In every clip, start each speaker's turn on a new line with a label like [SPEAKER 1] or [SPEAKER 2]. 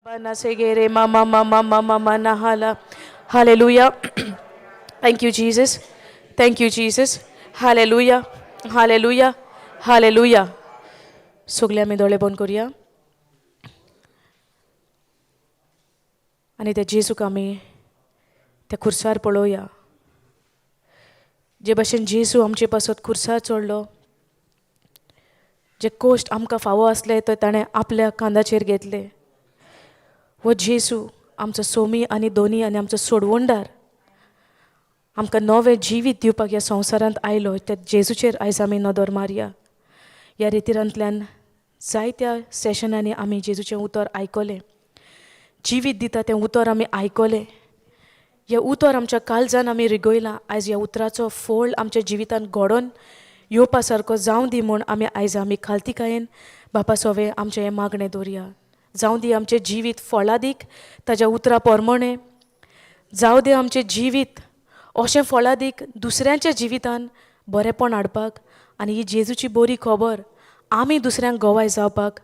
[SPEAKER 1] Banasegere mama mama mama mana hala. Hallelujah. Thank you, Jesus. Thank you, Jesus. Hallelujah. Hallelujah. Hallelujah. सगळे आमी दोळे बंद करुया आनी त्या जेजूक आमी त्या खुर्सार पळोवया. जे भाशेन जेजू आमचे पासत खुर्सार चडलो, जे कोश्ट आमकां फावो आसले तो ताणें आपल्या कांधाचेर घेतले. वो जेजू आमचो सोमी आनी दोनी आनी आमचो सोडवणदार आमकां नवें जिवीत दिवपाक ह्या संवसारांत आयलो. त्या जेजूचेर आयज आमी नदर मारया. ह्या रितीरांतल्यान जायत्या सेशनांनी आमी जेजूचें उतर आयकलें. जिवीत दिता तें उतर आमी आयकलें. हें उतर आमच्या काळजान आमी रिगयलां. आयज ह्या उतराचो फोळ आमच्या जिवितांत घडोवन येवपा सारको जावं दी म्हूण आमी खालतीकायेन बापा सोवे आमचें हें मागणें दवरया. जावं दी आमचें जिवीत फळां दीक ताज्या उतरा पोरमोणें. जावं दी आमचें जिवीत अशें फळां दीक दुसऱ्यांच्या जिवितान बरेंपण हाडपाक आनी ही जेजूची बरी खबर आमी दुसऱ्यांक गोवाय जावपाक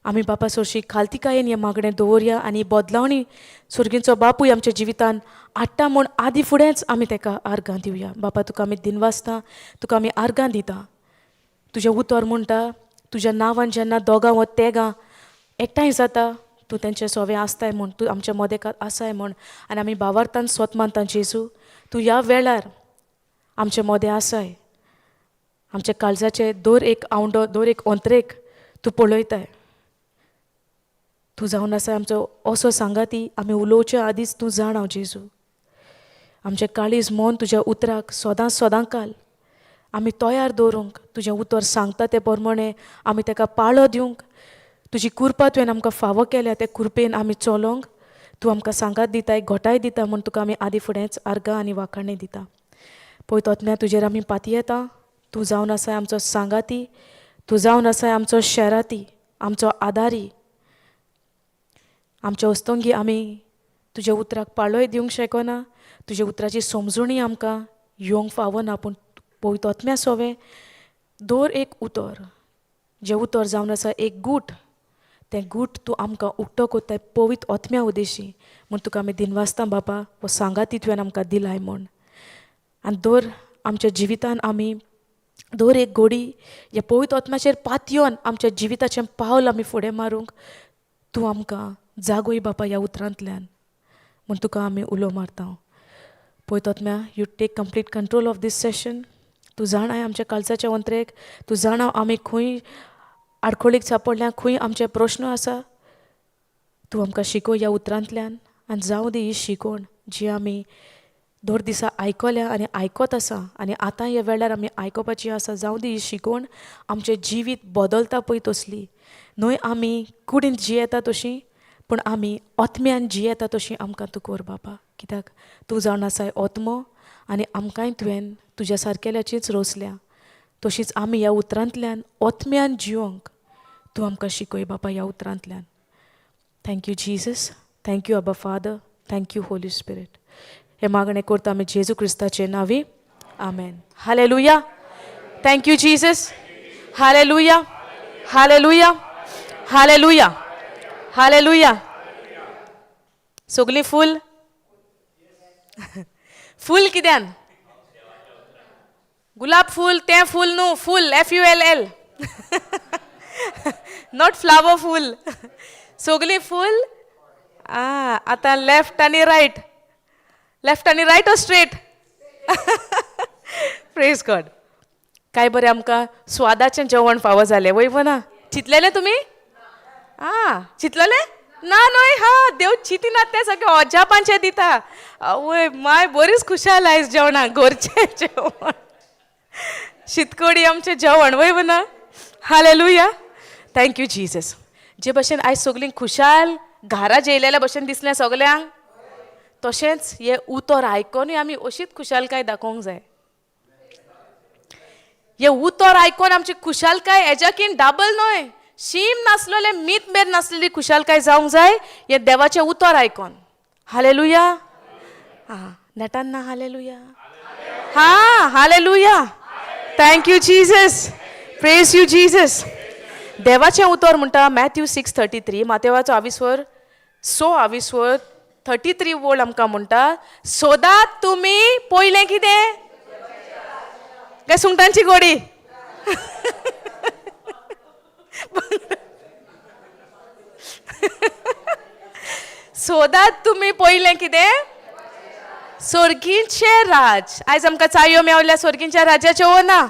[SPEAKER 1] आमी बापा सोरशी खालतीकायेन हें मागणें दवरया. आनी बदलावणी सुर्गींचो बापूय आमच्या जिवितान हाडटा म्हूण आदी फुडेंच आमी ताका आर्गां दिवया. बापा तुका आमी दिनवासता, तुका आमी आर्गां दिता. तुजें उतर म्हणटा तुज्या नांवान जेन्ना दोगां वा तेगां एकठांय जाता तूं तेंचें सोवें आसताय म्हूण, तूं आमच्या मदेकात आसाय म्हूण. आनी आमी भावार्थान स्वत मानता जेजू तूं ह्या वेळार आमचे मदें आसाय. आमच्या काळजाचे दर एक आवंडो, दर एक अंतरेक तूं पळयताय. तूं जावन आसा आमचो असो सांगाती. आमी उलोवच्या आदींच तूं जाण हांव जेजू. आमचें काळीज मन तुज्या उतराक सोदां काल आमी तयार दवरूंक, तुजें उतर सांगता ते प्रमाणें आमी ताका पाळो दिवंक, तुजी कुरपा तुवें आमकां फावो केल्या ते कुरपेन आमी चलोंक तूं आमकां सांगात दिताय, घोटाय दिता म्हूण तुका आमी आदी फुडेंच आर्गां आनी वाखाणणी दिता. पळय तोतम्या तुजेर आमी पातयेता येता. तूं जावन आसाय आमचो सांगाती, तूं जावन आसाय आमचो शेराती, आमचो आदारी. आमच्या वस्तोंगी आमी तुज्या उतराक पाळोय दिवंक शेकोना, तुज्या उतराची समजुणी आमकां येवंक फावना. पूण पळय तोतम्या सोवें दर एक उतर, जें उतर जावन आसा एक गूट, तें गूट तूं आमकां उक्तो कोत्ताय पवित्र ओतम्या उदेशी म्हूण तुका आमी दिनवासता बापा. वो सांगाती तुवें आमकां दिलाय म्हूण. आनी दर आमच्या जिवितान आमी दर एक घोडी ह्या पवित्र ओतम्याचेर पातयोन आमच्या जिविताचें पावल आमी फुडें मारूंक तूं आमकां जागोय बापा ह्या उतरांतल्यान म्हूण तुका आमी उलो मारता. पळय तोतम्या you take complete control of this session. तूं जाणाय आमच्या काळजाच्या अंतरेक, तूं जाणा आमी खंय आडखळीक सांपडल्या, खंय आमचे प्रश्न आसा. तूं आमकां शिकोव ह्या उतरांतल्यान. आनी जावं दी ही शिकोवण जी आमी दर दिसा आयकल्या आनी आयकत आसा आनी आतां ह्या वेळार आमी आयकोपाची आसा. जावं दी ही शिकोवण आमचें जिवीत बदलता पळय तसली. न्हय आमी कुडींत जियेता तशीं, पूण आमी ओतम्यान जियेता तशीं आमकां तूं कर बापा. कित्याक तूं जावन आसाय ओतमो आनी आमकांय तुवें तुज्या सारकेल्याचीच रोसल्या. तशींच आमी ह्या उतरांतल्यान ओतम्यान जिवंक तूं आमकां शिकय बापा ह्या उतरांतल्यान. Thank you Jesus, thank you Abba father, thank you holy spirit. हे मागणें करता आमी जेजू क्रिस्ताचे नांवी. आमेन. Hallelujah. Thank you Jesus. Hallelujah. Hallelujah. Hallelujah. Hallelujah. सगलीं फूल फूल कित्यान? गुलाब फूल तें फूल न्हू, फूल FULL नॉट फ्लावर फूल. सगलीं फूल. आतां लेफ्ट आनी रायट. लेफ्ट आनी right or straight? Praise God. काय बरें आमकां स्वादाचें जेवण फावो जालें वय ना. चिंतलेलें तुमी? चिंतलेलें ना न्हय. देव चिंतिनात तें सगळें अजापांचें दिता. आवय माय बरीच खुशाल आयज जेवणाक. घरचें जेवण, शीतकडी आमचें जेवण वय ना. हालेलुया. Thank you Jesus. जे भशेन आयज सगलीं खुशाल घारा जेयलेल्या भशेन दिसलें सगल्यांक, तशेंच हे उतर आयकोनूय आमी अशीच खुशालकाय दाखोवंक जाय. हे उतर आयकोन आमची खुशालकाय हेज्याकीन डाबल न्हय, शीम नासलेले मीत मेर नासलेली खुशालकाय जावंक जाय हे देवाचें उतर आयकोन. हालेलुया. नेटान ना hallelujah. Hallelujah. Thank you Jesus. Praise you Jesus. देवाचें उतर म्हणटा मॅथ्यू 6:33, मातेवाचो 22 26 33 वोल्ड आमकां म्हणटा सोदात तुमी पयलें कितें काय सुंगटांची गोडी सोदात तुमी पयलें कितें सोर्गींचे राज. आयज आमकां चायो मेवल्या सोर्गींच्या राजाच्यो वो ना.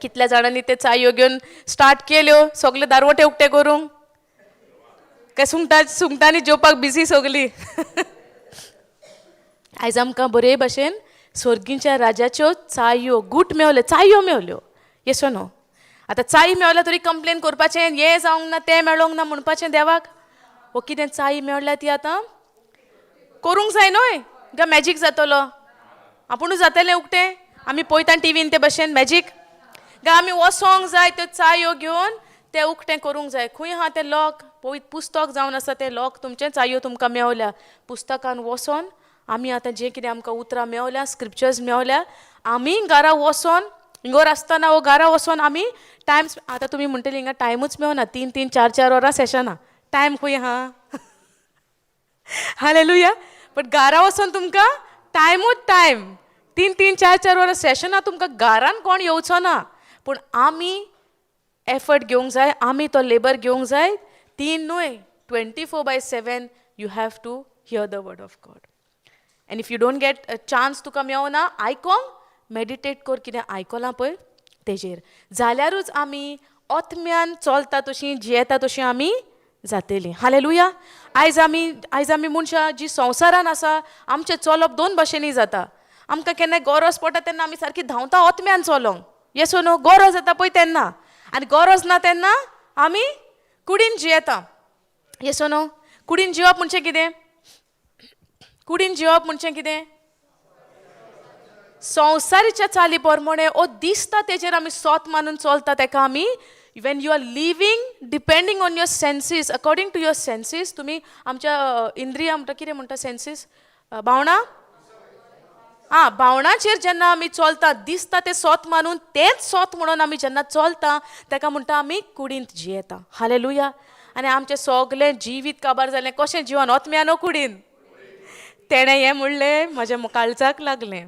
[SPEAKER 1] कितल्या जाणांनी ते चायो घेवन स्टार्ट केल्यो सगळे दारवटे उक्ते करूंक काय सुंगटांनी जेवपाक बिजी सगली. आयज आमकां बरे भाशेन सोर्गींच्या राजाच्यो चायो गूट मेवल्यो चायो मेवल्यो येसो न्हू. आतां चाय मेवल्या तरी कंप्लेन करपाचें हें जावंक ना तें मेळोंक ना म्हणपाचें देवाक. वो कितें चाय मेवल्या ती आतां करूंक जाय न्हय काय मॅजीक जातलो आपुणूच जातलें उक्तें. आमी पळयता टिवीन ते भाशेन मॅजीक काय आमी वसोंक जाय त्यो चायो घेवन तें उक्तें करूंक जाय. खंय आहा तें लॉक पळयत पुस्तक जावन आसा तें लॉक तुमचें चायो तुमकां मेवल्या. पुस्तकान वसोन आमी आतां जें कितें आमकां उतरां मेवल्या स्क्रिप्चर्स मेवल्या आमी घरा वसोन हिंगोर आसतना वो घरा वसोन आमी टायम आतां तुमी म्हणटली हिंगा टायमूच मेवना 3-3, 4-4 वरां सेशनां टायम खंय आहा. हालेलुया. बट घरा वचोन तुमकां टायमूच टायम 3-3, 4-4 वरां सेशनां तुमकां घरान कोण येवचो ना. पूण आमी एफर्ट घेवंक जाय आमी तो लेबर घेवंक जाय. 3 न्हय 24/7 you have to hear the word of God. And if you don't get a chance तुका मेवना आयकोंक मेडिटेट कर कितें आयकलां पळय तेजेर जाल्यारूच आमी ओतम्यान चलता तशीं जियेता तशीं आमी जातलीं. हालेलुया. आयज आमी मनशां जीं संवसारान आसा आमचें चलप 2 भाशेनी जाता. आमकां केन्नाय गरज पडटा तेन्ना आमी सारकी धांवता ओतम्यान चलोंक येसो न्हू. गरज येता पळय तेन्ना आनी गरज ना तेन्ना आमी कुडीन जियेता येसो न्हू. कुडीन जिवप म्हणचें कितें कुडीन जिवप म्हणचें कितें संवसारीच्या चाली प्रमाणे ओ दिसता तेजेर आमी सोत मानून चलता तेका आमी when you are living depending on your senses according to your senses तुम्ही आमच्या इंद्रिया म्हणटा कितें म्हणटा सेन्सीस भावना भावनाचेर जेन्ना आमी चलता दिसता ते सोत मानून तेच सोत म्हणून आमी जेन्ना चलता तेका म्हणटा आमी कुडींत जियेता. हालेलुया. आनी आमचें सगळें जिवीत काबार जालें कशें जिवन ओतम्यान कुडीन. तेणें हें म्हणलें म्हाज्या काळजाक लागलें.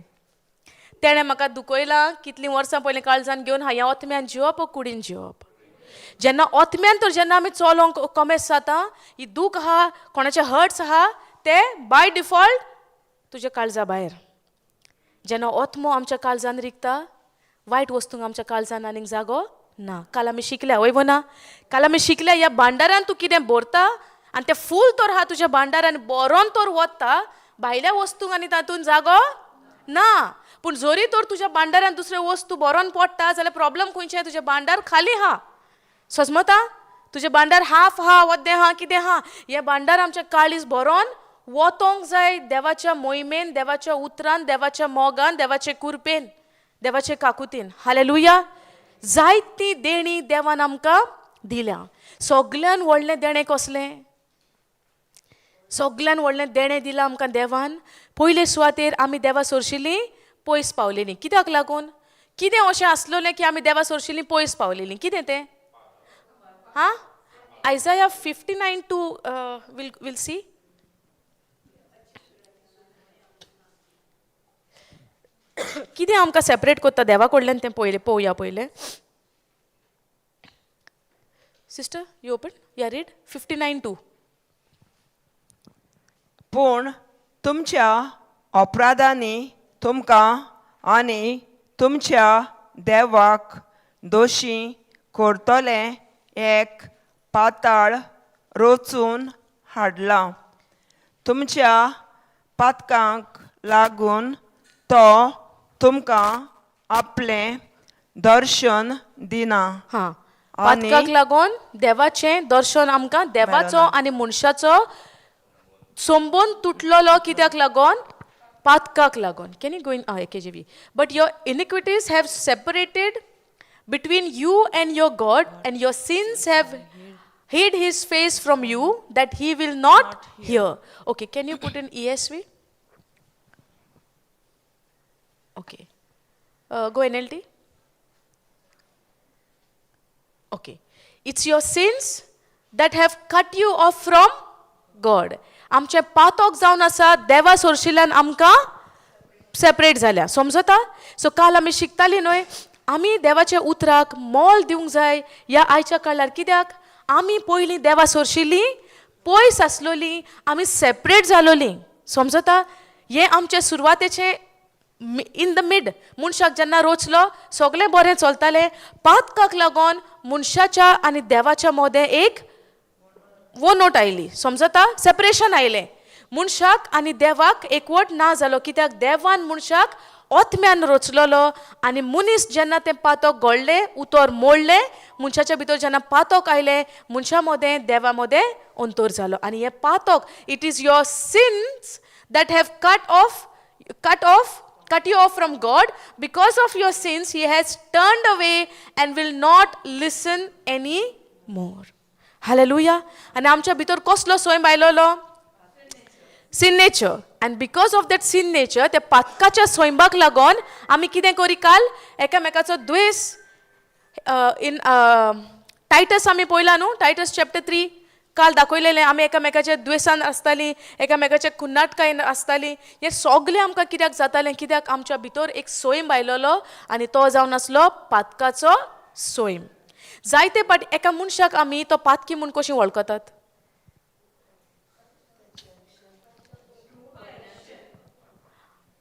[SPEAKER 1] तेणें म्हाका दुखयलां कितलीं वर्सां पयलीं काळजान घेवन हांवें ओतम्यान जिवप कुडीन जिवप. जेन्ना ओतम्यान तर जेन्ना आमी चलोंक कमेस जाता ही दूख आहा कोणाचे हर्ट्स आहा ते बाय डिफॉल्ट तुज्या काळजा भायर. जेन्ना ओतमो आमच्या काळजान रिगता वायट वस्तूंक आमच्या काळजान आनीक जागो ना. काल आमी शिकल्या वय ना काल आमी शिकल्या ह्या भांडारान तूं कितें भरता आनी तें फूल तर आहा तुज्या भांडारान बरोन तर वता भायल्या वस्तूंक आनी तातूंत जागो ना. पूण जरी तर तुज्या भांडारान दुसरे वस्तू बरोन पडटा जाल्यार प्रॉब्लेम खंयचें तुजें भांडार खाली आहा. समजता तुजें भांडार हाफ आहा वद्दें आहा कितें आहा हें भांडार आमचें काळीज बरोन वतोंक जाय देवाच्या मोहिमेन देवाच्या उतरान देवाच्या मोगान देवाचे कुरपेन देवाचे काकुतीन. हालेलुया. जायती देणी देवान आमकां दिल्या. सगळ्यान व्हडलें देणें कसलें सगळ्यान व्हडलें देणें दिलां आमकां देवान. पयले सुवातेर आमी देवा सरशिल्लीं पयस पावलेलीं. कित्याक लागून कितें अशें आसलोलें की आमी देवा सरशिल्लीं पयस पावलेलीं कितें तें Isaiah 59:2 we'll see. कितें आमकां सेपरेट करता देवा कडल्यान तें पयलें पळोवया पयलें. सिस्टर यू ओपन या रीड 59:2.
[SPEAKER 2] पूण तुमच्या अपराधांनी तुमकां आनी तुमच्या देवाक दोशी करतले एक पाताळ रचून हाडला. तुमच्या पातकांक लागून तो तुमकां आपलें दर्शन दिना.
[SPEAKER 1] पातकाक लागून देवाचें दर्शन आमकां देवाचो आनी मनशाचो संबंद तुटलेलो कित्याक लागून पातकाक लागून. Can you go in KJV. But your iniquities have separated between you and your God, and your sins have hid his face from you that he will not hear. Okay, can you put in ESV? Okay. Go NLT. Okay. It's your sins that have cut you off from God. आमचे पातोक जावन आसा देवा सोर्शिल्ल्यान आमकां separate जाल्या. समजता? So काल आमी शिकताली न्हय, आमी देवाच्या उतराक मोल दिवंक जाय ह्या आयच्या काळार. कित्याक आमी पयलीं देवा सोरशिल्लीं, पयस आसलोलीं, आमी सेपरेट जालोलीं. समजता? हें आमचें सुरवातेचें इन द मिड. मनशाक जेन्ना रोचलो सगळें बरें चलतालें. पातकाक लागून मनशाच्या आनी देवाच्या मदें एक वोनोट आयली. समजता? सेपरेशन आयलें. मनशाक आनी देवाक एकवट ना जालो. कित्याक देवान मनशाक ओतम्यान रचलेलो आनी मनीस जेन्ना तें पातक घडलें, उतर मोडलें, मनशाच्या भितर जेन्ना पातक आयलें, मनशा मदें देवा मदें अंतर जालो. आनी हें पातक, it is your since that have cut you off from God. Because of your sins, He has turned away and will not listen any more. Hallelujah. And आमच्या भितर कसलो स्वयं आयलोलो? sin nature. And because of that sin nature, त्या पातकाच्या स्वयंबाक लागून आमी कितें करी काल? एकामेकाचो द्वेष. इन टायटस आमी पळयला न्हू, टायटस चॅप्टर 3 काल दाखयलेलें. आमी एकामेकाच्या द्वेसान आसतालीं, एकामेकाच्या कुन्नाटकायेन आसतालीं. हें सगळें आमकां कित्याक जातालें? कित्याक आमच्या भितर एक स्वयं आयलोलो आनी तो जावन आसलो पातकाचो स्वयं. जायते पाट एका मनशाक आमी तो पातकी म्हूण कशी वळखतात?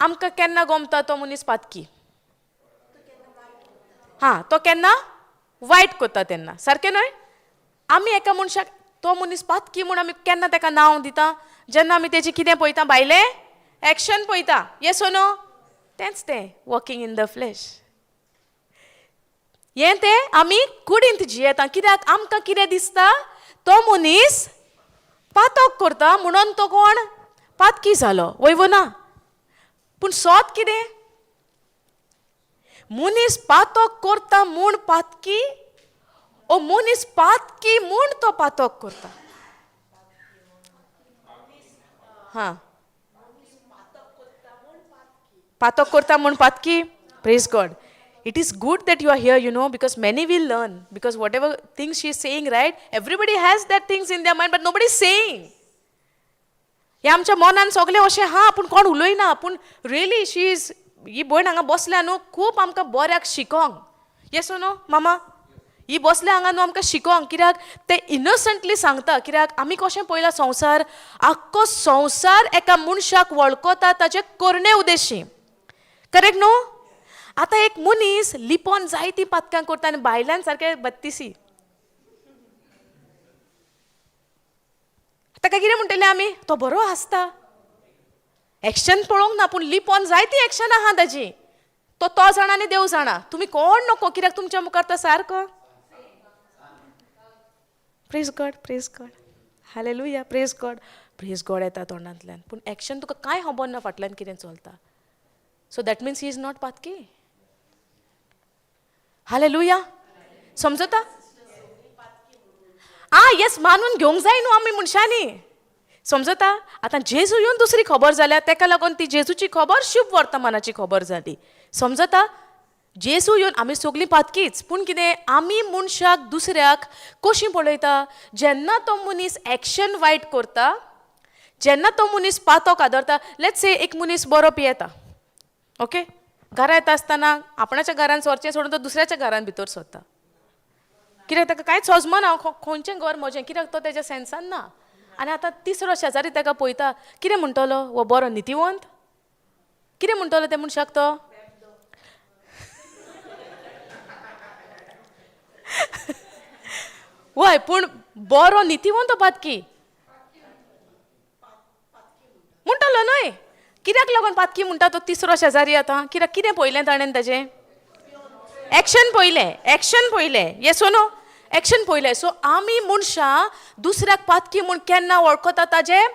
[SPEAKER 1] आमकां केन्ना गमता तो मनीस पातकी? हां, तो केन्ना वायट करता तेन्ना. सारकें न्हय? आमी एका मनशाक तो मनीस पातकी म्हूण आमी केन्ना ताका नांव दिता? जेन्ना आमी तेजें कितें पळयता? भायलें एक्शन पळयता. येस ओ नो? तेंच तें वॉकिंग इन द फ्लॅश. हें तें आमी कुडींत जियेता. कित्याक आमकां कितें दिसता? तो मनीस पातक करता म्हणून तो कोण पातकी जालो. वयवो ना? पूण सोत कितें? मनीस पातक करता म्हूण पातकी, ओ मनीस पातकी म्हूण तो पातक करता? हां, पातक करता म्हूण पातकी. Praise God. It is good that you are here, you know, because many will learn. Because whatever things she is saying, right? Everybody has that things in their mind, but nobody is saying. हे आमच्या मनान सगळें अशें हा, पूण कोण उलयना. पूण रियली शी इज, ही भयण हांगा बसल्या न्हू, खूब आमकां बऱ्याक शिकोंक. येस नो मामा? ही बसल्या हांगा न्हू आमकां शिकोंक. कित्याक ते इनोसंटली सांगता. कित्याक आमी कशें पळयला संवसार, आख्खो संवसार एका मनशाक वळखता ताचे करणे उद्देशी. करेक्ट न्हू? आतां एक मनीस लिपोन जायतीं पातकां करता आनी भायल्यान सारकें बत्तीसी. ताका कितें म्हणटलें आमी? तो बरो हांसता. एक्शन पळोवंक ना, पूण लिपोन जायतीं एक्शन आहा ताजी. तो जाणा आनी देव जाणा. तुमी कोण नको, कित्याक तुमच्या मुखार तो सारको. Praise God, praise God. Hallelujah, praise God. Praise God येता तोंडांतल्यान, पूण एक्शन तुका कांय खबर ना फाटल्यान कितें चलता. So that means he is not पातकी. हालेलुया. समजता? येस, मानून घेवंक जाय न्हू आमी मनशांनी. समजता? आतां जेजू येवन दुसरी खबर जाल्या, तेका लागून ती जेजूची खबर शुभ वर्तमानाची खबर जाली. समजता? जेजू येवन आमी सगळीं पातकीच, पूण कितें आमी मनशाक दुसऱ्याक कशीं पळयता? जेन्ना तो मनीस एक्शन वायट करता, जेन्ना तो मनीस पातक आदरता. लेट्स से एक मनीस बरो पियेता, ओके, घरा येता आसतना आपणाच्या घरान सरचें सोडून तो दुसऱ्याच्या घरान भितर सरता. कित्याक ताका कांयच हजमना खंयचें घर म्हजें, कित्याक तो तेज्या सेन्सान ना. आनी आतां तिसरो शेजारी ताका पळयता, कितें म्हणटलो? वो बरो नितीवंत? कितें म्हणटलो त्या मनशाक तो? वय, पूण बरो नितीवंत पातकी म्हणटलो न्हय? कित्याक लागून पातकी म्हणटा तो तिसरो शेजारी? आतां कित्याक कितें पळयलें ताणें ताजें? एक्शन पळयलें. एक्शन पळयलें. येस ओ नो? एक्शन पळयलें. सो आमी मनशां दुसऱ्याक पातकी म्हूण केन्ना वळखता? ताजें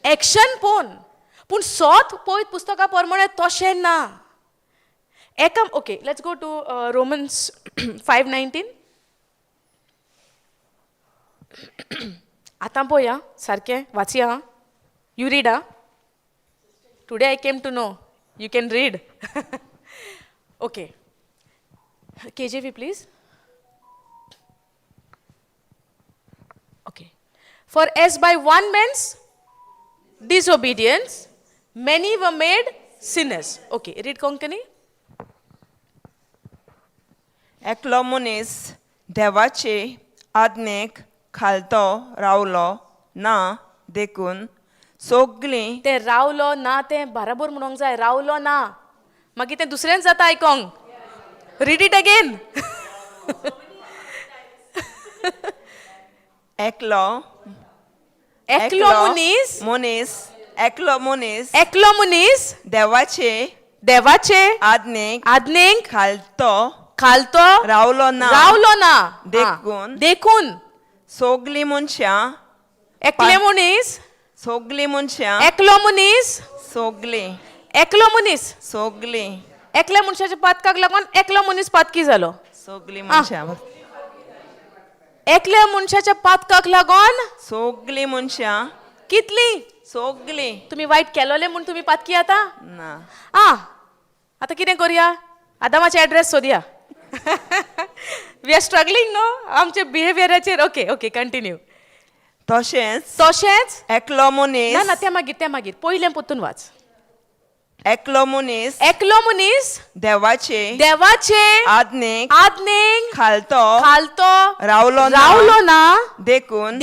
[SPEAKER 1] एक्शन पळोवन. पूण सोत पळयत पुस्तका प्रमाणे तशें ना. Okay, let's go to Romans 5:19. आतां पळया, सारकें वाचया. यू रीड आ? Today I came to know. You can read. Okay. KJV, please. Okay. For as by one man's disobedience, many were made sinners. Okay, read Konkani.
[SPEAKER 2] एकलो मनीस देवाचे आज्ञेक खालतो रावलो ना देखून सगळीं
[SPEAKER 1] ते रावलो ना ते बराबर म्हणूंक जाय रावलो ना मागीर ते दुसऱ्यान जाता आयकोंक रीड इट अगेन
[SPEAKER 2] एकलो
[SPEAKER 1] एकलो मनीस देवाचे आज्ञेक खालतो
[SPEAKER 2] रावलो ना
[SPEAKER 1] देखून
[SPEAKER 2] सगळीं मनशां
[SPEAKER 1] एकले मनीस
[SPEAKER 2] सगळीं मनशां सगळीं
[SPEAKER 1] एकल्या मनशाच्या पातकाक लागून एकलो मनीस पातकी जालो
[SPEAKER 2] सगळीं मनशां
[SPEAKER 1] एकल्या मनशाच्या पातकाक लागून
[SPEAKER 2] सगळीं मनशां
[SPEAKER 1] कितली
[SPEAKER 2] सगळीं
[SPEAKER 1] तुम्ही वाईट केलोले म्हणून तुम्ही पातकी आता
[SPEAKER 2] ना
[SPEAKER 1] आता कितें करूया आदामाचे एड्रेस सोदया वी आर स्ट्रगलिंग नो आमचे बिहेवियराचेर ओके कंटिन्यू
[SPEAKER 2] तशेंच एकलो मनीस
[SPEAKER 1] ना ते मागीर पयलें पोतून वाच
[SPEAKER 2] एकलो मनीस
[SPEAKER 1] देवाचे
[SPEAKER 2] आज्ञेक
[SPEAKER 1] खालतो
[SPEAKER 2] रावलो
[SPEAKER 1] ना
[SPEAKER 2] देखून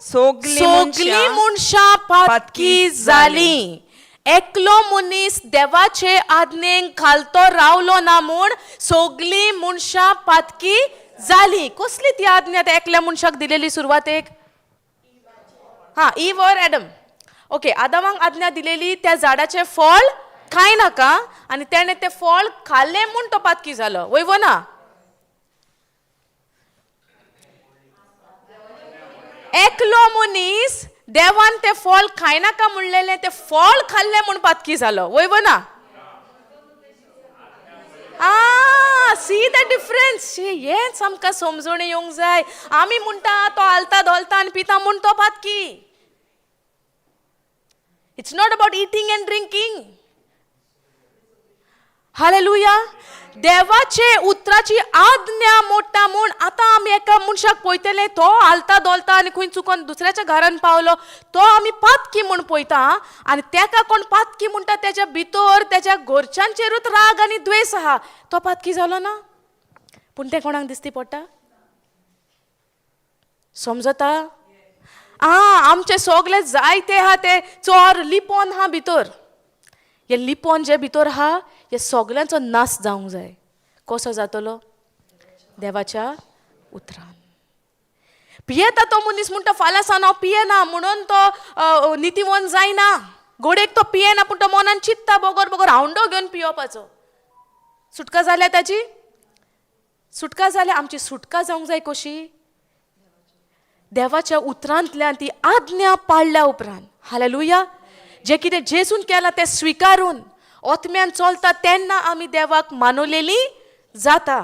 [SPEAKER 1] सगळीं मनशां पातकी जाली एकलो मनीस देवाचे आज्ञेक खालतो रावलो ना म्हूण सगळीं मनशां पातकी जाली कसली ती आज्ञा त्या एकल्या मनशाक दिलेली सुरवातेक ईव और एडम ओके आदामाक आज्ञा दिलेली त्या झाडाचे फळ खाय नाका आनी तेणे ते फळ खाल्ले म्हूण तो पातकी जालो वयवो ना एकलो मनीस देवान ते फळ खाय नाका म्हणलेले ते फळ खाल्ले म्हूण पातकी जालो वयवो ना सी द डिफरन्स हेच आमकां समजून येवंक जाय आमी म्हणटा तो आलता धोलता आनी पिता म्हूण तो पातकी it's not about eating and drinking hallelujah देवाचे उतराची आज्ञा मोडटा म्हूण आतां आमी एका मनशाक पळयतले तो आलता दोलता आनी खंय चुकोन दुसऱ्याच्या घरान पावलो तो आमी पातकी म्हूण पळयता आनी तेका कोण पातकी म्हणटा तेच्या भितर तेच्या घरच्यांचेरूच राग आनी द्वेष आहा तो पातकी जालो ना पूण तें कोणाक दिसती पडटा समजता आमचे सगळे जायते आहा ते चोर लिपोन आहा भितर हे लिपोन जे भितर आहा हे सगळ्यांचो नाश जावंक जाय कसो जातलो देवाच्या उतरान पियेता तो मनीस म्हणटा फाल्यां सावन हांव पियेना म्हणून तो नितीवन जायना घोडेक तो पियेना पूण तो मनान चित्ता बोगोर हांवडो घेवन पियोवपाचो सुटका जाल्या ताची सुटका जाल्या आमची सुटका जावंक जाय कशी देवाच्या उतरांतल्यान ती आज्ञा पाळल्या उपरांत हालेलुया जे कितें जेजून केलां तें स्विकारून ओतम्यान चलता तेन्ना आमी देवाक मानवलेली जाता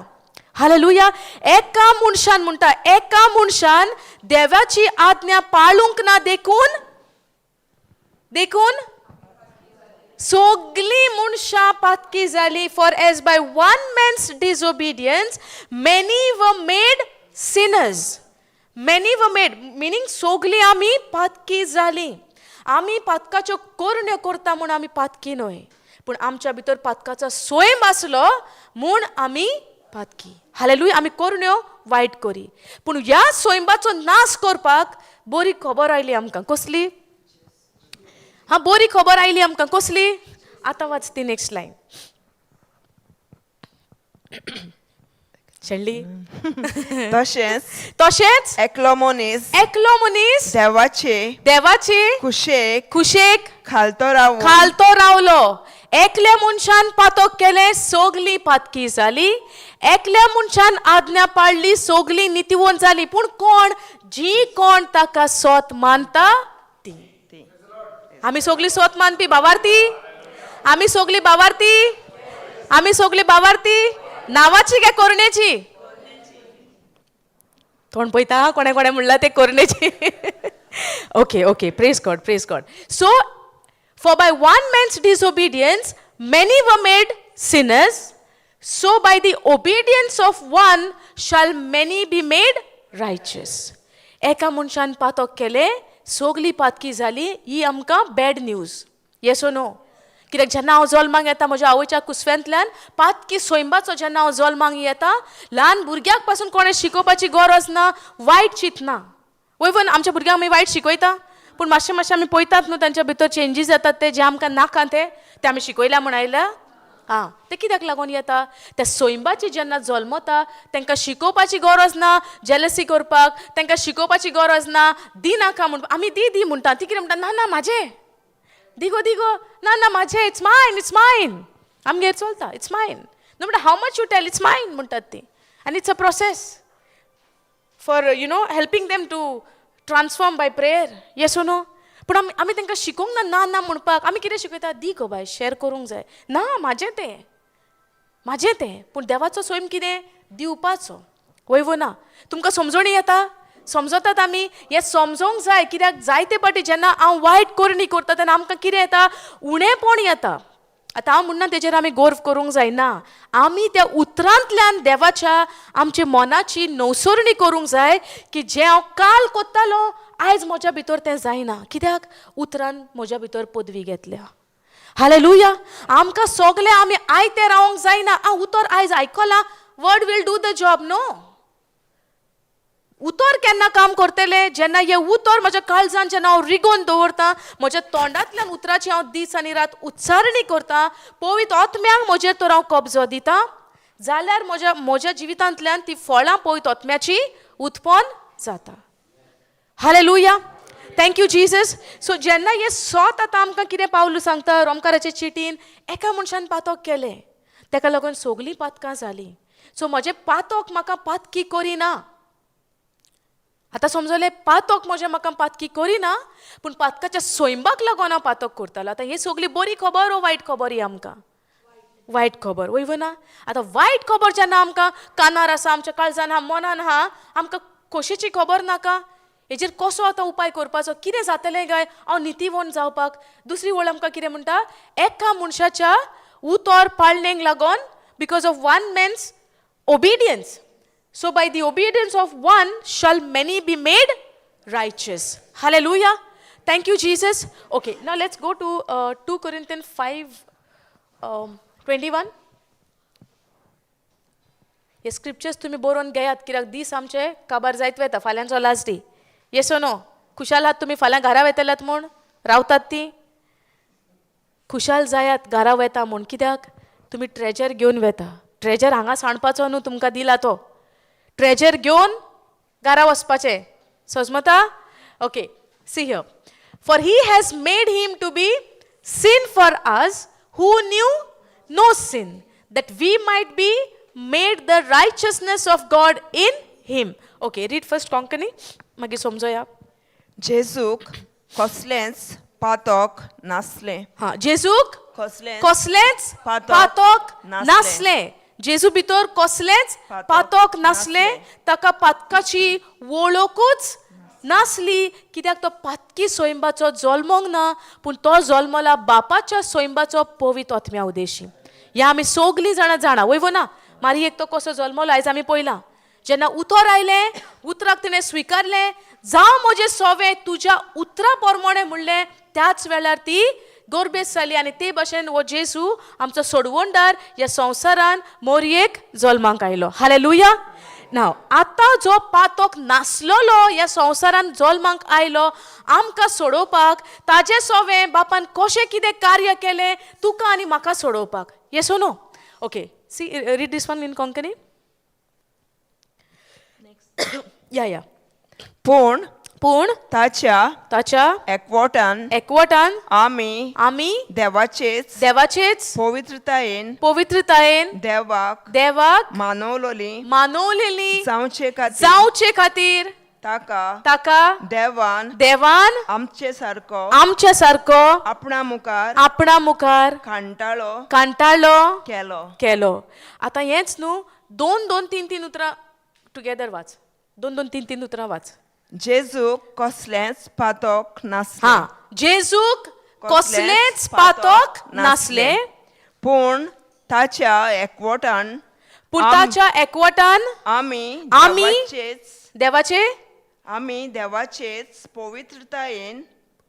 [SPEAKER 1] हालेलुया एका मनशान देवाची आज्ञा पाळूंक ना देखून सगळीं मनशां पातकी जाली for as by one man's disobedience many were made sinners many were made meaning सगळीं आमी पातकी जाली आमी पातकाच्यो करण्यो करता म्हूण आमी पातकी न्हय पूण आमच्या भितर पातकाचो सोयम आसलो म्हूण आमी पातकी हालेलुया आमी करण्यो वायट करी पूण ह्या सोयंबाचो नाश करपाक बरी खबर आयली आमकां कसली बरी खबर आयली आमकां कसली आतां वाच ती नेक्स्ट लायन शेणली
[SPEAKER 2] तशेंच एकलो मनीस देवाचे
[SPEAKER 1] कुशेक
[SPEAKER 2] खालतो
[SPEAKER 1] रावलो एकल्या मनशान पातक केले सगळीं पातकी जाली एकल्या मनशान आज्ञा पाळली सगळीं नितीवन जाली पूण कोण ताका सोत मानता ती आमी सगळीं सोत मानपी आमी सगळीं बावार्थी नावाची काय करण्याची तोंड पळयता कोणे म्हणला ते करण्याची okay praise God so for by one man's disobedience many were made sinners so by the obedience of one shall many be made righteous एका मनशान पातक केले सगली पातकी जाली ही आमकां बॅड न्यूज येस ओ नो कित्याक जेन्ना हांव जल्माक येता म्हज्या आवयच्या कुसव्यांतल्यान पातकी सोयंबाचो जेन्ना हांव जल्माक येता ल्हान भुरग्याक पासून कोणें शिकोवपाची गरज ना वायट चिंतना वयवन आमच्या भुरग्यांक आमी वायट शिकयता पूण मातशें मातशें आमी पळयतात न्हू तांच्या भितर चेंजीस जातात ते जे आमकां नाका ते आमी शिकयल्या म्हण आयल्या हां ते कित्याक लागून येता त्या सोयंबाची जेन्ना जल्मता तांकां शिकोवपाची गरज ना जेलसी करपाक तांकां शिकोवपाची गरज ना दी नाका म्हणून आमी दी म्हणटा ती कितें म्हणटा ना ना म्हाजें दिगो ना ना म्हाजें इट्स मायन आमगेर चलता इट्स मायन नो म्हणटा how much you tell it's mine म्हणटात ती आनी it's a process for helping them to transform by prayer yes O no पूण आमी तांकां शिकोवंक ना ना म्हणपाक आमी कितें शिकयता दी गो बाय शेअर करूंक जाय ना म्हाजें तें पूण देवाचो स्वयं कितें दिवपाचो वयवो ना तुमकां समजणी येता समजतात आमी हें समजोंक जाय कित्याक जायते फावटी जेन्ना हांव वायट करणी करता तेन्ना आमकां कितें येता उणेंपण येता आतां हांव म्हणना तेजेर आमी गर्व करूंक जायना आमी त्या उतरांतल्यान देवाच्या आमच्या मनाची नवसरणी करूंक जाय की जें हांव काल कोत्तालो आयज म्हज्या भितर तें जायना कित्याक उतरान म्हज्या भितर पदवी घेतल्या हालेलुया आमकां सगलें आमी आयतें रावंक जायना हांव उतर आयज आयकलां word will do the job no उतर केन्ना काम करतले जेन्ना हे उतर म्हज्या काळजान जेन्ना हांव रिगोवन दवरतां म्हज्या तोंडांतल्यान उतराची हांव दीस आनी रात उच्चारणी करतां पवित्र आत्म्याक म्हजेर तर हांव कब्जो दितां जाल्यार म्हज्या जिवितांतल्यान ती फळां पवित्र आत्म्याची उत्पन्न जाता हालेलुया थँक्यू जीसस सो जेन्ना हे सोत आतां आमकां कितें पावलू सांगता रोमकाराचे चिटीन एका मनशान पातक केलें ताका लागून सगलीं पातकां जालीं सो म्हजें पातक म्हाका पातकी करिना आतां समजलें पातक म्हजें म्हाका पातकी करिना पूण पातकाच्या सोयंबाक लागून हांव पातक करतालो आतां ही सगली बरी खबर ओ वायट खबर ही आमकां वायट खबर वयव ना आतां वायट खबर जेन्ना आमकां कानार आसा आमच्या काळजान आहा मनान आहा आमकां कशाची खबर नाका हेजेर कसो आतां उपाय करपाचो कितें जातलें काय हांव नितीवंत जावपाक दुसरी वळ आमकां कितें म्हणटा एका मनशाच्या उतर पाळणेक लागून because of one man's obedience So by the obedience of one shall many be made righteous. Hallelujah. Thank you, Jesus. Okay, now let's go to 2 Corinthians 5:21. हे स्क्रिप्चर्स तुम्ही बरोवन घेयात कित्याक दीस आमचे काबार जायत वयता फाल्यांचो लास्ट डे येस ओ नो खुशाल आहात तुमी फाल्यां घरा वयतल्यात म्हूण रावतात ती खुशाल जायात घरा वयता म्हूण कित्याक तुमी ट्रेजर घेवन वयता ट्रेजर हांगा सांडपाचो न्हू तुमकां दिला तो ट्रेजर घेवन घरा वचपाचें समजता okay see here for he has made him to be sin for us who knew no sin that we might be made the righteousness of God in him okay read first Konkani मागीर समजोया
[SPEAKER 2] जेजूक कसलेंच पातक नासलें
[SPEAKER 1] हां जेजूक
[SPEAKER 2] कसलेंच
[SPEAKER 1] कसलेंच पातक नासलें जेजू भितर कसलेंच पातक नासलें ताका पातकाची वळखूच नासली कित्याक तो पातकी सोयंबाचो जल्मोंक ना पूण तो जल्मला बापाच्या सोयंबाचो पवित्र आत्म्या उदेशी ह्या आमी सगलीं जाणां जाणा वयव ना मारी एक तो कसो जल्मलो आयज आमी पळयलां जेन्ना उतर आयलें उतराक तिणें स्विकारलें जावं म्हजें सोवें तुज्या उतरा प्रमाणे म्हणलें त्याच वेळार ती गोरबेस जाली आनी ते भाशेन हो जेजू आमचो सोडवणदार ह्या संवसारान मोरयेक जल्माक आयलो हालेलुया नाव आतां जो पातक नासलोलो ह्या संवसारान जल्माक आयलो आमकां सोडोवपाक ताजें सोवें बापान कशें कितें कार्य केलें तुका आनी म्हाका सोडोवपाक yes O no okay see read this one in Konkani या
[SPEAKER 2] पूण
[SPEAKER 1] ताच्या एकवटान आमी देवाचेच पवित्रतायेन देवाक मानवलेली जावचे खातीर ताका देवान आमचे सारको आपणा मुखार कांटाळो केलो आतां हेच न्हू 2-2-3-3 उतरां टुगेदर वाच 2-2-3-3 उतरां वाच
[SPEAKER 2] जेजूक कसलेंच पातक नासलें
[SPEAKER 1] हां जेजूक कसलेंच पातक नासलें
[SPEAKER 2] पूण ताच्या एकवटान
[SPEAKER 1] आमी देवाचे
[SPEAKER 2] आमी देवाचेच पवित्रतायेन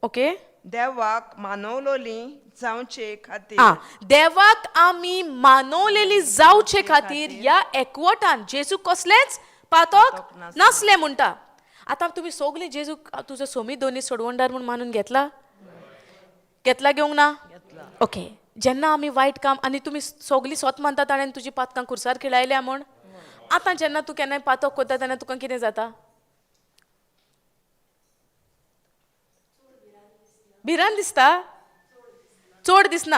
[SPEAKER 1] ओके
[SPEAKER 2] देवाक मानवलोली जावचे खातीर
[SPEAKER 1] आ देवाक आमी मानवलेली जावचे खातीर या एकवटान जेजू कसलेच पातोक नासले म्हणटा आतां तुमी सगळीं जेजू तुजो सोमी दोनी सोडवणदार म्हूण मानून घेतला घेवंक ना ओके जेन्ना आमी वायट काम आनी तुमी सगळीं स्वत मानता ताणें तुजी पातकां खुर्सार खिळायल्या म्हूण आतां जेन्ना तूं केन्नाय पातक करता तेन्ना तुका कितें जाता भिरांत दिसता चड दिसना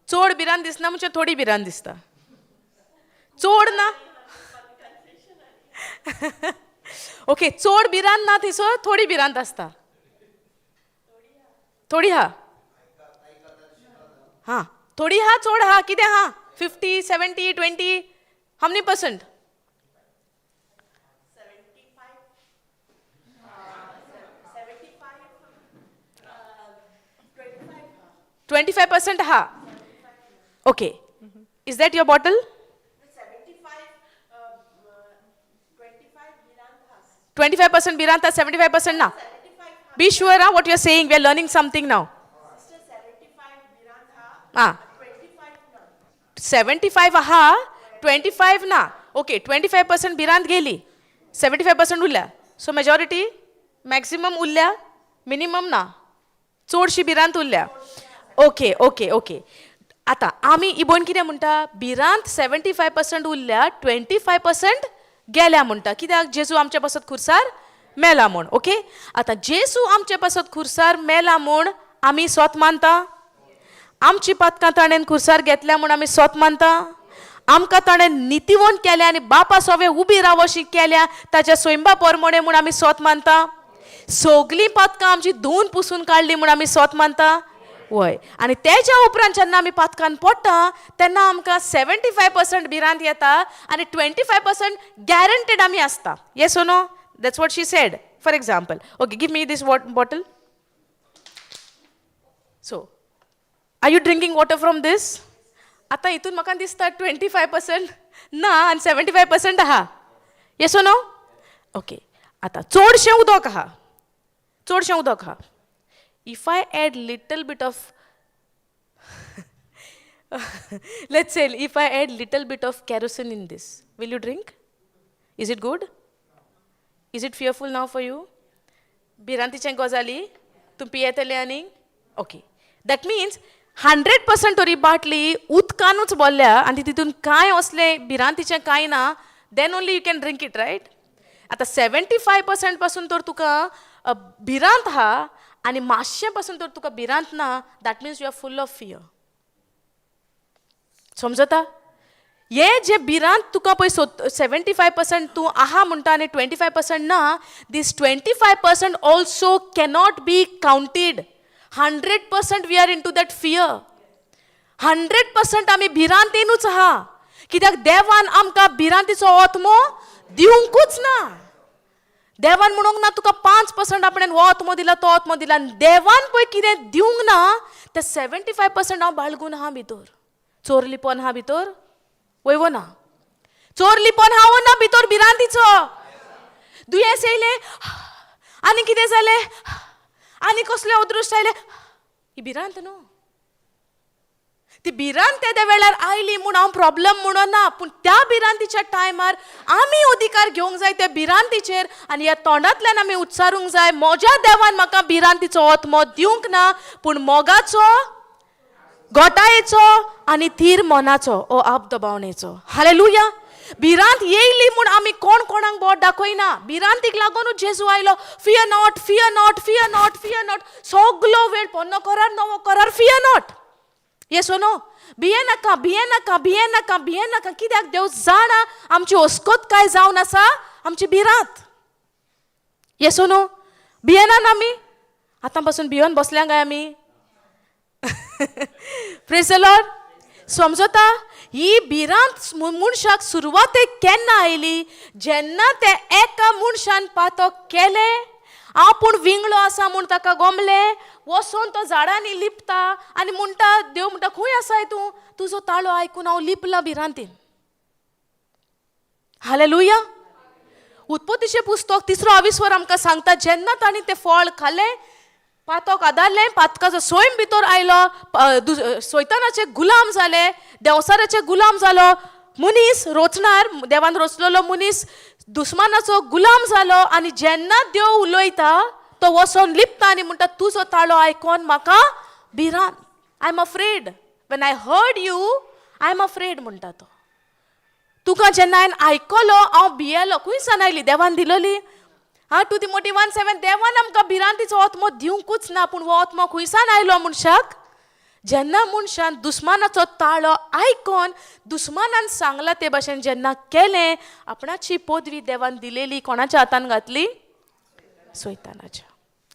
[SPEAKER 1] चड भिरांत दिसना म्हणजे थोडी भिरांत दिसता चड ना ओके चड भिरांत ना थंयसर थोडी भिरांत आसता थोडी हा हा थोडी हा चड हा कितें हा 50 70 20 how many percent 25% ha okay is that your bottle 25% biranta 75% na be sure what you are saying we are learning something now 75 हा 25 ना ओके 25% भिरांत गेली 75% उरल्या सो मेजॉरिटी मॅक्सिमम उरल्या मिनिमम ना चडशी भिरांत उरल्या ओके ओके ओके आतां आमी इबोन कितें म्हणटा भिरांत 75% उरल्या 25% गेल्या म्हणटा कित्याक जेजू आमच्या पासत खुर्सार मेला म्हूण ओके आतां जेजू आमच्या पासत खुर्सार मेला म्हूण आमी स्वत मानता आमची पातकां ताणें खुर्सार घेतल्या म्हूण आमी स्वत मानता आमकां ताणें नितिवंत केल्या आनी बापा सोवे उबी रावशी केल्या ताच्या स्वयंबा पोरमोणे म्हूण आमी स्वत मानता सगलीं पातकां आमची धुवन पुसून काडली म्हूण आमी स्वत मानता वय आनी तेच्या उपरांत जेन्ना आमी पातकान पडटा तेन्ना आमकां 75% भिरांत येता आनी 25% गॅरंटेड आमी आसता yes O no that's what she said for example okay give me this bottle so are you drinking water from this आतां हितून म्हाका दिसता 25% ना आनी 75% आहा येस ओ नो ओके आतां चडशें उदक आहा if I add little bit of let's say if I add little bit of kerosene in this will you drink is it good is it fearful now for you भिरांतीचे गजाली तूं पियेतले आनी okay that means 100% तरी बाटली उदकानूच बोल्ल्या आनी तितून कांय असले भिरांतीचें कांय ना then only you can drink it right आतां 75% पासून तर तुका भिरांत हा आनी मातशें पासून तर तुका भिरांत ना that means you are full of fear समजता हे जे भिरांत तुका पळय 75% तूं आहा म्हणटा आनी 25% ना this 25% also cannot be counted 100% we are into that fear 100% आमी भिरांतेनूच आहा कित्याक देवान आमकां भिरांतीचो आत्मो दिवंकूच ना देवान म्हणूंक ना तुका 5% आपणें हो आत्मो दिला तो आत्मो दिला आनी देवान पळय कितें दिवंक ना ते 75% हांव बाळगून आहा भितर चोरलीपण आहा भितर वयवो ना चोरलीपण हांव ना भितर भिरांतीचो दुयेंस येयलें आनी कितें जालें आनी कसले अदृश्ट आयले ही भिरांत न्हू ती भिरांत त्या वेळार आयली म्हूण हांव प्रॉब्लम म्हणून ना पूण त्या भिरांतीच्या टायमार आमी अधिकार घेवंक जाय त्या भिरांतीचेर आनी ह्या तोंडांतल्यान आमी उच्चारूंक जाय म्हज्या देवान म्हाका भिरांतीचो आत्मो दिवंक ना पूण मोगाचो घोटायेचो आनी थीर मनाचो ओ आप दबावणेचो हालेलुया भिरांत येयली म्हूण आमी कोण कोणाक बोट दाखयना भिरांतीक लागूनूच जेजू आयलो fear not fear not fear not fear not सगलो वेळ पोन्नो करार नवो करार fear not yes O no भिये नाका भिये नाका भिये नाका भिये नाका कित्याक देव जाणा आमची ओस्कोत काय जावन आसा आमची भिरांत येस ओ नो भियेना ना आमी आतां पासून भियोन बसल्या काय आमी प्रेज द लॉर्ड समजता ही भिरांत मनशाक सुरवातेक केन्ना आयली जेन्ना ते एका मनशान पातक केले आपूण विंगलो आसा म्हूण ताका गमले वसोन तो झाडांनी लिपता आनी म्हणटा देव म्हणटा खंय आसाय तूं तुजो ताळो आयकून हांव लिपला भिरांतीन हालेलुया उत्पत्तीचे पुस्तक 3:22 आमकां सांगता जेन्ना तांणी तें फळ खाल्लें पातोक आदारलें पातकाचो सोयम भितर आयलो सोयतानाचे गुलाम जाले देवसाराचे गुलाम जालो मनीस रोचणार देवान रोचलेलो मनीस दुस्मानाचो गुलाम जालो आनी जेन्ना देव उलयता तो वचोन लिपता आनी म्हणटा तुजो ताळो आयकोन म्हाका भिरांत I am afraid when I heard you I am afraid म्हणटा तो तुका जेन्ना हांवें आयकलो हांव भियेलो खंय सावन आयली देवान दिलोली टू तिमोथी 1:7 देवान आमकां भिरांतीचो आत्मो दिवंकूच ना पूण हो आत्मो खंय सावन आयलो मनशाक जेन्ना मनशान दुस्मानाचो ताळो आयकोन दुस्मानान सांगला ते भाशेन जेन्ना केलें आपणाची पदवी देवान दिलेली कोणाच्या हातान घातली सोयतानाच्या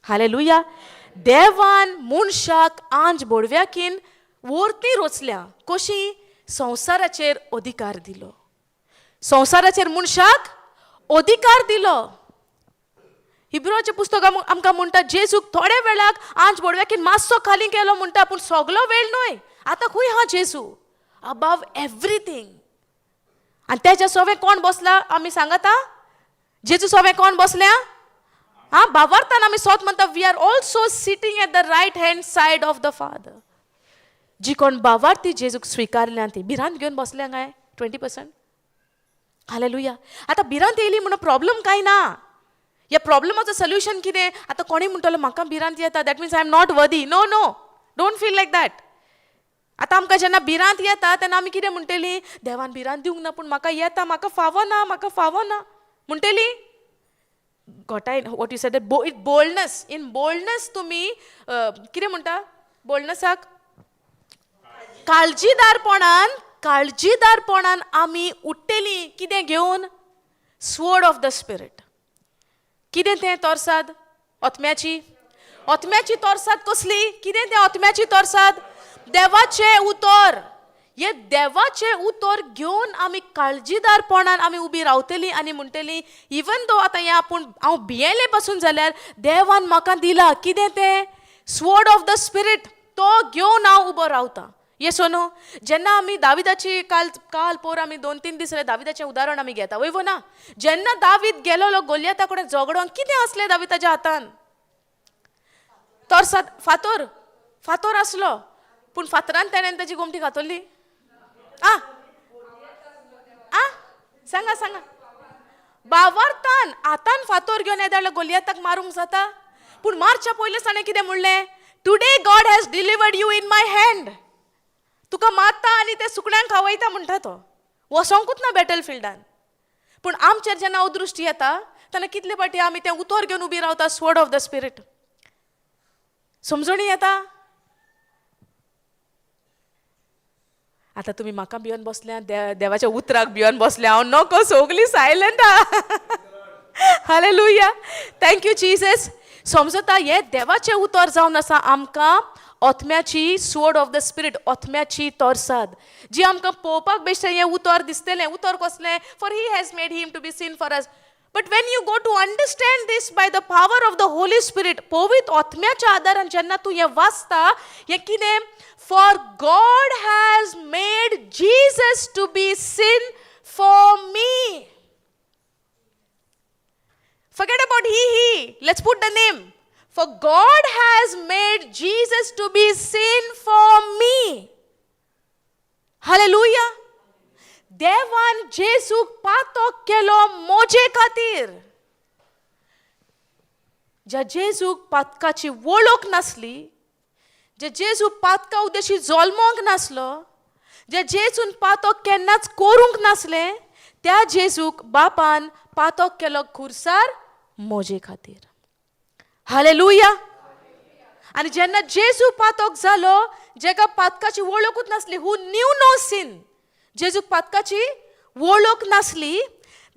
[SPEAKER 1] हालेलुया देवान मनशाक आंज बोडव्याकीन वर्ती रोचल्या कशी संवसाराचेर अधिकार दिलो संवसाराचेर मनशाक अधिकार दिलो हिब्रूचे पुस्तक आमकां म्हणटा जेजूक थोड्या वेळाक आंज बोडव्याकीन मातसो खाली केलो म्हणटा पूण सगलो वेळ न्हय आतां खंय हा जेजू अबाव एवरीथींग आनी तेच्या सोवे कोण बसला आमी सांगता जेजू सोवे कोण बसल्या भावार्थान आमी सोत म्हणटा we are also sitting at the right hand side of the father जी कोण भावार्थी जेजूक स्विकारल्या ती भिरांत घेवन बसल्या काय 20% हालेलुया आतां भिरांत येयली म्हणून प्रॉब्लेम कांय ना ह्या प्रॉब्लेमाचो सोल्युशन कितें आतां कोणी म्हणटलो म्हाका भिरांत येता that means I am not worthy no no don't feel like that आतां आमकां जेन्ना भिरांत येता तेन्ना आमी कितें म्हणटलीं देवान भिरांत दिवंक ना पूण म्हाका येता म्हाका फावो ना म्हणटलीं घोटाय वॉट यू सेड बोल्डनस इन बोल्डनस तुमी कितें म्हणटा बोल्डनसाक काळजीदारपणान आमी उठ्ठेलीं कितें घेवन स्वॉर्ड ऑफ द स्पिरीट कितें तें तोरसाद ओतम्याची तोरसाद कसली कितें तें ओतम्याची तोरसाद देवाचें उतर हे देवाचें उतर घेवन आमी काळजीदारपणान आमी उबी रावतलीं आनी म्हणटलीं इवन दो आतां हें आपूण हांव भियेलें पासून जाल्यार देवान म्हाका दिला कितें तें स्वॉर्ड ऑफ द स्पिरीट तो घेवन हांव उबो रावतां ये सोनो जेन्ना आमी दाविदाची काल पोर आमी 2-3 दीस दाविदाचें उदाहरण आमी घेता वयवो ना जेन्ना दावीद गेलोलो गोलियाता कडेन झगडोंक कितें आसलें दाविदाच्या हातान तोरसाद फातोर आसलो पूण फातरान तेणेन ताची गोमटी घातली सांगा भावार्थान हातान फातोर घेवन येता जाल्यार गोलियाताक मारूंक जाता पूण मारच्या पयलीं ताणें कितें म्हणलें today God has delivered you in my hand तुका मारता आनी ते सुकण्यांक खावयता म्हणटा तो वसोंकूच ना बॅटल फिल्डान पूण आमचेर जेन्ना अदृश्टी येता तेन्ना कितले फावटी आमी तें उतर घेवन उबी रावता स्वॉर्ड ऑफ द स्पिरीट समजणी येता आतां तुमी म्हाका भिवन बसल्या देवाच्या उतराक भिवन बसल्या हांव नको सोगली सायलंट हालेलुया थँक्यू जीसस समजता हे देवाचें उतर जावन आसा आमकां ओथम्याची स्वॉर्ड ऑफ द स्पिरीट ओथम्याची तोरसाद जी आमकां पळोवपाक बेश्टें हें उतर दिसतलें उतर कसलें for he has made him to be scene for us but when you go to understand this by the power of the Holy spirit पवित ओथम्याच्या आदारान जेन्ना तूं हें वाचता हें कितें for God has made Jesus to be scene for me forget about he let's put the name for God has made Jesus to be sin for me hallelujah devan jesuk patok kelo moje खातीर ज्या जेजूक पातकाची वळख नासली जे जेजू पातका उद्देशी जल्मोंक नासलो जे जेजून पातक केन्नाच करूंक नासले त्या जेजूक बापान पातक केलो खुर्सार मोजे खातीर हालेलुया आनी जेन्ना जेजू पातक जालो जेका पातकाची वळखूच नासली हू न्यू नो सीन जेजूक पातकाची वळख नासली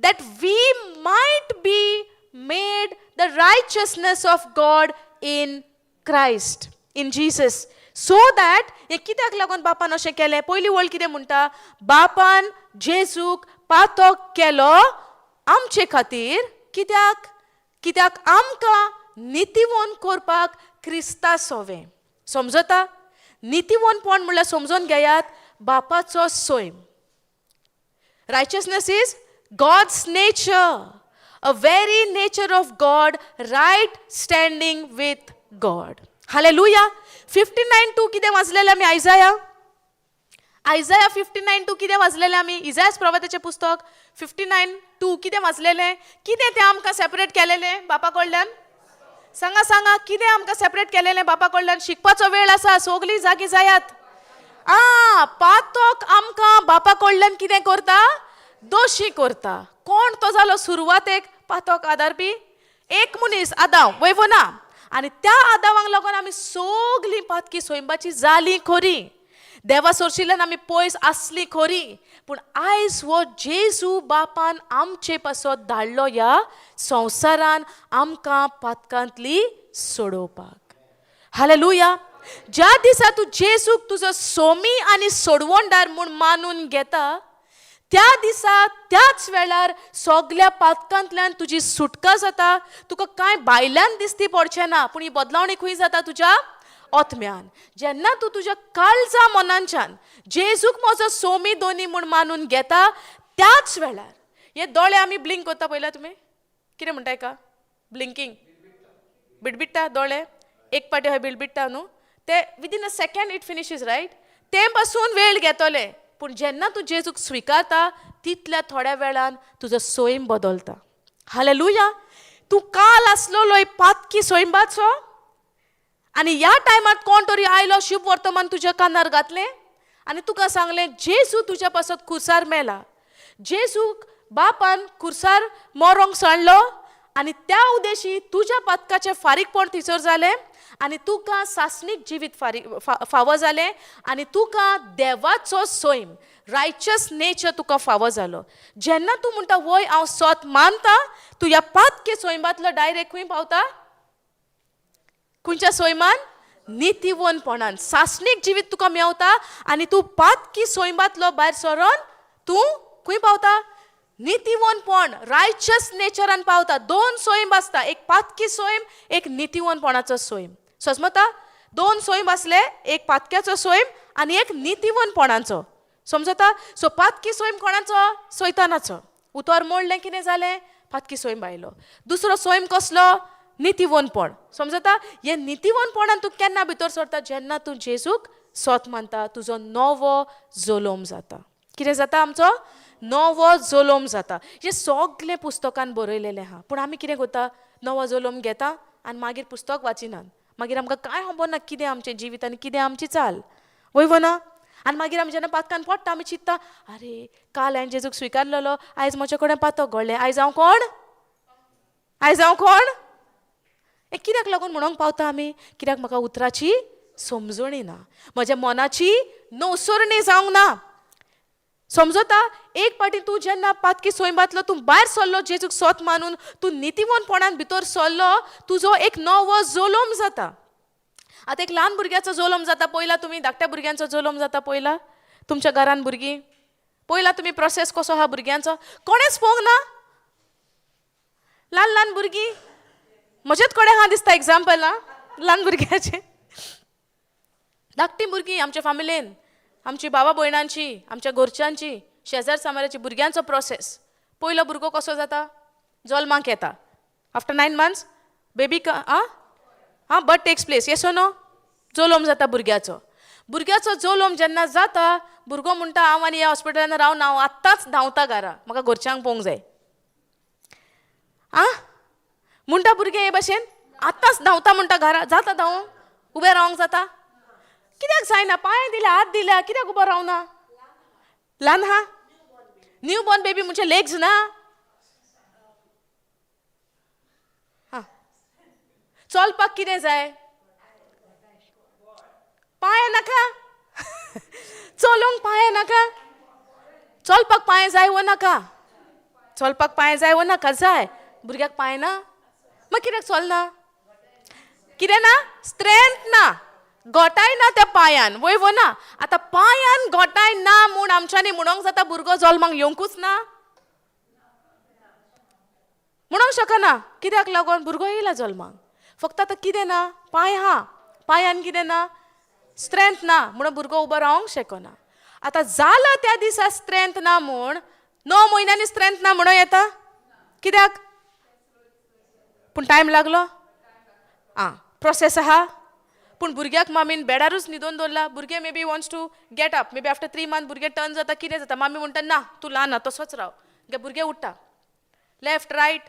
[SPEAKER 1] that we might be made the righteousness of God in Christ in Jesus so that हें कित्याक लागून बापान अशें केलें पयली वळ कितें म्हणटा बापान जेजूक पातक केलो आमचे खातीर कित्याक आमकां नितीवोन करपाक क्रिस्ता सोवें समजता नितीवोनपण म्हणल्यार समजून घेयात बापाचो सोयम righteousness is God's nature a very nature of God, right standing with God. Hallelujah. 59:2 कितें वाचलेलें आमी आयजाया 59:2 कितें वाचलेलें आमी इसायास प्रवादीचें पुस्तक 59:2 कितें वाचलेलें कितें तें आमकां सेपरेट केलेलें बापा कडल्यान सांगा कितें आमकां सेपरेट केलेलें बापा कडल्यान शिकपाचो वेळ आसा सगळीं जागी जायात पातोक आमकां बापा कडल्यान कितें करता दोशी करता कोण तो जालो सुरवातेक पातोक आदारपी एक मनीस आदाव वयवो ना आनी त्या आदावांक लागून आमी सगळीं पातकी सोयंबाची जाली खरी देवा सोरशिल्ल्यान आमी पयस आसली खरी पूण आयज हो जेजू बापान आमचे पासत धाडलो ह्या संवसारान आमकां पातकांतली सोडोवपाक हालेलुया ज्या दिसा तूं जेजूक तुजो सोमी आनी सोडवणदार म्हूण मानून घेता त्या दिसा त्याच वेळार सगळ्या पातकांतल्यान तुजी सुटका जाता तुका कांय भायल्यान दिसती पडचें ना पूण ही बदलावणी खंय जाता तुज्या आत्म्यान जेन्ना तूं तुज्या काळजा मनांच्यान जेजूक म्हजो सोमी दोनी म्हूण मानून घेता त्याच वेळार हे दोळे आमी ब्लिंक करता पळयला तुमी कितें म्हणटाय का ब्लिंकींग बिडबिडटा दोळे एक पाटी हय बिडबिडटा न्हू ते within a second it finishes right ते पासून वेळ घेतले पूण जेन्ना तूं जेजूक स्विकारता तितल्या थोड्या वेळान तुजो सोयम बदलता हालेलुया तूं काल आसलोलो पातकी सोयंबाचो आनी ह्या टायमार कोण तरी आयलो शुभ वर्तमान तुज्या कानार घातलें आनी तुका सांगलें जेजू तुज्या पासत खुर्सार मेला जेजूक बापान खुर्सार मोरोंक सांडलो आनी त्या उद्देशी तुज्या पातकाचें फारीकपण थंयसर जालें आनी तुका सासणीक जिवीत फावो जालें आनी तुका देवाचो सोयम रायचस नेचर तुका फावो जालो जेन्ना तूं म्हणटा वय हांव सोत मानता तूं ह्या पातके सोयंबातलो डायरेक्ट खंय पावता खंयच्या सोयमान नितीवनपणान सासणीक जिवीत तुका मेवता आनी तूं पातकी सोयंबातलो भायर सरोन तूं खंय पावता नितीवनपण रायचस नेचरान पावता दोन सोयम आसता एक पातकी सोयम एक नितीवनपणाचो सोयम समजता दोन सोयम आसले एक पातक्याचो सोयम आनी एक नितीवनपणाचो समजता सो पातकी सोयम कोणाचो सैतानाचो उतर मोडलें कितें जालें पातकी सोयम भायलो दुसरो सोयम कसलो नितीवनपण समजता हे नितीवनपणान तूं केन्ना भितर सरता जेन्ना तूं जेजूक सोत मानता तुजो नवो जोलोम जाता कितें जाता आमचो नवो जोलोम जाता हे सगळें पुस्तकान बरयलेलें आहा पूण आमी कितें करता नवो जोलोम घेता आनी मागीर पुस्तक वाचिनात मागीर आमकां कांय खबर ना कितें आमचें जिवीत आनी कितें आमची चाल वयवो ना आनी मागीर आमी जेन्ना पातकान पडटा आमी चिंतता अरे काल हांवें जेजूक स्विकारलेलो आयज म्हजे कडेन पातक घडलें आयज हांव कोण हे कित्याक लागून म्हणूंक पावता आमी कित्याक म्हाका उतराची समजणी ना म्हज्या मनाची नवसरणी जावंक ना समजता एक पाटी तूं जेन्ना पातकी सोयंबातलो तूं भायर सरलो जेजूक सोत मानून तूं नितीवनपणान भितर सरलो तुजो एक नवो जोलोम जाता आतां एक ल्हान भुरग्याचो जोलोम जाता पयला तुमी धाकट्या भुरग्यांचो जोलोम जाता पयला तुमच्या घरान भुरगीं पयला तुमी प्रोसेस कसो आहा भुरग्यांचो कोणेच पळोवंक ना ल्हान भुरगीं म्हजेच कडेन हा दिसता एग्जाम्पल हा ल्हान भुरग्याचें धाकटी भुरगीं आमच्या फॅमिलीन आमची बाबा भयणांची आमच्या घरच्यांची शेजार सामाराची भुरग्यांचो प्रोसेस पयलो भुरगो कसो जाता जल्माक येता after 9 months baby birth takes place yes no जोलोम जाता भुरग्याचो जोलोम जेन्ना जाता भुरगो म्हणटा हांव आनी ह्या हॉस्पिटलान रावन हांव आत्ताच धांवता घरा म्हाका घरच्यांक पळोवंक जाय म्हणटा भुरगें हे भाशेन आत्ताच धांवता म्हणटा घरा जाता धांवूंक उबें रावंक जाता कित्याक जायना पांय दिल्या हात दिल्या कित्याक उबो रावना ल्हान हा न्यू बॉर्न बेबी म्हणजे लेग्स ना चलपाक कितें जाय पांय नाका चलोवंक पांय नाका चलपाक पांय जाय व नाका चलपाक पांय जाय व नाका जाय भुरग्याक पांय ना मग कित्याक चलना कितें ना स्ट्रेंथ ना गोटाय ना त्या पांयान वयवो ना आतां पांयान गोटाय ना म्हूण आमच्यांनी म्हणोंक जाता भुरगो जल्माक येवंकूच ना म्हणोंक शकना कित्याक लागून भुरगो येयला जल्माक फक्त आतां कितें ना पांय हा पांयान कितें ना स्ट्रेंथ ना म्हणून भुरगो उबो रावंक शकना आतां जाला त्या दिसा स्ट्रेंथ ना म्हूण 9 म्हयन्यांनी स्ट्रेंथ ना म्हणून येता कित्याक पूण टायम लागलो आं प्रोसेस आहा पूण भुरग्याक मामीन बेडारूच न्हिदोवन दवरला भुरगें may be wants to get up may be after 3 month भुरगें टर्न जाता कितें जाता मामी म्हणटा ना तूं ल्हान तसोच राव भुरगें उठटा लेफ्ट रायट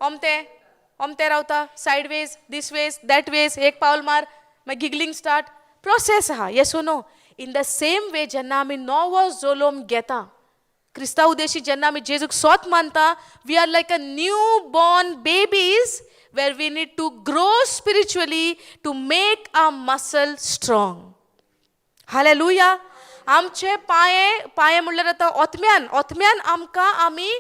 [SPEAKER 1] ओमते रावता side ways this ways that ways एक पावल मार मागीर गिगलिंग स्टार्ट प्रोसेस आहा yes no in the same way जेन्ना आमी नवो जोलोम घेता क्रिस्तांव उदेशी जेन्ना आमी जेजूक सोत मानता we are like a newborn babies where we need to grow spiritually to make our muscle strong. Hallelujah. आमचे पाये म्हणल्यार आतां ओतम्यान आमकां आमी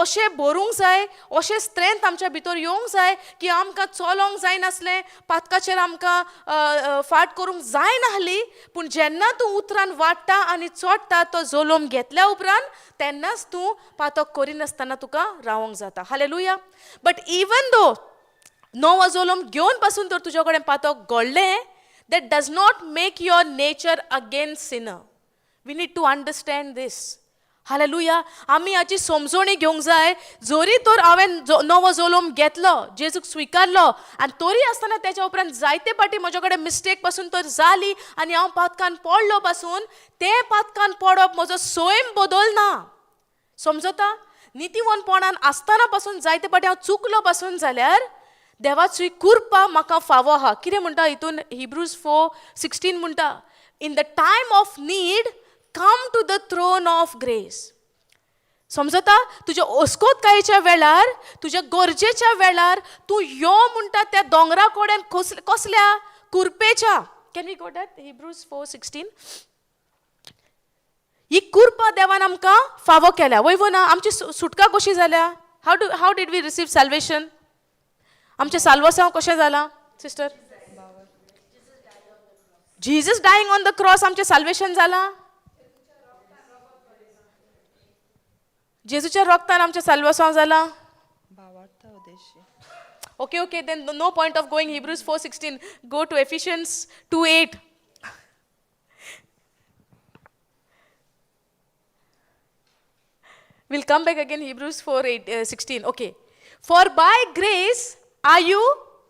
[SPEAKER 1] अशें भरूंक जाय अशें स्ट्रेंथ आमच्या भितर येवंक जाय की आमकां चलोंक जाय नासलें पातकाचेर आमकां फाट करूंक जाय नासली पूण जेन्ना तूं उतरान वाडटा आनी चोडटा तो जोलोम घेतल्या उपरांत तेन्नाच तूं पातक करिनासतना तुका रावोंक जाता हालेलुया बट इवन दो नवो जोलोम घेवन पासून तर तुजे कडेन पातक घडलें that does not make your nature again sinner we need to understand this hallelujah आमी हाची समजोणी घेवंक जाय जोरी तर हांवें नवो जोलोम घेतलो जेजूक स्विकारलो आनी तरी आसतना तेच्या उपरांत जायते फाटी म्हजे कडेन मिस्टेक पासून तर जाली आनी हांव पातकान पडलो पासून ते पातकान पडप म्हजो सैम बदलना समजता नितीवनपणान आसतना पासून जायते फाटी हांव चुकलो पासून जाल्यार देवाची कृपा म्हाका फावो आहा कितें म्हणटा हितून हिब्रूज 4:16 म्हणटा in the time of need come to the throne of grace समजता तुज्या ओस्कोतकायेच्या वेळार तुज्या गरजेच्या वेळार तूं यो म्हणटा त्या दोंगरा कडेन कसल्या कुरपेच्या can we go that Hebrews 4:16 ही कृपा देवान आमकां फावो केल्या वयवो ना आमची सुटका कशी जाल्या how did we receive salvation आमचे साल्वसांव कशें जाला sister Jesus dying on the cross आमचें साल्वेशन जाला जेजूच्या रोगतान आमचें साल्वसांव जाला okay then no point of going Hebrews 4:16 go to Ephesians 2:8 we'll come back again Hebrews 4:16 okay for by grace are you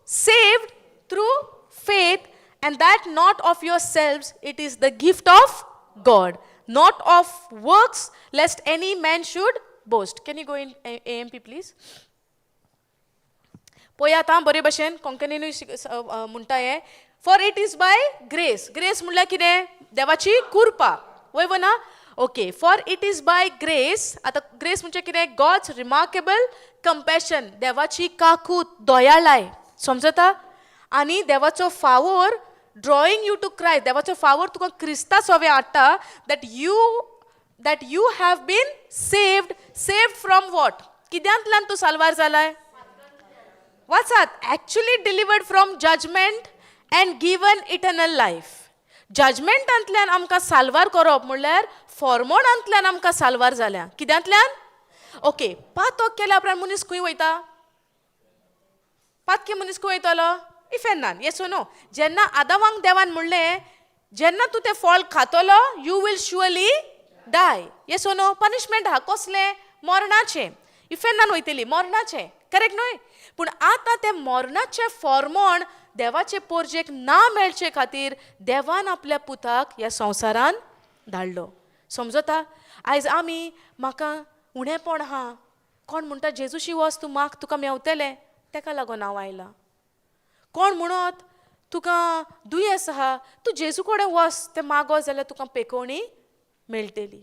[SPEAKER 1] saved through faith and that not of yourselves it is the gift of God not of works lest any man should boast can you go in AMP please पोया आतां बरे भशेन कोंकणीनूय म्हणटा हे for it is by grace grace म्हणल्यार कितें देवाची कृपा वयवो ना okay for it is by grace आतां ग्रेस म्हणजे कितें गॉड्स रिमार्केबल कंपॅशन देवाची काकूत दयाळाय समजता आनी देवाचो फावोर ड्रॉईंग यू टू क्रायस्ट देवाचो फावोर तुका क्रिस्ता सोवे हाडटा that you have been saved from what कित्यांतल्यान तूं साल्वार जालाय वाचात actually delivered from judgement and given eternal life जजमेंटांतल्यान आमकां साल्वार करप म्हणल्यार फॉर्मोनांतल्यान आमकां साल्वार जाल्या कित्यांतल्यान ओके पातक केल्या उपरांत मनीस खंय वयता पातके मनीस खंय वयतलो इफेन्नान येस नो जेन्ना आदामांक देवान म्हणलें जेन्ना तूं तें फळ खातलो you will surely die yes no punishment आहा कसलें मरणाचें इफेन्नान वयतली मरणाचें करेक्ट न्हय पूण आतां तें मरणाचें फॉर्मोण देवाचे पोरजेक ना मेळचे खातीर देवान आपल्या पुताक ह्या संवसारान धाडलो समजता आयज आमी म्हाका उणेपण आहा कोण म्हणटा जेजूशी वच तूं माग तुका मेवतलें तेका लागून हांव आयलां कोण म्हणत तुका दुयेंस आहा तूं जेजू कडेन वच तें मागो जाल्यार तुका पेकोवणी मेळटली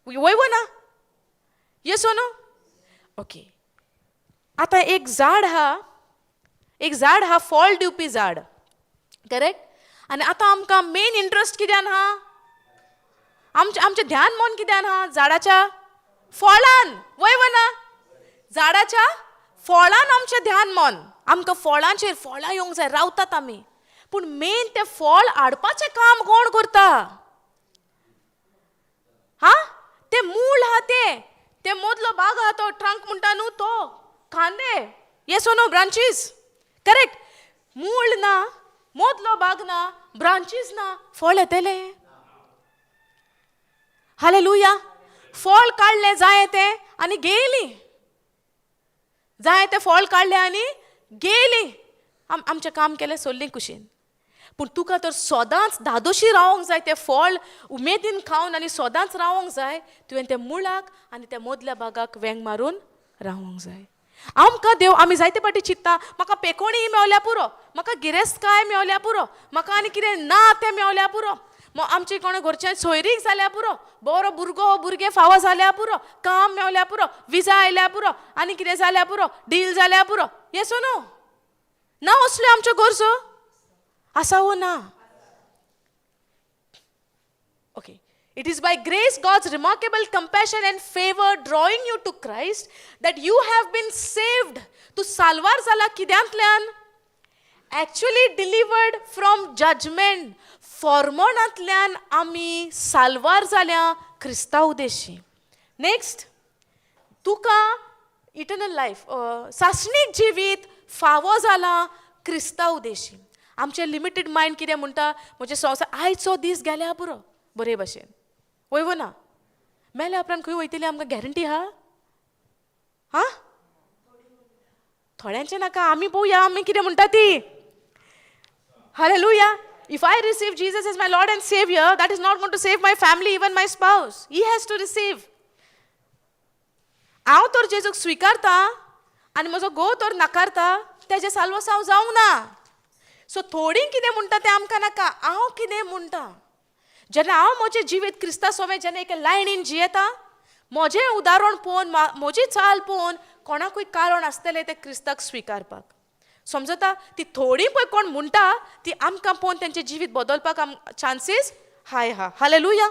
[SPEAKER 1] वयवो ना येस नो ओके आतां एक झाड आहा फळ दिवपी झाड करेक्ट आनी आतां आमकां मेन इंट्रस्ट कित्यान आहा आमचें ध्यान मन कित्यान आहा झाडाच्या फळान वयवो ना झाडाच्या फळान आमचें ध्यान मन आमकां फळांचेर फळां येवंक जाय रावतात आमी पूण मेन तें फळ हाडपाचें काम कोण करता हा तें मूळ आहा तें मदलो भाग आहा तो ट्रंक म्हणटा न्हू तो खांदे येस नो ब्रांचीस करेक्ट मूळ ना मदलो भाग ना ब्रांचीस ना फळ येतले हालेलुया फळ काडलें जाय तें आनी गेली जाय तें फळ काडलें आनी गेली आमचें काम केलें सोडलीं कुशीन. पूण तुका तर सदांच धादोशी रावंक जाय तें फळ उमेदीन खावन आनी सदांच रावंक जाय. तुवें त्या मुळाक आनी त्या मदल्या भागाक वेंग मारून रावंक जाय. आमकां देव आमी जायते फाटी चिंतता म्हाका पेकोणी मेवल्या पुरो, म्हाका गिरेस्तकाय मेवल्या पुरो, म्हाका आनी कितें ना तें मेवल्या पुरो, आमचे कोणा घरचे सोयरीक जाल्या पुरो, बरो भुरगे फावो जाल्या पुरो, काम मेवल्या पुरो, विजा आयल्या पुरो, आनी कितें जाल्या पुरो, डील जाल्या पुरो. येस नो ना असल्यो आमच्यो गरजो आसा वो ना? Okay. It is by grace, God's remarkable compassion and favor drawing you to Christ that you have been saved. तू साल्वार जाला किद्यांतल्यान? Actually delivered from judgment. फॉर्मोनांतल्यान आमी साल्वार जाल्या क्रिस्ताव उद्देशी. नेक्स्ट, तुका इटर्नल लायफ सासणीक जिवीत फावो जाला क्रिस्ताव उद्देशी. आमचें लिमिटेड मायंड कितें म्हणटा, म्हणजे संवसार आयचो दीस गेल्या पुरो बरे भशेन वयवो ना, मेल्या उपरांत खंय वयतली आमकां गॅरंटी आहा? हा, थोड्यांचें नाका, आमी पळोवया आमी कितें म्हणटा ती. Hallelujah. If I receive Jesus as my Lord and Savior, that is not going to save my family, even my spouse. He has to receive. हांव तर जेजूक स्विकारता आनी म्हजो घोव तर नाकारता, तेजें साल्वस हांव जावंक ना. सो थोडीं कितें म्हणटा तें आमकां नाका, हांव कितें म्हणटा. जेन्ना हांव म्हजें जिवीत क्रिस्ता सोवें जेन्ना एका लायनीन जियेता, म्हजें उदाहरण पळोवन म्हजी चाल पळोवन कोणाकूय कारण आसतलें तें क्रिस्ताक स्विकारपाक. समजता? ती थोडीं पळय कोण म्हणटा ती आमकां पळोवन तेंचें जिवीत बदलपाक चान्सीस हाय हा. हालेलुया.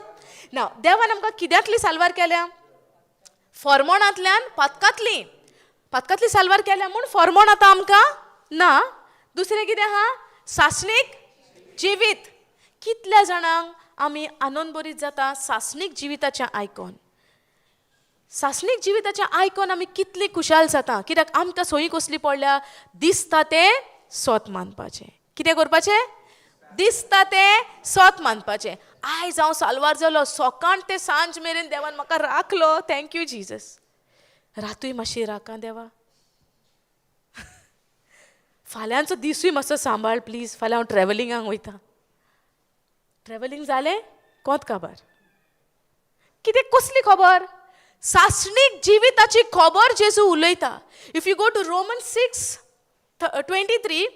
[SPEAKER 1] ना, देवान आमकां कित्यातली साल्वार केल्या? फॉर्मोनांतल्यान पातकांतली साल्वार केल्या म्हूण फॉर्मोन आतां आमकां ना. दुसरें कितें आहा? सासणीक जिवीत. कितल्या जाणांक आमी आनंद बरीत जाता सासणीक जिविताचें आयकून. सासणीक जिविताचें आयकून आमी कितली खुशाल जाता. कित्याक आमकां सोयी कसली पडल्या? दिसता तें सोत मानपाचें. कितें करपाचें? दिसता तें सोत मानपाचें. आयज हांव साल्वार जालो, सोकाण ते सांज मेरेन देवान म्हाका राखलो, थँक्यू जिजस. रातूय मातशी राख आं देवा. फाल्यांचो दिसूय मातसो सांबाळ प्लीज. फाल्यां हांव ट्रॅव्हलिंगाक वयता. ट्रॅव्हलिंग जालें कोत खबर. कितें कसली खबर? सासणीक जिविताची खबर जेजू उलयता. If you go to Romans 6:23,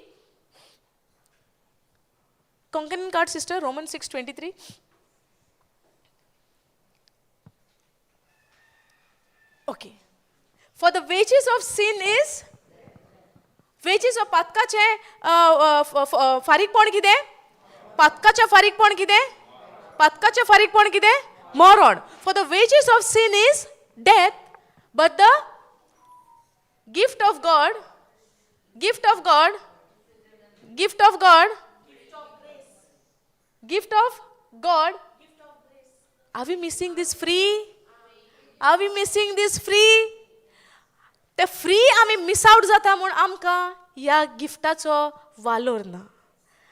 [SPEAKER 1] Concordant card sister, Romans 6:23. Okay. For the wages of sin is, wages of पातकाचें फारीकपण कितें? पातकाचें फारीकपण कितें? पातकाचें फारीकपण कितें? मरण. For the wages of sin is death, but the gift of God, gift of God, gift of God, gift of God. Are we missing this free? Are we missing this free? ते free आमी miss out जाता म्हूण आमकां ह्या गिफ्टाचो वालोर ना.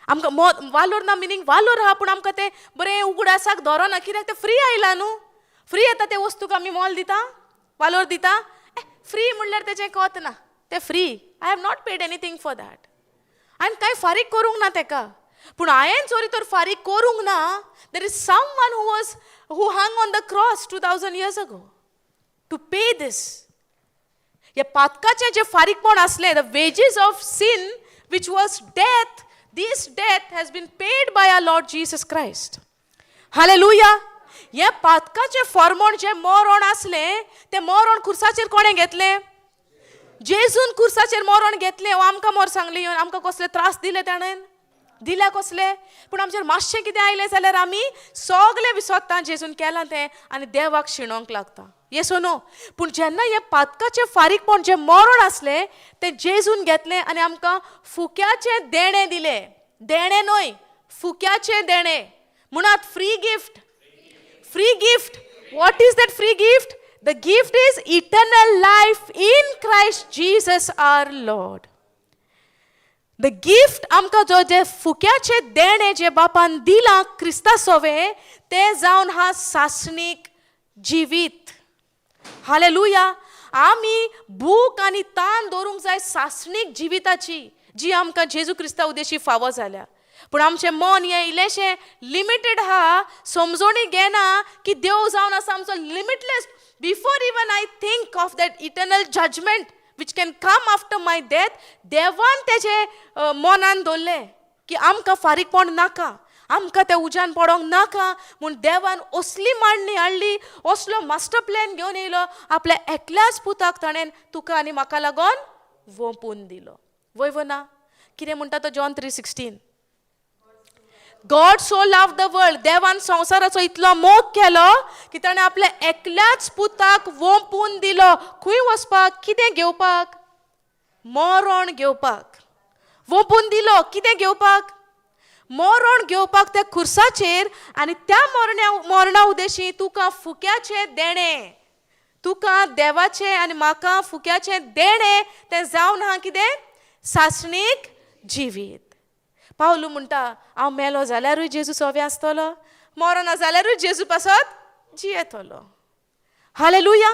[SPEAKER 1] आमकां वालोर ना मिनींग वालोर आहा पूण आमकां तें बरें उगडासाक धरना. कित्याक तें फ्री आयला न्हू. फ्री येता ते वस्तूक आमी मोल दिता, वालोर दिता. फ्री म्हणल्यार तेचें कत ना. तें free. I have not paid anything for that. हांवें कांय फारीक करूंक ना तेका. पूण हांवें जरी तर फारीक करूंक ना, there is someone who hung on the cross 2000 years ago to pay this. हे पातकाचें जें फारीकपण आसलें, the wages of sin which was death, this death has been paid by our Lord Jesus Christ. Hallelujah. हे पातकाचें फॉर्मोन जें मरण आसलें, तें मरण खुर्साचेर कोणें घेतलें? जेजून खुर्साचेर मरण घेतलें. आमकां मोर सांगलें येवन आमकां कसले त्रास दिले ताणें? दिल्या कसले? पूण आमचेर मातशें कितें आयलें जाल्यार आमी सगलें विसोत्ता जेजून केलां तें आनी देवाक शिणोंक लागता. Yes no? पूण जेन्ना हें पातकाचें फारीकपण जें मरण आसलें तें जेजून घेतलें आनी आमकां फुक्याचें देणें दिलें. देणें न्हय, फुक्याचें देणें. म्हणत free gift. Free gift. What is that free gift? The gift is eternal life in Christ Jesus our Lord. The gift आमकां जो जे फुक्याचें देणें जें बापान दिलां क्रिस्ता सोवें, तें जावन हा सासणीक जिवीत. हालेलुया. आमी भूक आनी तान दवरूंक जाय सासणीक जिविताची, जी आमकां जेजू क्रिस्ता उदेशी फावो जाल्या. पूण आमचें मन हें इल्लेशें लिमिटेड आहा, समजोणी घेना की देव जावन आसा आमचो limitless. Before even I think of that eternal judgement which can come after my death, देवान तेजे मनान दवरलें की आमकां फारीकपण नाका, आमकां तें उज्यान पडोंक नाका. म्हूण देवान असली मांडणी हाडली, असलो मास्टर प्लॅन घेवन येयलो. आपल्या एकल्याच पुताक ताणें तुका आनी म्हाका लागोन वोंपून दिलो. वय ना कितें म्हणटा तो John 3:16. God so love the world, देवान संवसाराचो इतलो मोग केलो की ताणें आपल्या एकल्याच पुताक वोंपून दिलो. खंय वचपाक, कितें घेवपाक? मरण घेवपाक. वोंपून दिलो कितें घेवपाक? मरण घेवपाक त्या खुर्साचेर. आनी त्या मरणा उदेशी तुका फुक्याचें देणें, तुका देवाचें आनी म्हाका फुक्याचें देणें तें जावन आहा कितें? सासणीक जिवीत. पावलू म्हणटा हांव मेलो जाल्यारूय जेजू सोबे आसतलो, मरना जाल्यारूय जेजू पासत जियेतलो. हालेलुया.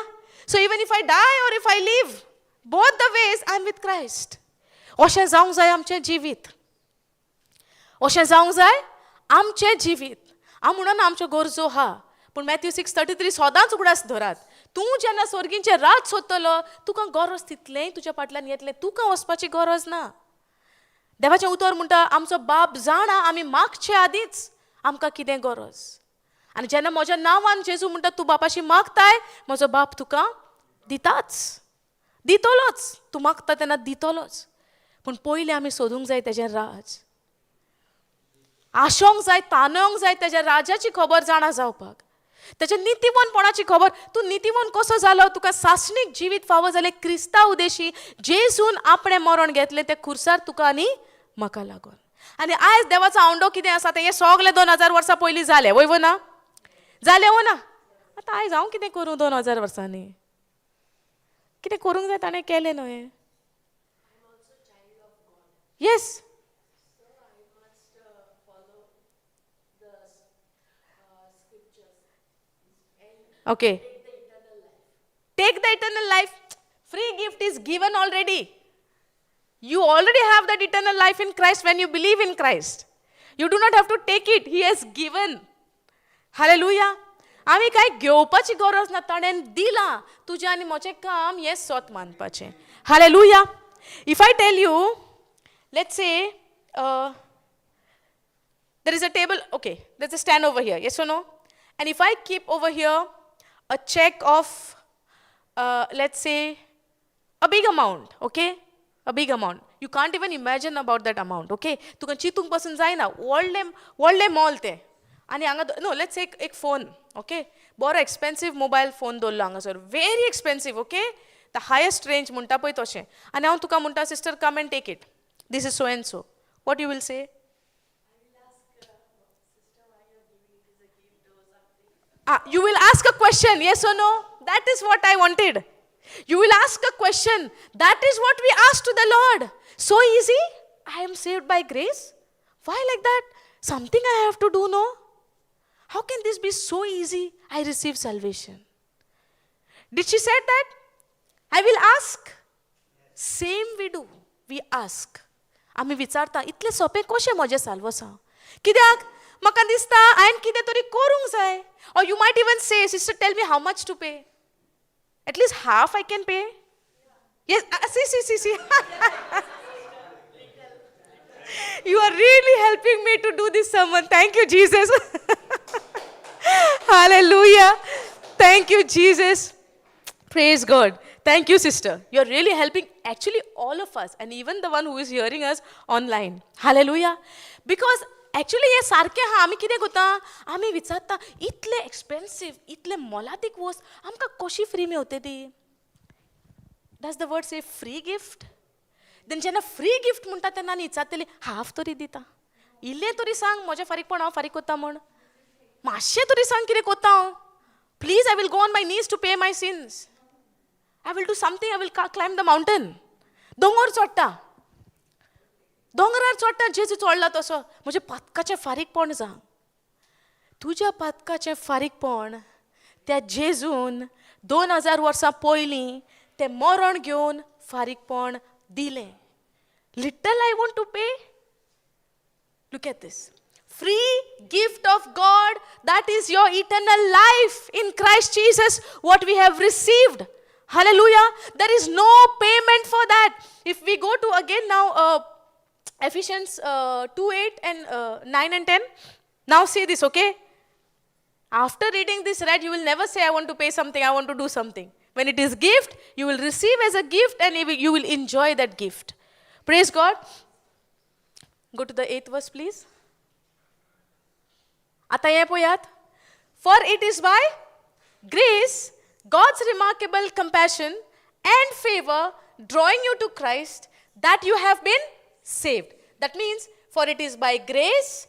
[SPEAKER 1] So even if I die or if I live, both the ways I am with Christ. अशें जावंक जाय आमचें जिवीत, अशें जावंक जाय आमचें जिवीत. हांव म्हणून आमच्यो गरजो आहा, पूण मॅथ्यू 6:33 सदांच उगडास धरात. तूं जेन्ना सर्गींचें राज सोदतलो तुका गरज तितलेंय तुज्या फाटल्यान येतलें, तुका वचपाची गरज ना. देवाचें उतर म्हणटा आमचो बाप जाणा आमी मागचे आदींच आमकां कितें गरज. आनी जेन्ना म्हज्या नांवान जेजू म्हणटा तूं बापाशी मागताय, म्हजो बाप तुका दिताच, दितलोच. तूं मागता तेन्ना दितलोच. पूण पयलीं आमी सोदूंक जाय तेजें राज, आशोंक जाय, तानोवंक जाय तेज्या राजाची खबर जाणा जावपाक, तेज्या नितीवनपणाची खबर. तूं नितीवन कसो जालो, तुका सासणीक जिवीत फावो जालें क्रिस्ता उदेशी. जेजून आपणें मरण घेतलें तें खुर्सार तुका आनी म्हाका लागून. आनी आयज देवाचो आवंडो कितें आसा तें हे सगलें 2000 वर्सां पयलीं जालें. वय ना जालें ना. आतां आयज हांव कितें करूं? 2000 वर्सांनी कितें करूंक जाय ताणें केलें न्हय. Yes, okay, take the eternal life. Free gift is given already. You already have that eternal life in Christ when you believe in Christ. You do not have to take it. He has given. Hallelujah. आमी काय घेवपाची गरज ना, ताणें दिलां. तुजें आनी म्हजें काम हें स्वत मानपाचें. Hallelujah. If I tell you, let's say there is a table, okay, there's a stand over here, yes or no? And if I keep over here a check of, let's say, a big amount, okay? A big amount. You can't even imagine about that amount, okay? तुका चिंतूंक पासून जायना. व्हडलें mall तें. आनी हांगा no, let's say एक phone, okay? बरो expensive mobile phone दवरलो हांगासर, very expensive, okay? The highest range म्हणटा पळय तशें. आनी हांव तुका म्हणटा sister come and take it. This is so and so. What you will say? You will ask a question, yes or no? That is what I wanted. You will ask a question. That is what we ask to the Lord. So easy? I am saved by grace? Why like that? Something I have to do, no? How can this be so easy? I receive salvation. Did she say that? I will ask. Same we do. We ask. आमी विचारता इतलें सोपें कशें म्हजें साल्वसा? कित्याक? म्हाका दिसता हांवें कितें तरी करूंक जाय. Or you might even say, sister, tell me how much to pay. At least half I can pay. Yes, see. You are really helping me to do this sermon. Thank you, Jesus. Hallelujah. Thank you, Jesus. Praise God. Thank you, sister. You are really helping actually all of us and even the one who is hearing us online. Hallelujah. Because actually हे सारकें आहा. आमी कितें करता? आमी विचारता इतले expensive, इतले मोलादीक वस्त आमकां कशी फ्री मेवते ती? Does the word say free gift? Then जेन्ना फ्री गिफ्ट म्हणटा तेन्ना आनी विचारतली हाफ तरी दिता. इल्लें तरी सांग म्हजें फारीकपण हांव फारीक कोत्ता म्हण. मातशें तरी सांग कितें कोत्ता हांव. Please, I will go on my knees to pay my sins. I will do something. I will climb the mountain. दोंगर चडटा. दोंगरार चडटा जेजू चडला तसो. म्हजें पातकाचें फारीकपण जावं. तुज्या पातकाचें फारीकपण त्या जेजून 2000 वर्सां पयलीं ते मरण घेवन फारीकपण दिलें. Little I want to pay. Look at this. Free gift of God, that is your eternal life in Christ Jesus, what we have received. Hallelujah. There is no payment for that. If we go to again now Ephesians 2:8 and 9 and 10. Now see this, okay? After reading this, right, you will never say, I want to pay something, I want to do something. When it is gift, you will receive as a gift and you will enjoy that gift. Praise God. Go to the 8th verse, please. आता हे पळयात. For it is by grace, God's remarkable compassion and favor drawing you to Christ that you have been saved. That means, for it is by grace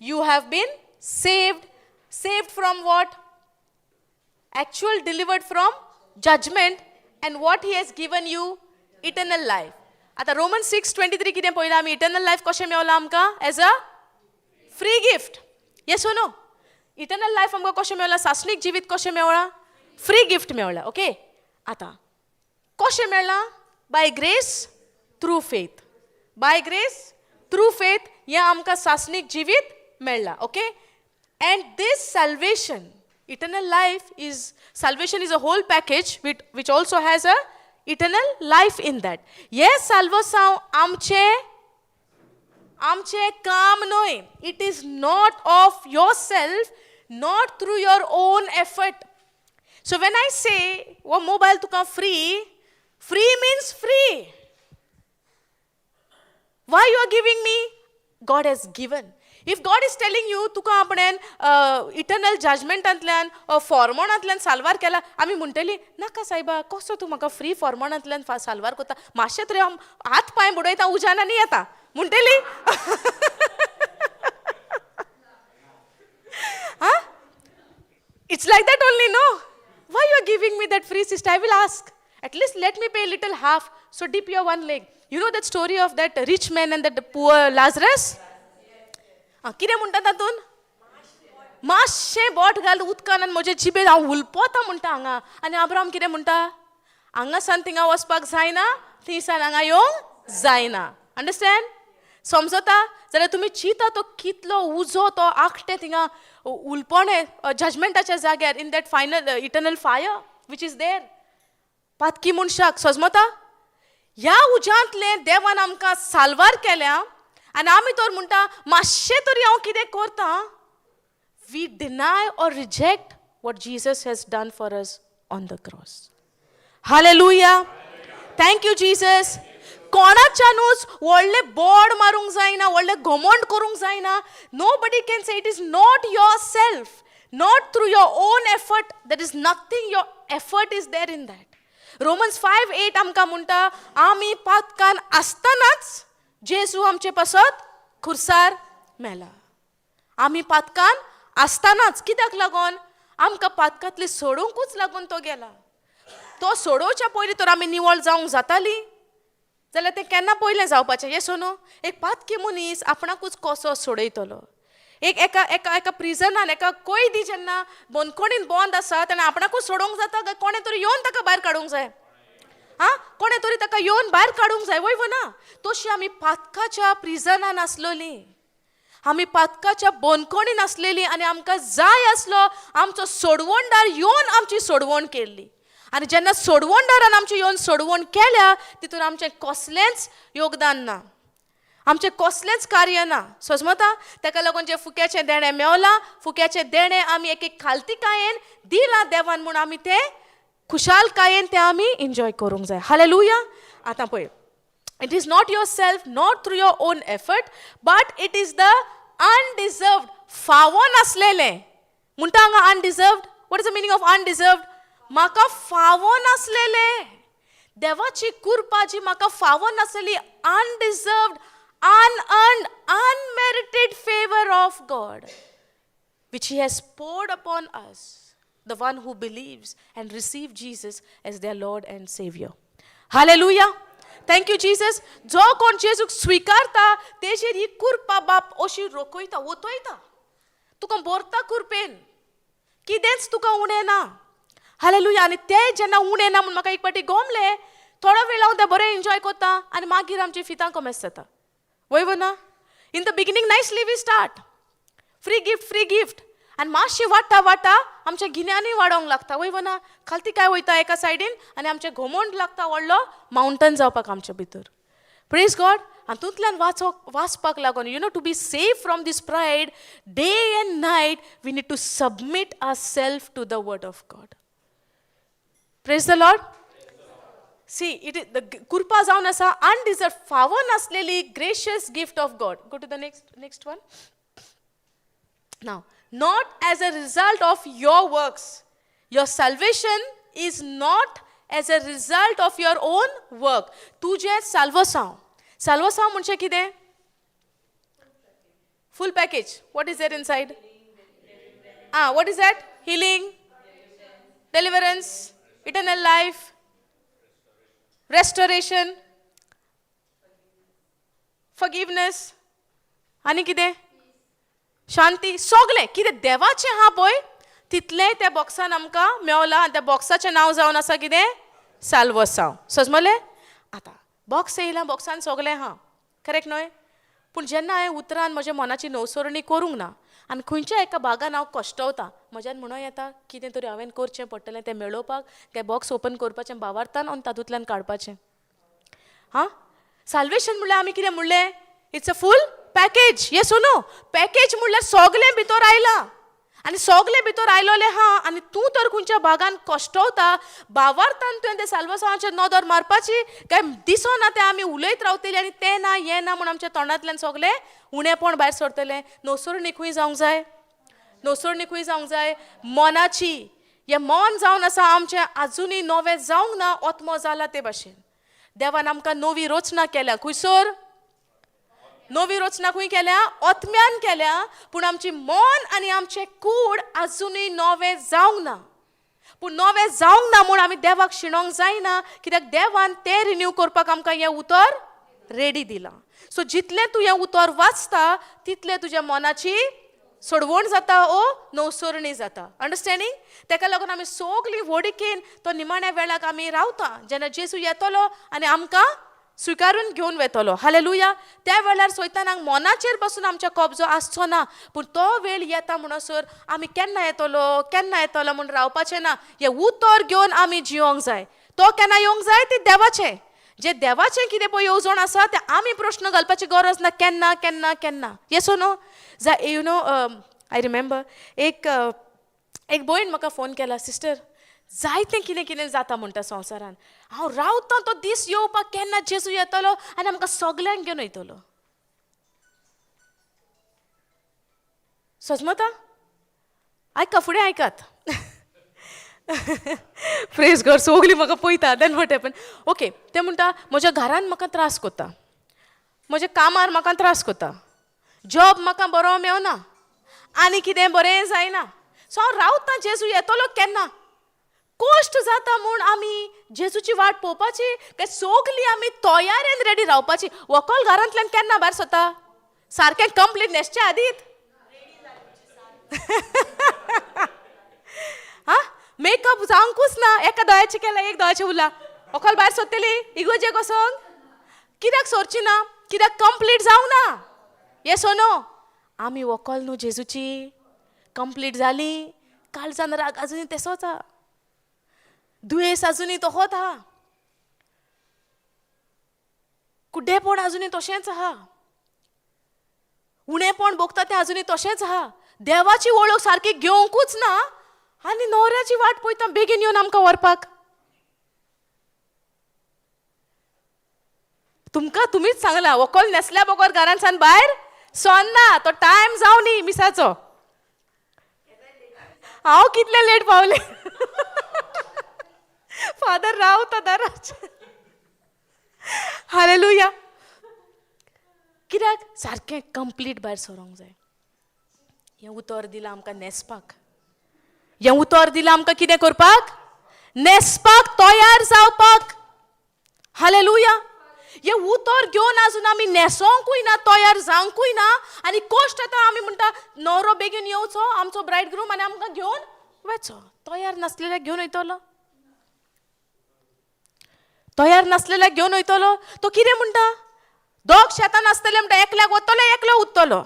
[SPEAKER 1] you have been saved. Saved from what? Actual delivered from judgment, and what he has given you? Eternal life. आता Romans 6:23 कितें पळयलां आमी? Eternal life कशें मेवलां आमकां? As a free gift. Yes or no? Eternal life आमकां कशें मेवलां? सासणीक जिवीत कशें मेवलां? फ्री गिफ्ट मेवलां. ओके. आता कशें मेळ्ळां? By grace through faith. By grace through faith हें आमकां सासणीक जिवीत मेळ्ळां. Okay. And this salvation, eternal life is, salvation is a whole package which also has a eternal life in that. Yes, salvação आमचे काम न्हय. It is not of yourself, not through your own effort. So when I say, oh, mobile Tuka free, free means free. Why you are giving me? God has given. If God is telling you, तुका आपणेन eternal जजमेंटांतल्यान फॉर्मोनांतल्यान साल्वार केला, आमी म्हणटली नाका सायबा, कसो तूं म्हाका फ्री फॉर्मोनांतल्यान साल्वार करता, मातशें तरी हात पांय बुडयता उज्यान आनी येता म्हणटली. It's like that only, no? Why you are giving me that free, sister? I will ask. At least let me pay a little half. So dip your one leg. You know that story of that rich man and that poor Lazarus? कितें म्हणटा तातून? मातशें बोट घाल उदकान आनी म्हजे जिबेर हांव उलपोता म्हणटा हांगा. आनी अब्राहम कितें म्हणटा? हांगासान थिंगा वचपाक जायना, थंयसान हांगा येवंक जायना. अंडरस्टँड? समजता? जाल्यार तुमी चिंता तो कितलो उजो तो आखटे थिंगा उलपणे जजमेंटाच्या जाग्यार in that final eternal fire which is there. पातकी मनशाक समजता? ह्या उज्यांतलें देवान आमकां साल्वार केल्या आनी आमी तर म्हणटा मातशें तरी हांव कितें करता. We deny or reject what Jesus has done for us on the cross. Hallelujah. Thank you Jesus. कोणाच्यानूच व्हडलें बोर्ड मारूंक जायना, व्हडलें घमंड करूंक जायना. Nobody can say it is not your self, not through your own effort. There is nothing your effort is there in that. Romans 5:8 आमकां म्हणटा आमी पातकान आसतनाच जेजू आमचे पासत खुर्सार मेला. आमी पातकान आसतनाच. कित्याक लागून? आमकां पातकांतली सोडूंकूच लागून तो गेला. तो सोडोवच्या पयलीं तर आमी निवळ जावंक जाताली जाल्यार तें केन्ना पयलें जावपाचें? येसो न्हू? एक पातकी मनीस आपणाकूच कसो सोडयतलो. एका प्रिजनान एका कैदी जेन्ना बंदखणीन बंद आसा तेणें आपणाकूच सोडूंक जाता काय कोणें तरी येवन ताका भायर काडूंक जाय? कोणें तरी ताका येवन भायर काडूंक जाय, वय ना? तशी आमी पातकाच्या प्रिजनान आसलोली, आमी पातकाच्या बंदखणीन आसलेली आनी आमकां जाय आसलो आमचो सोडवणदार येवन आमची सोडवण केल्ली. आनी जेन्ना सोडवणदारान आमची येवन सोडवण केल्या तितून आमचें कसलेंच योगदान ना, आमचें कसलेंच कार्य ना. समजता? ताका लागून जें फुक्याचें देणें मेवलां, फुक्याचें देणें आमी एक खालतीकायेन दिलां देवान म्हूण आमी तें खुशालकायेन तें आमी एन्जॉय करूंक जाय. हालेलुया. आतां पळय, it is not your self, not through your own effort, but it is the undeserved. फावो नासलेलें म्हणटा हांगा undeserved. What is the meaning of undeserved? म्हाका फावो नासलेलें. देवाची कृपा जी म्हाका फावो नासलेली, अनडिजर्वड, unearned, unmerited favor of God, which He has poured upon us, the one who believes and receive Jesus as their Lord and Savior. Hallelujah. Thank you, Jesus. जो कोण जेजूक स्वीकारता तेजेर ही कृपा बाप अशी रोखयता, ओतयता. तुका भरता कृपेन, कितेंच तुका उणें ना. हालेलुया. आणि ते जेन्ना उणे ना म्हणून म्हाका एक पाटी गोमले, थोडो वेळ हांव ते बरें एन्जॉय कोत्ता आनी मागीर आमची फितां कमेस जाता. वय ना? In the beginning nicely we start. Free gift. आनी मातशी वाडटा आमच्या गिन्यानूय वाडोंक लागता. वय ना? खालती काय वयता एका सायडीन आनी आमचें घोमंड लागता व्हडलो मावंटन जावपाक आमच्या भितर. Praise God. आनी तुंतल्यान वाचपाक लागून to be safe from this pride, day and night we need to submit our self to the word of God. Praise the Lord. See it is the कृपा जावन आसा अनडिजर्व फावो नासलेली gracious gift of God. Go to the next one. Now not as a result of your works. Your salvation is not as a result of your own work. तुझे salvação म्हणजे कितें? Full package. What is there inside? What is that? Healing, deliverance, eternal life, restoration, forgiveness. आणि कितें? शांती. सोगलें कितें देवाचें हा पळय तितलें त्या बॉक्सान आमकां मेवलां. आनी त्या बॉक्साचें नांव जावन आसा कितें? साल्वसांव. समजलें? आतां बॉक्स येयलां, बॉक्सान सोगलें हा, करेक्ट न्हय? पूण जेन्ना हांवें उतरान म्हज्या मनाची नवसरणी करूंक ना आनी खंयच्या एका भागान हांव कश्टवतां, म्हज्यान म्हणून येता कितें तरी हांवें करचें पडटलें तें मेळोवपाक, तें बॉक्स ओपन करपाचें भावार्थान आनी तातूंतल्यान काडपाचें. साल्वेशन म्हणल्यार आमी कितें म्हणलें? It's a full package. Yes O no? Package म्हणल्यार सोगलें भितर आयलां आनी सोगलें भितर आयलोलें हा. आनी तूं तर खंयच्या भागान कश्टवता, भावार्थान तुवें तें साल्वसांवाचेर नदर मारपाची काय दिसना तें आमी उलयत रावतलीं आनी तें ना हें ना म्हूण आमच्या तोंडांतल्यान सोगलें उणेपण भायर सरतलें. नवसरणी खंय जावंक जाय? मनाची. हें मन जावन आसा आमचें आजुनूय नवें जावंक ना, ओतमो जाला ते भाशेन. देवान आमकां नवी रचना केल्या. खंयसर? नवी रचना खंय केल्या? ओतम्यान केल्या. पूण आमची मन आनी आमचें कूड आजुनूय नवें जावंक ना. पूण नवें जावंक ना म्हूण आमी देवाक शिणोवंक जायना, कित्याक देवान तें रिन्यू करपाक आमकां हें उतर रेडी दिलां. सो जितलें तूं हें उतर वाचता तितलें तुज्या मनाची सोडवण जाता ओ नवसरणी जाता. अंडरस्टँडींग? तेका लागून आमी सोगलीं व्हडीकेन तो निमाण्या वेळाक आमी रावता जेन्ना जेजू येतलो आनी आमकां स्विकारून घेवन वेतलो. हालेलुया. त्या वेळार सैतानाक मनाचेर पासून आमच्या कब्जो आसचो ना. पूण तो वेळ येता म्हणसर आमी केन्ना येतलो म्हूण रावपाचें ना. हें उतर घेवन आमी जियोंक जाय. तो केन्ना येवंक जाय? तें देवाचें. जें देवाचें कितें पळय येवजण आसा तें आमी प्रश्न घालपाची गरज ना. केन्ना. Yes O no? I remember एक भयण म्हाका फोन केला, सिस्टर जायतें कितें जाता म्हणटा संवसारान. हांव रावतां तो दीस येवपाक केन्ना जेजू येतलो आनी आमकां सगल्यांक घेवन वयतलो. सजमता? फुडें आयकात. Praise God. सगलीं म्हाका पळयता. Then what happen? ओके. ते म्हणटा म्हज्या घरान म्हाका त्रास कोत्ता, म्हज्या कामार म्हाका त्रास कोत्ता, जॉब म्हाका बरो मेवना आनी कितें बरें जायना. सो हांव रावतां जेजू येतलो केन्ना. कश्ट जाता म्हूण आमी जेजूची वाट पळोवपाची काय सोगलीं आमी तयारेन रेडी रावपाची? व्हंकल घरांतल्यान केन्ना भायर सरता? सारकें कंप्लीट न्हेसच्या आदींत. मेकअप जावंकूच ना. एका दोळ्याचें केलें, एक दोळ्याचें उरलां. व्हंकल भायर सरतली इगोजे कसोंक? कित्याक सरची ना? कित्याक कंप्लीट जावंक ना? येस ओ नो? आमी व्हंकल न्हू जेजूची, कंप्लीट जाली. काळजान राग आजुनूय तेसोच आहा, दुयेंस आजुनूय तोच आहा, कुड्डेपण आजुनूय तशेंच आहा, उणेपण भोगता तें आजुनूय तशेंच आहा. देवाची वळख सारकी घेवंकूच ना आनी न्हवऱ्याची वाट पळयता बेगीन येवन आमकां व्हरपाक. तुमीच सांगला व्हंकल न्हेसल्या बगर घरांतल्यान भायर सरना. तो टायम जावनी मिसाचो. हांव कितलें लेट पावलें. फादर रावता दाराचेर. हालेलुया. कित्याक? सारकें कंप्लीट भायर सरोंक जाय. हें उतर दिलां आमकां न्हेसपाक. हें उतर दिलां आमकां कितें करपाक? न्हेसपाक, तयार जावपाक. हालेलुया. हें उतर घेवन आजून आमी न्हेसोंकूय ना, तयार जावंकूय ना आनी कश्ट येता. आमी म्हणटा न्हवरो बेगीन येवचो आमचो ब्रायड ग्रूम आनी आमकां घेवन वेचो. तयार नासलेल्या घेवन वयतलो. तयार नासलेल्या घेवन वयतलो. तो कितें म्हणटा? दोग शेतान आसतले म्हणटा एकल्याक वतलो एकलो उरतलो.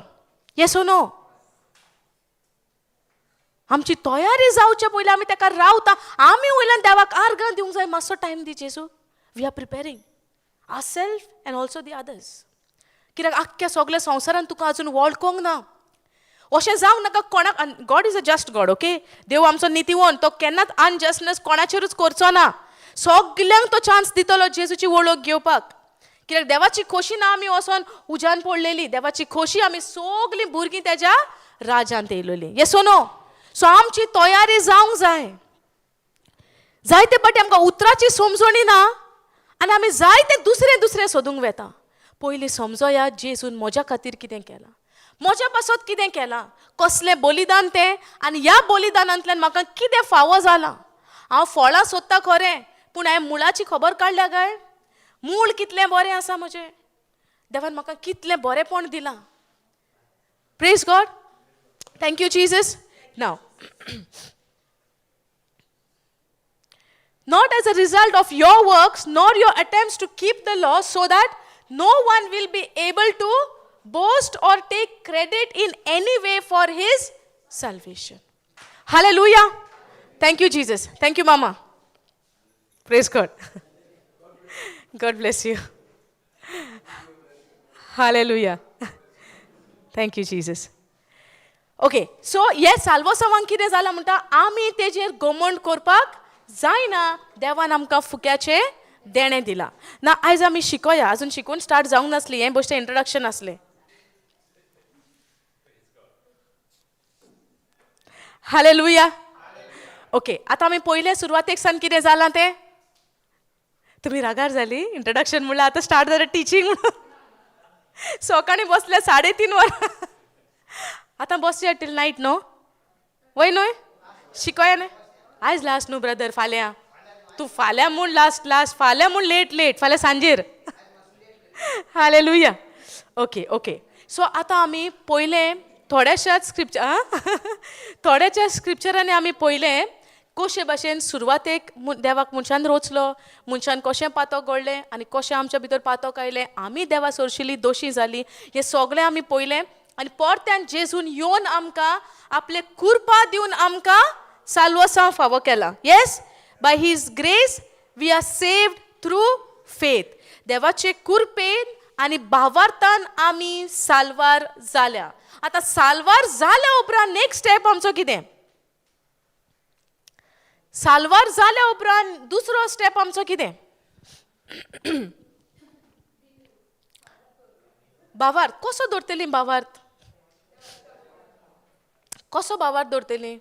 [SPEAKER 1] येस ओ नो? आमची तयारी जावचे पयलीं आमी ताका रावता. आमी वयल्यान देवाक आर्गां दिवंक जाय. मातसो टायम दी जेजू. We are preparing our self and also the others. कित्याक आख्ख्या सगळ्या संवसारान तुका अजून वळखोंक ना. अशें जावंक नाका कोणाक. God is a just God. Okay, देव आमचो नितीवन. तो केन्नाच अनजस्टनेस कोणाचेरूच करचो ना. सगल्यांक तो चान्स दितलो जेजूची वळख घेवपाक. कित्याक देवाची खोशी ना आमी वचोन उज्यान पडलेली. देवाची खोशी आमी सगलीं भुरगीं तेज्या राजांत येयलेलीं. येस ओ नो? सो आमची तयारी जावंक जाय. जायते फावटी आमकां उतराची समजणी ना आनी आमी जायते दुसरें सोदूंक वेता. पयलीं समजोया जेजून म्हज्या खातीर कितें केलां, म्हज्या पासत कितें केलां, कसलें बलिदान तें, आनी ह्या बलिदानांतल्यान म्हाका कितें फावो जालां. हांव फळां सोदतां खरें, पूण हांवें मुळाची खबर काडल्या काय? मूळ कितलें बरें आसा म्हजें. देवान म्हाका कितलें बरेंपण दिलां. Praise God. Thank you Jesus. Now not as a result of your works nor your attempts to keep the law, so that no one will be able to boast or take credit in any way for his salvation. Hallelujah. Thank you Jesus. Thank you mama. Praise God. God bless you. Hallelujah. Thank you Jesus. Okay, so हे साल्वोसावांक कितें जालां म्हणटा, आमी तेजेर घमंड करपाक जायना. देवान आमकां फुक्याचें देणें दिलां. ना आयज आमी शिकोया. आजून शिकून स्टार्ट जावंक नासली. हें बेश्टें इंट्रोडक्शन आसलें. हालेलुया. ओके, आतां आमी पयले सुरवातेक सावन कितें जालां तें तुमी रागार जाली. इंट्रोडक्शन म्हणल्यार आतां स्टार्ट जालें टिचींग म्हणून. सकाळीं बसल्या 3:30 वरां. आतां बसया टील नायट न्हू. वय न्हय शिकोया न्हय. आयज लास्ट न्हू ब्रदर. फाल्यां तूं फाल्यां म्हूण लास्ट फाल्यां म्हूण लेट फाल्यां सांजेर. हालेलुया. Okay okay. सो आतां आमी पयलें थोड्याशाच थोड्याच्या स्क्रिप्चरांनी आमी पयलें कशे भाशेन सुरवातेक देवाक मनशान रोचलो, मनशान कशें पातक घडलें आनी कशें आमच्या भितर पातक आयलें, आमी देवा सोरशिल्लीं दोशी जालीं, हें सगळें आमी पयलें. आनी परत्यान जेजून येवन आमकां आपले कृपा दिवन आमकां साल्वसां फावो केला. Yes, by his grace we are saved through faith. देवाचे कृपेन आनी भावार्थान आमी साल्वार जाल्या. आतां साल्वार जाल्या उपरांत नेक्स्ट स्टेप आमचो कितें? साल्वार जाल्या उपरांत दुसरो स्टेप आमचो कितें? भावार्थ. कसो दवरतली भावार्थ? कसो भावार्थ दवरतली?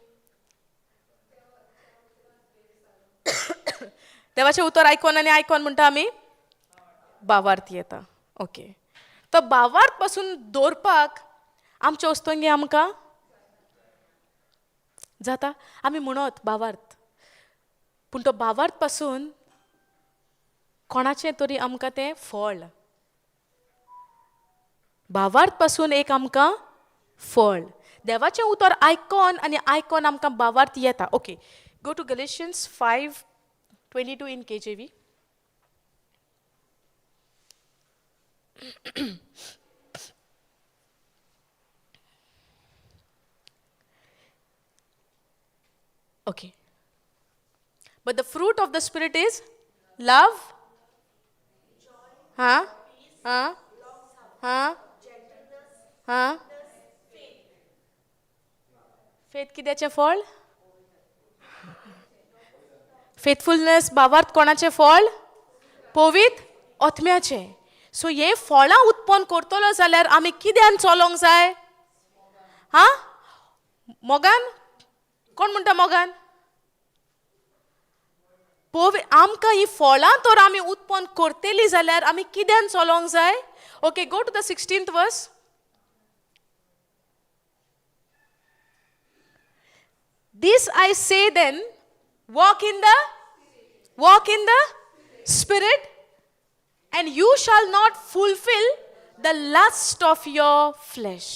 [SPEAKER 1] देवाचें उतर आयकोन आनी आयकोन म्हणटा आमी भावार्थ येता. ओके, तो भावार्थ पासून दवरपाक आमचे वस्तूंगी आमकां जाता. आमी म्हणत भावार्थ, पूण तो भावार्थ पासून कोणाचें तरी आमकां तें फळ. भावार्थ पासून एक आमकां फळ. देवाचें उतर आयकोन आनी आयकोन आमकां भावार्थ येता. Okay, go to Galatians 5:22 in KJV. Okay. But the fruit of the Spirit is love. Faith किद्याचें फळ? फेथफुलनेस. भावार्थ कोणाचें फळ? पवित्र आत्म्याचें. सो हे फळां उत्पन्न करतलो जाल्यार आमी किद्यान चलोंक जाय? मोगान? कोण म्हणटा मोगान? आमकां ही फळां तर आमी उत्पन्न करतली जाल्यार आमी किद्यान चलोंक जाय? Okay, go to the 16th verse. This I say then, walk in the Spirit, and you shall not fulfill the lust of your flesh.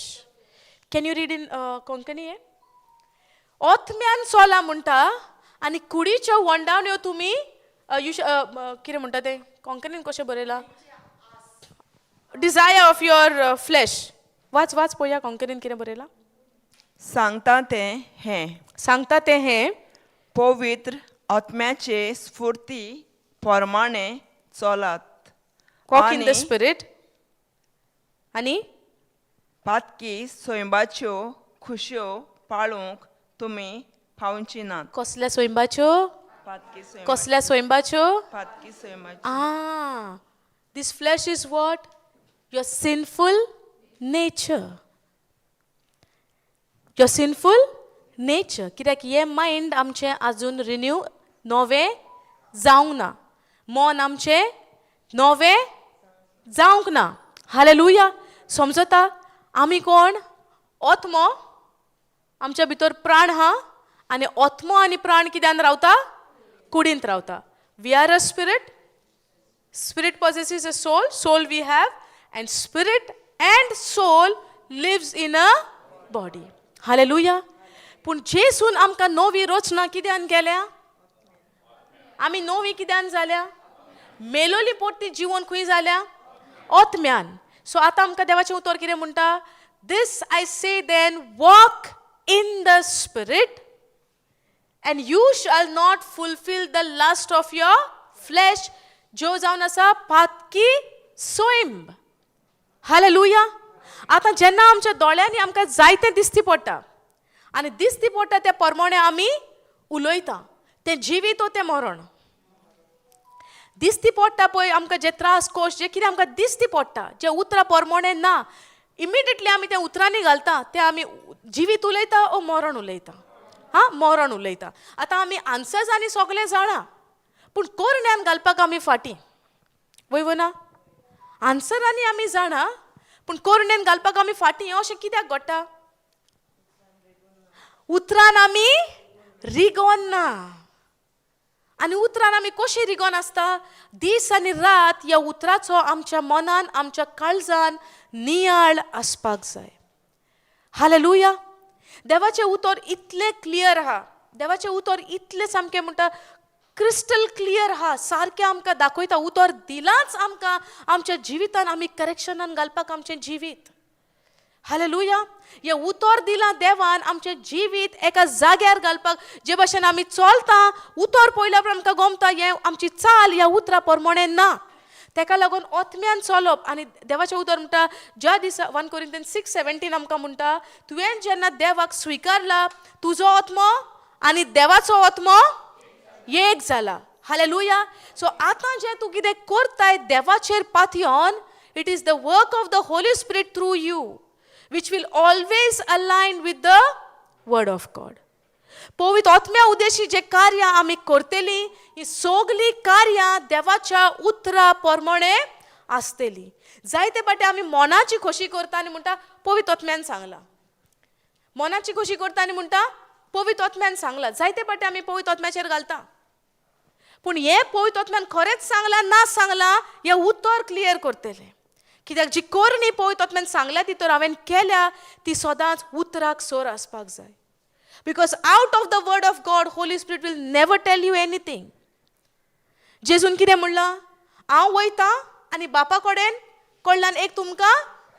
[SPEAKER 1] Can you read in Konkani? ओथम्यान चोला म्हणटा आनी कुडीच्यो वंडावण्यो तुमी कितें म्हणटा तें कोंकणीन कशें बरयलां डिझायर ऑफ युअर फ्लॅश वाच वाच पळोवया कोंकणीन कितें बरयलां
[SPEAKER 2] सांगता तें हें
[SPEAKER 1] सांगता तें हें
[SPEAKER 2] पवित्र आत्म्याचे स्फूर्ती प्रमाणे चलात
[SPEAKER 1] वॉक इन द
[SPEAKER 2] आनी
[SPEAKER 1] स्पिरीट आनी
[SPEAKER 2] पातकी सोयंबाच्यो खुश्यो पाळूंक तुमी पावची नात
[SPEAKER 1] कसल्या सोयंबाच्यो
[SPEAKER 2] पातकी
[SPEAKER 1] कसल्या सोयंबाच्यो
[SPEAKER 2] पातकी सोयंबाच्यो
[SPEAKER 1] this flesh is what your sinful nature कित्याक हे मायंड आमचें आजून रिन्यू नवें जावंक ना मन आमचें नवें जावंक ना हालेलुया समजता आमी कोण ओत्मो आमच्या भितर प्राण आहा आनी ओत्मो आनी प्राण कित्यान रावता कुडींत रावता we are a spirit Spirit possesses a soul, soul we have, and spirit and soul lives in a body. Hallelujah. पूण जेसून आमकां नवी रचना कित्यान केल्या आमी नवी कित्यान जाल्या मेलोली पोट्टी जीवन खंय जाल्या ओतम्यान सो आतां आमकां देवाचें उतर कितें म्हणटा this I say then walk in the spirit and you shall not fulfill the lust of your flesh जो जावन आसा पातकी सोयंब हालेलुया आतां जेन्ना आमच्या दोळ्यांनी आमकां जायतें दिसती पडटा आनी दिसती पडटा त्या प्रमाणे आमी उलयता तें जिवीत तें मरण दिसती पडटा पळय आमकां जे त्रास कोश जे कितें आमकां दिसती पडटा जे उतरां प्रमाणे ना इमिडिएटली आमी त्या उतरांनी घालता ते आमी जिवीत उलयता ओ मरण उलयता मरण उलयता आतां आमी आन्सर्स आनी सगळें जाणा पूण कोरण्यान घालपाक आमी फाटीं वयव ना आन्सरांनी आमी जाणा पूण कोरण्यान घालपाक आमी फाटीं अशें कित्याक घडटा उतरान आमी रिगोन ना आनी उतरान आमी कशी रिगोन आसता दीस आनी रात ह्या उतराचो आमच्या मनान आमच्या काळजान नियाळ आसपाक जाय हालेलुया देवाचें उतर इतलें क्लियर आहा देवाचें उतर इतलें सामकें म्हणटा क्रिस्टल क्लियर आहा सारकें आमकां दाखयता उतर दिलांच आमकां आमच्या जिवितान आमी करेक्शनान घालपाक आमचें जिवीत हालेलुया हें उतर दिलां देवान आमचें जिवीत एका जाग्यार घालपाक जे भाशेन आमी चलता उतर पळयल्या उपरांत आमकां गमता हें आमची चाल ह्या उतरा प्रमाणे ना तेका लागून ओतम्यान चलप आनी देवाचें उतर म्हणटा ज्या दिसा 1 Corinthians 6:17 आमकां म्हणटा तुवें जेन्ना देवाक स्विकारला तुजो आत्मो आनी देवाचो आत्मो एक जाला हालेलुया सो आतां जें तूं कितें करताय देवाचेर पातयोन it is the work of the Holy Spirit through you which will always align with the word of God. पवित्र आत्म्या उद्देशी जे कार्य आमी करतेली ही सगळी कार्यां देवाच्या उतरा प्रमाणे आसतेली जायते पाटी आमी मनाची खोशी करता आनी म्हणटा पवित्र आत्म्यान सांगला मनाची खोशी करता आनी म्हणटा पवित्र आत्म्यान सांगला जायते पाटी आमी पवित्र आत्म्याचेर घालता पूण हे पवित्र आत्म्यान खरेंच सांगला ना सांगला हे उतर क्लियर करतले कित्याक जी कोरणी पवित्र आत्म्यान सांगल्या ती तर हांवें केल्या ती सदांच उतराक सोर आसपाक जाय because out of the word of God Holy Spirit will never tell you anything जेजून कितें म्हणलां हांव वयता आनी बापा कडेन कडल्यान एक तुमकां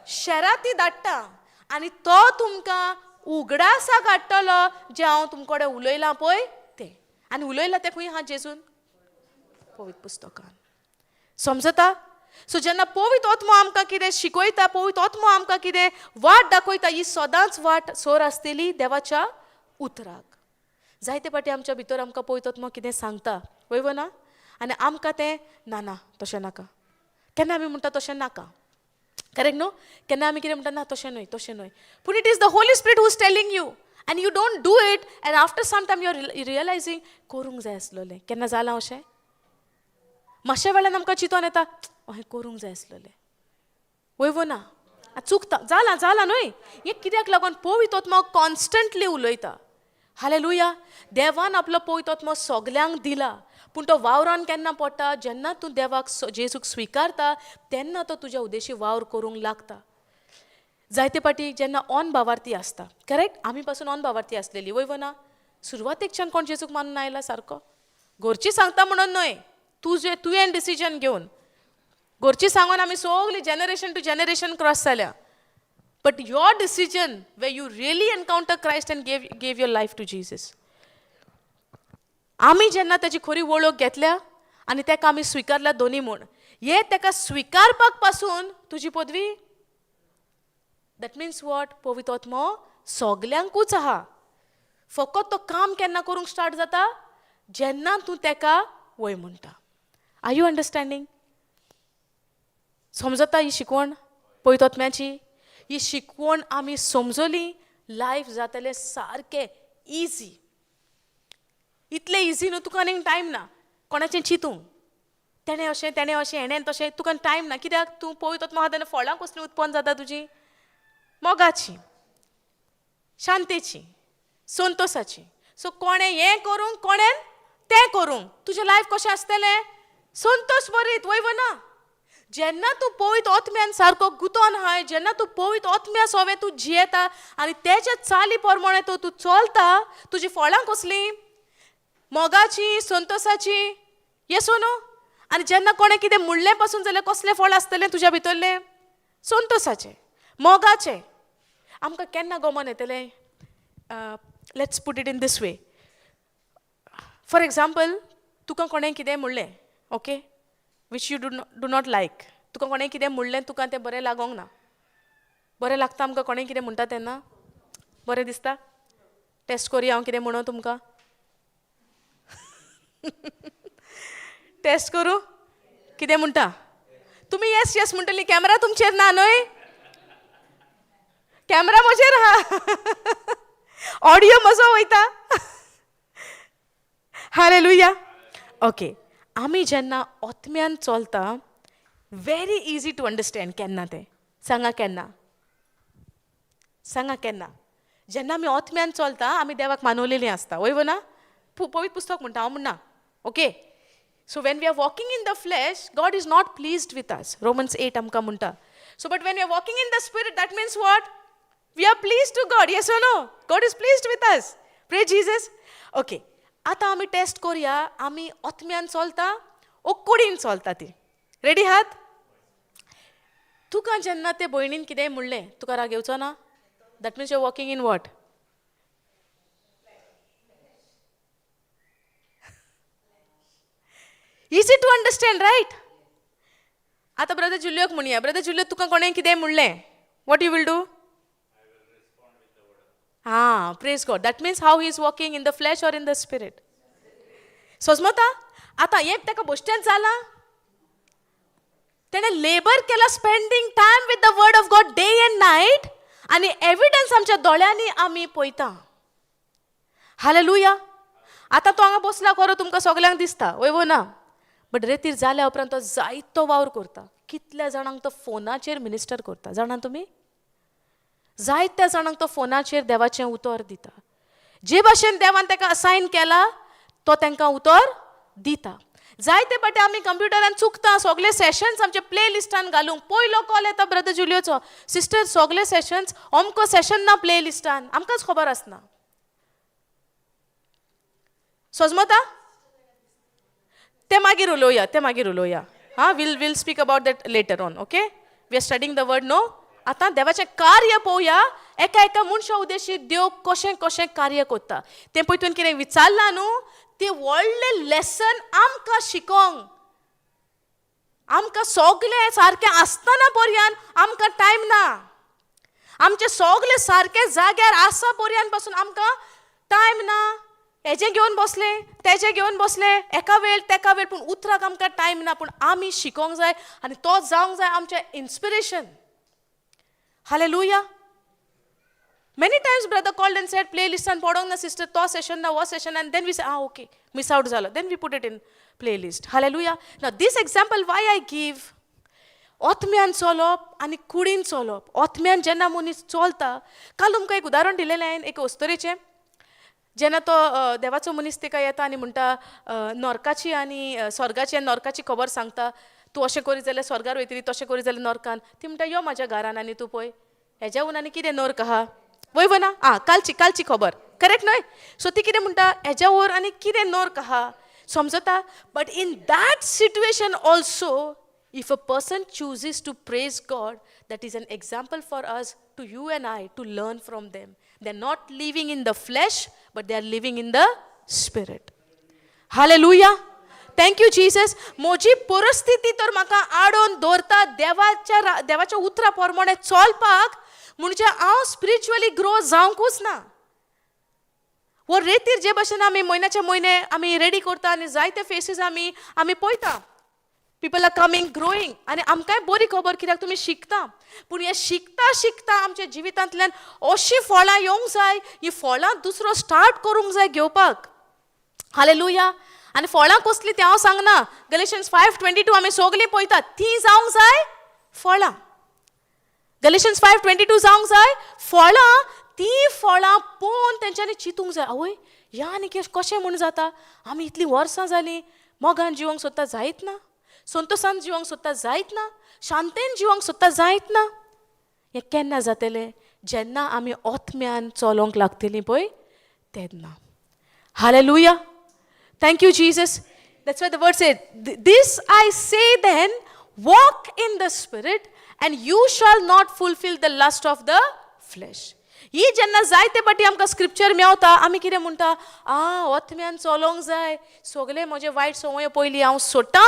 [SPEAKER 1] शेराती धाडटा आनी तो तुमकां उगडासा काडटलो जे हांव तुमचे कडेन उलयलां पळय तें आनी उलयलां तें खंय आहा जेजून पवित्र पुस्तकान समजता सो जेन्ना पवित्र आत्मो आमकां कितें शिकयता पवित्र आत्मो आमकां कितें वाट दाखयता ही सदांच वाट सोर आसतली देवाच्या उतराक जायते पाटी आमच्या भितर आमकां पवित्र आत्मो कितें सांगता वयव ना आनी आमकां तें ना तशें नाका केन्ना आमी म्हणटा तशें नाका करेक्ट न्हू केन्ना आमी कितें म्हणटा ना तशें न्हय पूण it is the Holy Spirit who is telling you and you don't do it and after some time you are realising करूंक जाय आसलोलें केन्ना जालां अशें मातशे वेळान आमकां चिंतोन येता अहें करूंक जाय आसलोलें वयव ना चुकता जाला न्हय हें कित्याक लागून पवित्र आत्मो कॉन्स्टंटली उलयता हालेलुया देवान आपलो पवित्र आत्मो सगल्यांक दिला पूण तो वावरान केन्ना पडटा जेन्ना तूं देवाक जेजूक स्विकारता तेन्ना तो तुज्या उद्देशी वावर करूंक लागता जायते पाटी जेन्ना ऑन भावार्थी आसता करेक्ट आमी पासून ऑन भावार्थी आसलेली वयव ना सुरवातेकच्यान कोण जेजूक मानून आयला सारको घरची सांगता म्हणून न्हय तुवें डिसिजन घेवन घरची सांगून आमी सगळीं जनरेशन टू जनरेशन क्रॉस जाल्या but your decision way you really encounter Christ and gave your life to Jesus आमी जेन्ना ताची खरी वळख घेतल्या आनी ताका आमी स्विकारल्या दोनी म्हूण हे ताका स्विकारपाक पासून तुजी पदवी दॅट मिन्स वॉट पवित्र आत्मो सगल्यांकूच आहा फकत तो काम केन्ना करूंक स्टार्ट जाता जेन्ना तूं ताका वय म्हणटा आर यू अंडरस्टँडींग समजता ही शिकवण पवित्र आत्म्याची ही शिकवण आमी समजली लायफ जातलें सारकें इजी इतलें इजी न्हू तुका आनीक टायम ना कोणाचें चिंतूंक तेणें अशें हेणें तशें तुका टायम ना कित्याक तूं पवित्र आत्मा आहा तेन्ना फळां कसलीं उत्पन्न जाता तुजी मोगाची शांतेची संतोशाची सो कोणें हें करूंक कोणें तें करूंक तुजें लायफ कशें आसतलें संतोश भरीत वयव ना जेन्ना तूं पवित्र आत्म्यान सारको गुतोन आहाय जेन्ना तूं पवित्र आत्म्या सोवे तूं जियेता आनी तेच्या चाली प्रमाणे तूं चलता तुजीं फळां कसलीं मोगाची संतोशाची येसो न्हू आनी जेन्ना कोणें कितें म्हणलें पासून जाल्यार कसलें फळ आसतलें तुज्या भितरलें संतोशाचें मोगाचें आमकां केन्ना गमन येतलें let's put it in this way for example तुका कोणें कितें म्हणलें okay which you do not like तुका कोणें कितें म्हणलें तुका तें बरें लागोंक ना बरें लागता आमकां कोणें कितें म्हणटा तेन्ना बरें दिसता टेस्ट करुया हांव कितें म्हणो तुमकां टेस्ट करूं कितें म्हणटा तुमी येस येस म्हणटली कॅमेरा तुमचेर ना न्हय कॅमेरा म्हजेर आहा ऑडियो म्हजो वयता हालेलुया ओके आमी जेन्ना आत्म्यान चलता व्हेरी इजी टू अंडरस्टँड केन्ना तें सांगा केन्ना जेन्ना आमी आत्म्यान चलता आमी देवाक मानवलेलीं आसता वयव ना पवित्र पुस्तक म्हणटा हांव म्हणना okay so when we are walking in the flesh God is not pleased with us Romans 8 आमकां म्हणटा so but when we are walking in the Spirit that means what we are pleased to God yes or no God is pleased with us pray Jesus okay आतां आमी taste करुया आमी आत्म्यान चलता ओ कुडीन चलता ती रेडी आहात तुका जेन्ना ते भयणीन कितेंय म्हणलें तुका राग येवचो ना that means you are walking in what easy to understand right आतां ब्रदर जुलियोक म्हणया ब्रदर जुलियो तुका कोणें कितें म्हणलें what you will do Ah, praise God. That means how he is walking in the flesh or in the spirit. समजता आता एक तेका बोश्टेन जाला तेणे लेबर केला spending time with the word of God day end Knight आणि evidence आमच्या दोळ्यांनी आमी पळयता हालेलुया आता तो हांगा बसला खरो तुमकां सगल्यांक दिसता वयव ना बट रेतीर जाल्या उपरांत तो जायतो वावर करता कितल्या जाणांक तो फोनाचेर मिनिस्टर करता जाणा तुमी जायत्या जाणांक तो फोनाचेर देवाचें उतर दिता जे भाशेन देवान ताका असायन केला तो तांकां उतर दिता जायते फावटी आमी कंप्युटरान चुकता सगळे सेशन्स आमचे प्ले लिस्टान घालूंक पयलो कॉल येता ब्रदर जुलियोचो सिस्टर सगळे सेशन्स अमको सेशन ना प्ले लिस्टान आमकांच खबर आसना समजता ते मागीर उलोवया हा will speak about that later on okay we are studying the word no आतां देवाचें कार्य पळोवया एका मनशा उद्देशीत देव कशें कार्य करता तें पळय तुवें कितें विचारलां न्हू तें व्हडलें लेसन आमकां शिकोंक आमकां सगळें सारकें आसतना पर्यंत आमकां टायम ना आमचें सगळें सारकें जाग्यार आसा पर्यंत पासून आमकां टायम ना हेजें घेवन बसलें तेजें घेवन बसलें एका वेळ तेका वेळ पूण उतराक आमकां टायम ना पूण आमी शिकोंक जाय आनी तो जावंक जाय आमचें inspiration Hallelujah. Many times brother called and said playlist and podong na sister to session na was session and then we say okay miss out zalo then we put it in playlist. Hallelujah. Now this example why I give आत्म्यान चलप आनी कुडीन चलप आत्म्यान जेन्ना मनीस चलता काल तुमकां एक उदाहरण दिलेलें हांवें एक अस्तरेचें जेन्ना तो देवाचो मनीस तेका येता आनी म्हणटा नरकाची आनी स्वर्गाची आनी नरकाची खबर सांगता तूं अशें करी जाल्यार स्वर्गार वयतली तशें करी जाल्यार नरकान ती म्हणटा यो म्हाज्या घरान आनी तूं पळय हेज्या उन आनी कितें नर्क आहा वयव ना कालची खबर करेक्ट न्हय. सो ती कितें म्हणटा हेज्या वयर आनी कितें नर्क आहा समजता. But in that situation also if a person chooses to praise God, that is an example for us, to you and I, to learn from them. They're not living in the flesh, but they are living in the spirit. Hallelujah. Thank you Jesus. मोजी परिस्थिती तर म्हाका आडोन दवरता देवाच्या उतरा प्रमाणे चलपाक, म्हणजे हांव स्पिरिच्युअली ग्रो जावंकूच ना. वो रेतीर जे भशेन आमी म्हयन्याचे म्हयने आमी रेडी करता आनी जायते फेसीस आमी पळयता. पीपल आर कमिंग ग्रोईंग आनी आमकांय बरी खबर कित्याक तुमी शिकता. पूण हे शिकता आमच्या जिवितांतल्यान अशीं फळां येवंक जाय, ही फळां दुसरो स्टार्ट करूंक जाय घेवपाक. हालेलुया. आनी फळां कसलीं तें हांव सांगना. गलेशियन्स 5:22 आमी सगळीं पळयतात, ती जावंक जाय फळां. गलेशियन्स 5:22 जावंक जाय फळां. ती फळां पळोवन तेंच्यांनी चिंतूंक जाय, आवय ह्या आनी कशें म्हूण जाता, आमी इतलीं वर्सां जालीं मोगान जिवंक सोदता जायत ना, संतोशान जिवंक सोदता जायत ना, शांतेन जिवंक सोदता जायत ना. हें केन्ना जातलें जेन्ना आमी आत्म्यान चलोंक लागतलीं पळय तेन्ना. Hallelujah. Thank you Jesus. That's why the word said, this I say then, walk in the spirit and you shall not fulfill the lust of the flesh. ही जेन्ना जायते फाटी आमकां स्क्रिप्चर मेवता आमी कितें म्हणटा, आत्म्यान चलोंक जाय, सगळे म्हजे वायट संवय पयलीं हांव सोडटां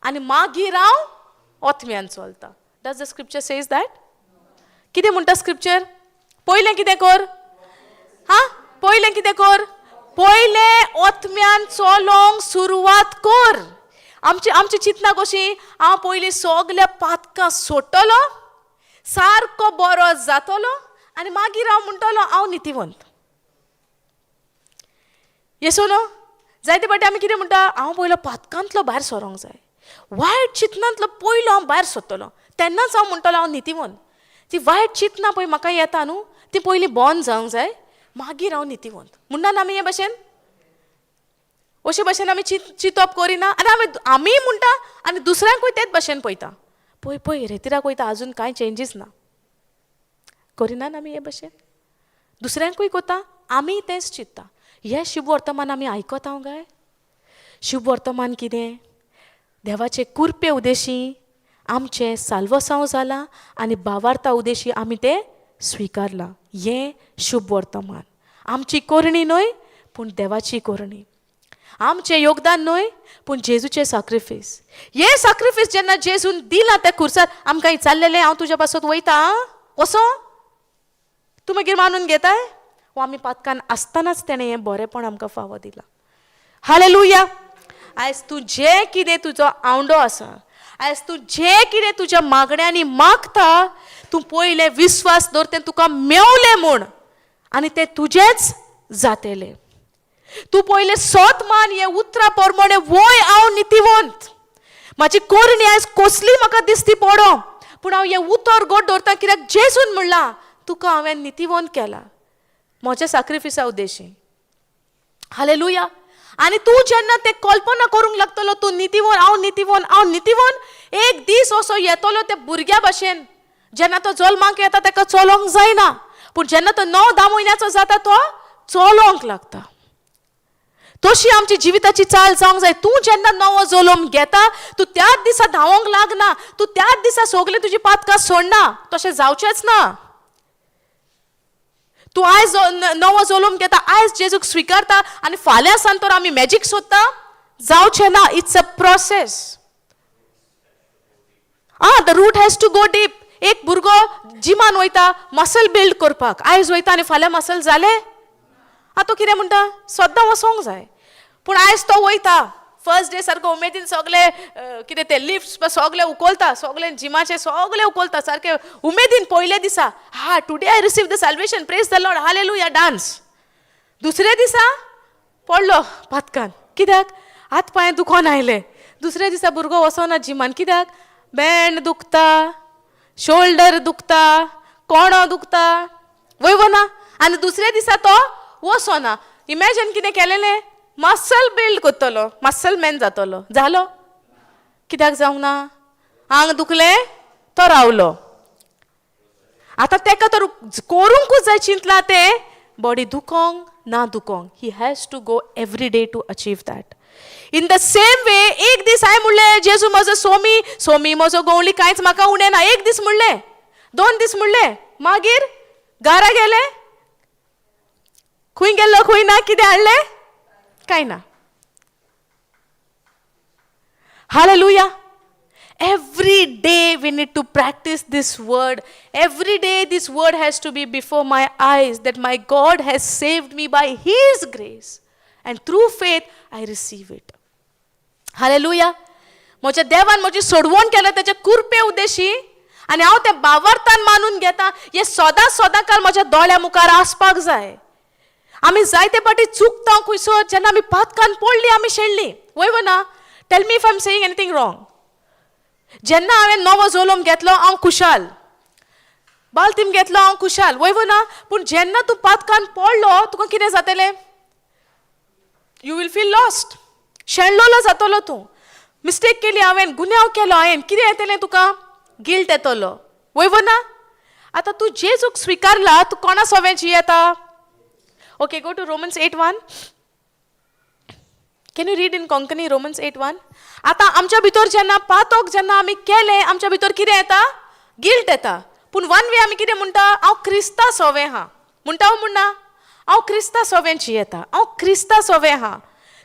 [SPEAKER 1] आनी मागीर हांव आत्म्यान चलता. Does the scripture says that? कितें म्हणटा स्क्रिप्चर? पयलें कितें कर? पयलें कितें कर? पयलें आत्म्यान चलोंक सुरवात कर. आमची चिंतना कशी, हांव पयलीं सगल्या पातकां सोडटलो, सारको बरो जातलो आनी मागीर हांव म्हणटलो हांव नितीवंत. येसो न्हू? जायते फाटी आमी कितें म्हणटा, हांव पयलो पातकांतलो भायर सरोंक जाय, वायट चिंतनांतलो पयलो हांव भायर सरतलो, तेन्नाच हांव म्हणटलो हांव नितीवंत. ती वायट चिंतना पळय म्हाका येता न्हू, ती पयलीं बंद जावंक जाय, मागीर हांव नितीवंत. म्हणना आमी हे भशेन अशे भशेन आमी चिंतप करिना आनी आमी म्हणटा आनी दुसऱ्यांकूय तेच भशेन पळयता. पळय रेतीराक वयता आजून कांय चेंजीस ना. करिना आमी हे भशेन दुसऱ्यांकूय कोता, आमी तेंच चिंतता. हे शुभ वर्तमान आमी आयकता काय? शुभ वर्तमान कितें? देवाचे कुरपे उदेशी आमचे साल्वसांव जाला आनी भावार्था उदेशी आमी ते स्विकारला. हें शुभ वर्तमान. आमची कोरणी न्हय पूण देवाची कोरणी. आमचें योगदान न्हय पूण जेजूचें सॅक्रिफीस. हे सॅक्रिफीस जेन्ना जेजून दिला त्या खुर्सार, आमकां चाललेलें हांव तुज्या पासत वयता कसो तूं मागीर मानून घेताय? वो आमी पातकान आसतनाच तेणें हें बरेंपण आमकां फावो दिलां. हालेलुया. आयज तूं जें कितें तुजो आवंडो आसा, आयज तूं जें कितें तुज्या मागण्यांनी मागता, तूं पयलें विस्वास दवर तें तुका मेवलें म्हूण आनी तें तुजेंच जातलें. तूं पयलें सोत मान हे उतरा प्रमाणे वय हांव नितीवंत. म्हाजी कोरणी आयज कसली म्हाका दिसती पडो, पूण हांव हें उतर गोड दवरता कित्याक जेजून म्हणलां तुका हांवें नितीवंत केला म्हज्या सॅक्रिफिसा उद्देशी. हालेलुया. आनी तूं जेन्ना तें कल्पना करूंक लागतलो तूं नितीवंत, हांव नितीवंत, एक दीस असो येतलो त्या भुरग्या भशेन जेन्ना तो जल्माक येता ताका चलोंक जायना, पूण जेन्ना तो 9-10 म्हयन्याचो जाता तो चलोंक लागता. तशी आमची जिविताची चाल जावंक जाय. तूं जेन्ना नवो जल्म घेता तूं त्याच दिसा धांवोंक लागना, तूं त्याच दिसा सगळीं तुजी पातकां सोडना, तशें जावचेंच ना. तूं आयज नवो जल्म घेता, आयज जेजूक स्विकारता आनी फाल्यां सान तर आमी मॅजीक सोदता, जावचें ना. It's a process. The root has to go deep. एक भुरगो जिमान वयता मसल बिल्ड करपाक, आयज वयता आनी फाल्यां मसल जालें? तो कितें म्हणटा, सद्दां वचोंक जाय. पूण आयज तो वयता, फर्स्ट डे सारको उमेदीन सगळे कितें ते लिफ्ट्स सगळे उखलता, सगळे जिमाचे सगळे उखलता सारके उमेदीन. पयले दिसा today I receive the salvation, praise the Lord, hallelujah, dance. दुसरे दिसा पडलो पातकान, कित्याक हात पांय दुखोन आयले. दुसरे दिसा भुरगो वचना जिमान, कित्याक बँड दुखता, शोल्डर दुखता, कोणो दुखता, वयवना. आनी दुसरे दिसा तो वचना. इमॅजिन कितें केलेलें, मसल बिल्ड करतलो, मसल मॅन जातलो. जालो? कित्याक जावंक ना? आंग दुखलें तो रावलो. आतां तेका तर करूंकूच जाय चिंतलां तें बॉडी दुखोंक ना दुखोंक. He has to go every day to achieve that. In the same way एक दीस हांवें म्हणलें जेजू म्हजो सोमी म्हजो गवळी कांयच म्हाका उणें ना. एक दीस म्हणलें, 2 दीस म्हणलें, मागीर घरा गेले, खंय गेल्लो खंय ना, कितें हाडलें, कांय ना. Hallelujah. Every day we need to practice this word. Every day this word has to be before my eyes, that my God has saved me by His grace. And through faith, I receive it. Hallelujah. म्हज्या देवान म्हजी सोडवण केल्या त्याच्या कुरपे उद्देशी, आनी हांव तें भावार्थान मानून घेता. हे सदां काल म्हज्या दोळ्या मुखार आसपाक जाय. आमी जायते फाटी चुकता खंयसर, जेन्ना आमी पातकान पडली आमी शेणली. वय ना, tell me if I am saying anything wrong. जेन्ना हांवें नवो जोलम घेतलो हांव खुशाल, बाल्तीम घेतलो हांव खुशाल, वय ना. पूण जेन्ना तूं पातकान पडलो तुका कितें जातलें? You will feel lost. शेणलोलो जातलो तूं. मिस्टेक केली हांवें, गुन्यांव केलो हांवें, कितें येतलें तुका? गिल्ट येतलो. वय ना. आतां तूं जेजूक स्विकारला, तूं कोणा सोवें जियेता? Okay, go to Romans 8:1. Can you read in Konkani Romans 8:1? आता आमच्या भितर जेन्ना पातक जेन्ना आमी केले, आमच्या भितर कितें येता? गिल्ट येता. पूण वन वे आमी कितें म्हणटा? हांव क्रिस्ता सोवें हा. म्हणटा म्हणना? हांव क्रिस्ता सोवें जियेता, हांव क्रिस्ता सोवें हा.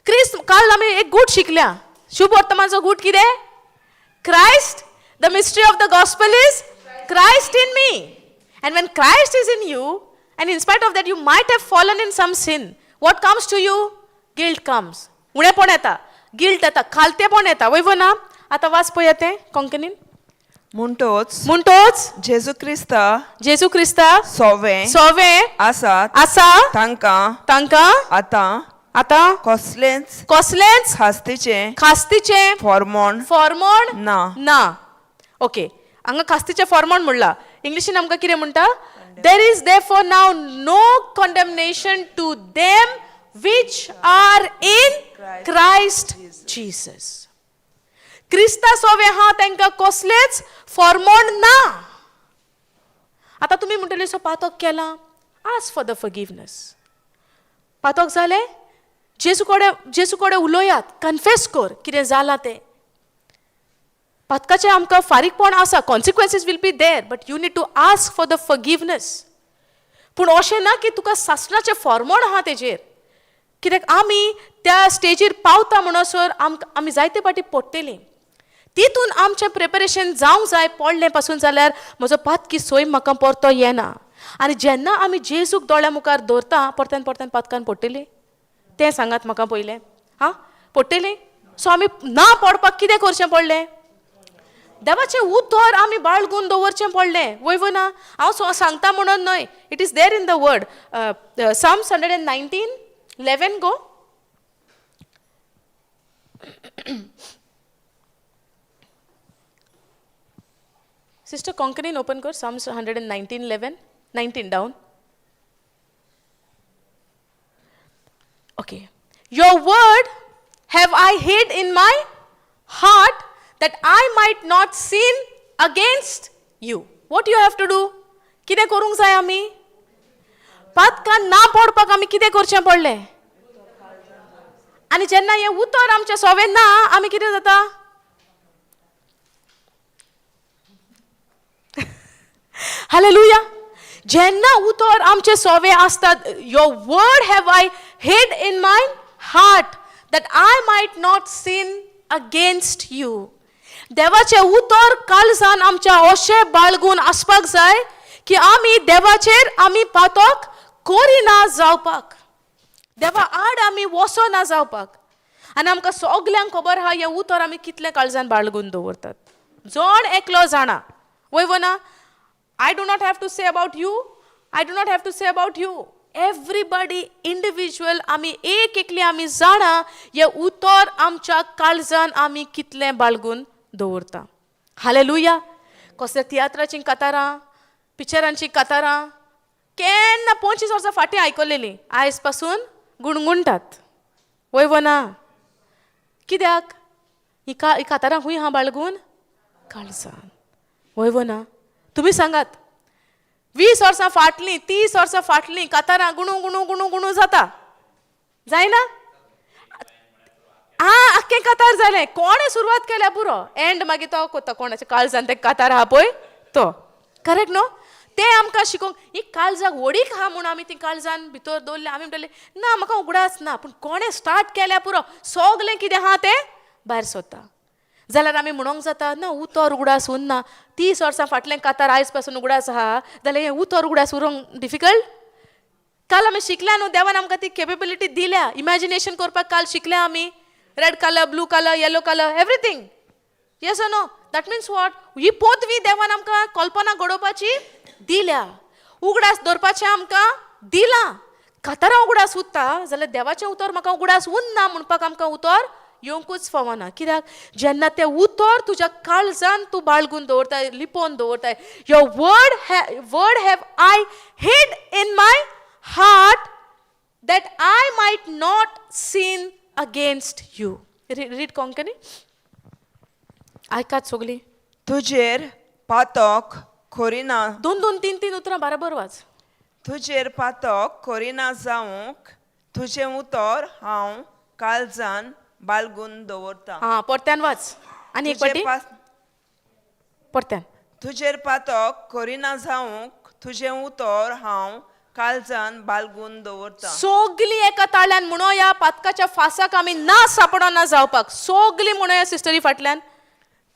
[SPEAKER 1] क्रिस्त काल आमी एक गूट शिकल्या. शुभ वर्तमानचो गूट कितें? Christ, the mystery of the gospel is Christ in me. And when Christ is in you, and in spite of that you might have fallen in some sin, what comes to you? Guilt comes. उणेपण येता, guilt येता, खालतेपण येता. वय ना. आतां वाच पळया तें कोंकणीन. म्हणटोच
[SPEAKER 2] जेजू क्रिस्ता
[SPEAKER 1] सोवें आसा तांकां आतां कसलेंच खास्तीचें फॉर्मोण ना. ओके, हांगा खास्तीचें फॉर्मोण म्हणला. इंग्लिशीन आमकां कितें म्हणटा? There is therefore now no condemnation to them which are in Christ Jesus. क्रिस्ता सोवें हा तांकां कसलेच फॉर्मोण ना. आतां तुमी म्हणटले सो पातक केला, आस्क फॉर द फॉरगिवनेस. पातक जालें, जेजू कडेन उलोयात, कन्फेस कर कितें जालां तें. पातकाचें आमकां फारीकपण आसा, consequences will be there, but you need to ask for the forgiveness. पूण अशें ना की तुका सासणाचें फॉर्मोण आहा तेजेर. कित्याक आमी त्या स्टेजीर पावता म्हणसर आमी जायते फाटी पडटलीं. तितून आमचें प्रिपरेशन जावंक जाय पडलें पासून, जाल्यार म्हजो पातकी सोय म्हाका परतो येना. आनी जेन्ना आमी जेजूक दोळ्या मुखार दवरता, परतन पातकान पडटलीं? तें सांगात म्हाका पयलें. हां, पडटलीं? सो आमी ना पडपाक कितें करचें पडलें? देवाचें उतर आमी बाळगून दवरचें पडलें. वय ना. हांव सांगता म्हणून न्हय, it is there in the word. Psalms 119:11 go. Sister Konkani, open कर Psalms 119:11. 19 down. Okay. Your word have I hid in my heart that I might not sin against you. What you have to do? कितें करूंक जाय आमी? पातकान ना पडपाक आमी कितें करचें पडलें? आनी जेन्ना हें उतर आमचें सोवें ना, आमी कितें जाता? हालेलुया. जेन्ना उतर आमचें सोवें आसता, your word have I hid in my heart that I might not sin against you. देवाचें उतर काळजान आमच्या अशें बाळगून आसपाक जाय की आमी देवाचेर आमी पातक कोरिना जावपाक, देवा आड आमी वसोना जावपाक. आनी आमकां सगल्यांक खबर आहा हें उतर आमी कितलें काळजान बाळगून दवरतात. जण एकलो जाणा. वय ना. I do not have to say about you. I do not have to say about you. Everybody individual आमी एक एकली आमी जाणा हे उतर आमच्या काळजान आमी कितलें बाळगून दवरता. हालेलुया. कसल्या तियात्राचीं कातारां, पिक्चरांचीं कातारां केन्ना 25 वर्सां फाटीं आयकलेलीं आयज पासून गुणगुणटात. वय ना. कित्याक? ही कातारां खूंय हा बाळगून? काळजान. वय ना. तुम्ही सांगात. 20 वर्सां फाटलीं 30 वर्सां फाटलीं कातारां गुणू गुणू गुणू गुणू जाता जायना आख्खें कातार जालें कोणें सुरवात केल्या पुरो एंड मागीर तो कोत्ता कोणाचें काळजान तें कातार आहा पळय तो करेक्ट न्हू तें आमकां शिकोवंक ही काळजाक वडीक आहा म्हूण आमी ती काळजान भितर दवरलें आमी म्हणटले ना म्हाका उगडास ना पूण कोणें स्टार्ट केल्या पुरो सगलें कितें आहा तें भायर सरता जाल्यार आमी म्हणोंक जाता ना उतर उगडास उरना 30 वर्सां फाटलें कातार आयज पासून उगडास आहा जाल्यार हें उतर उगडास उरोंक डिफिकल्ट काल आमी शिकल्या न्हू देवान आमकां ती केपेबिलिटी दिल्या इमॅजिनेशन करपाक काल शिकल्या आमी red colour blue colour yellow colour everything yes no that means what he पोतवी देवान आमकां कल्पना घडोवपाची दिल्या उगडास दवरपाचें आमकां दिलां कातारां उगडास उरता जाल्यार देवाचें उतर म्हाका उगडास उरना म्हणपाक आमकां उतर येवंकूच फावना कित्याक जेन्ना तें उतर तुज्या काळजान तूं बाळगून दवरताय लिपोवन दवरताय your word have I hid in my heart that I might not sin against you read Konkani आयकात सगलीं
[SPEAKER 2] तुजेर पातक खोरिना
[SPEAKER 1] दोन दोन तीन तीन उतरां बराबर वाच
[SPEAKER 2] तुजेर पातक खोरिना जावंक तुजें उतर हांव काळजान बाळगून दवरतां
[SPEAKER 1] हां परत्यान वाच आनी एक पाटी परत्यान
[SPEAKER 2] तुजेर पातक खोरिना जावंक तुजें उतर हांव काळजान बाळगून दवरतां
[SPEAKER 1] सगलीं एका ताळ्यान म्हणो या पातकाच्या फासाक आमी ना सापडना जावपाक सगलीं म्हणो या सिस्टरी फाटल्यान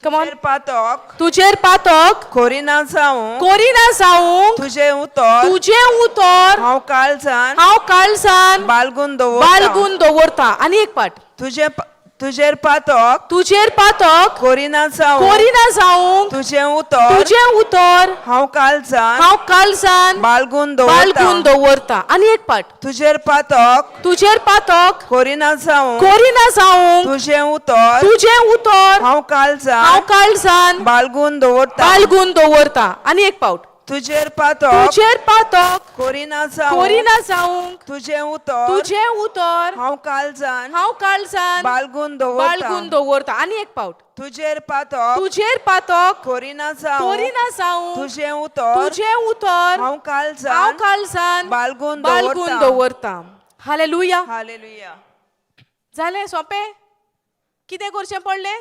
[SPEAKER 1] कमॉन तुजेर पातक
[SPEAKER 2] खोरिना जावंक
[SPEAKER 1] तुजें उतर
[SPEAKER 2] हांव काळजान बाळगून
[SPEAKER 1] दवरता आनी एक पाट
[SPEAKER 2] तुजेर पातक
[SPEAKER 1] खोरिना जावंक
[SPEAKER 2] तुजें उतर हांव काळजान बाळगून
[SPEAKER 1] दवरता आनी एक पाट
[SPEAKER 2] तुजेर पातक खोरिना जावंक तुजें उतर हांव काळजान बाळगून
[SPEAKER 1] दवरता आनी एक पावट
[SPEAKER 2] तुजेर पातक खोरिना जावंक तुजें उतर हांव काळजान बाळगून
[SPEAKER 1] दवरता आनी एक पावट
[SPEAKER 2] तुजेर पातक खोरिना जावंक तुजें उतर हांव काळजान बाळगून
[SPEAKER 1] दवरता हालेलुया
[SPEAKER 2] हालेलुया
[SPEAKER 1] जालें सोंपें कितें करचें पडलें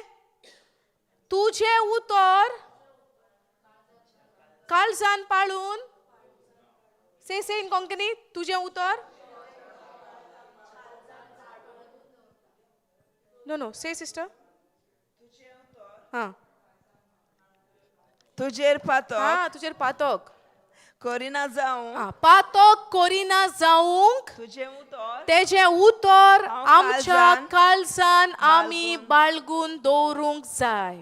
[SPEAKER 1] तुजें उतर काळजान पाळून से इन कोंकणी तुजें उतर नो से सिस्टर हां
[SPEAKER 2] तुजेर
[SPEAKER 1] पातक
[SPEAKER 2] खोरिना जावंक
[SPEAKER 1] पातक कोरिना जावंक तेजें उतर आमच्या काळजान आमी बाळगून दवरूंक जाय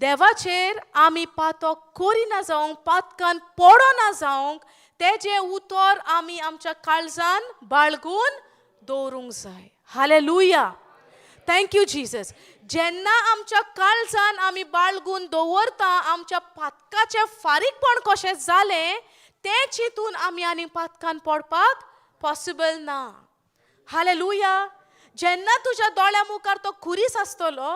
[SPEAKER 1] देवाचेर आमी पातक कोरिना जावंक पातकान पडना जावंक तेजें उतर आमी आमच्या काळजान बाळगून दवरूंक जाय हालेलुया थँक्यू जीसस जेन्ना आमच्या काळजान आमी बाळगून दवरता आमच्या पातकाचें फारीकपण कशें जालें तें चिंतून आमी आनी पातकान पडपाक पॉसिबल ना हालेलुया जेन्ना तुज्या दोळ्या मुखार तो खुरीस आसतलो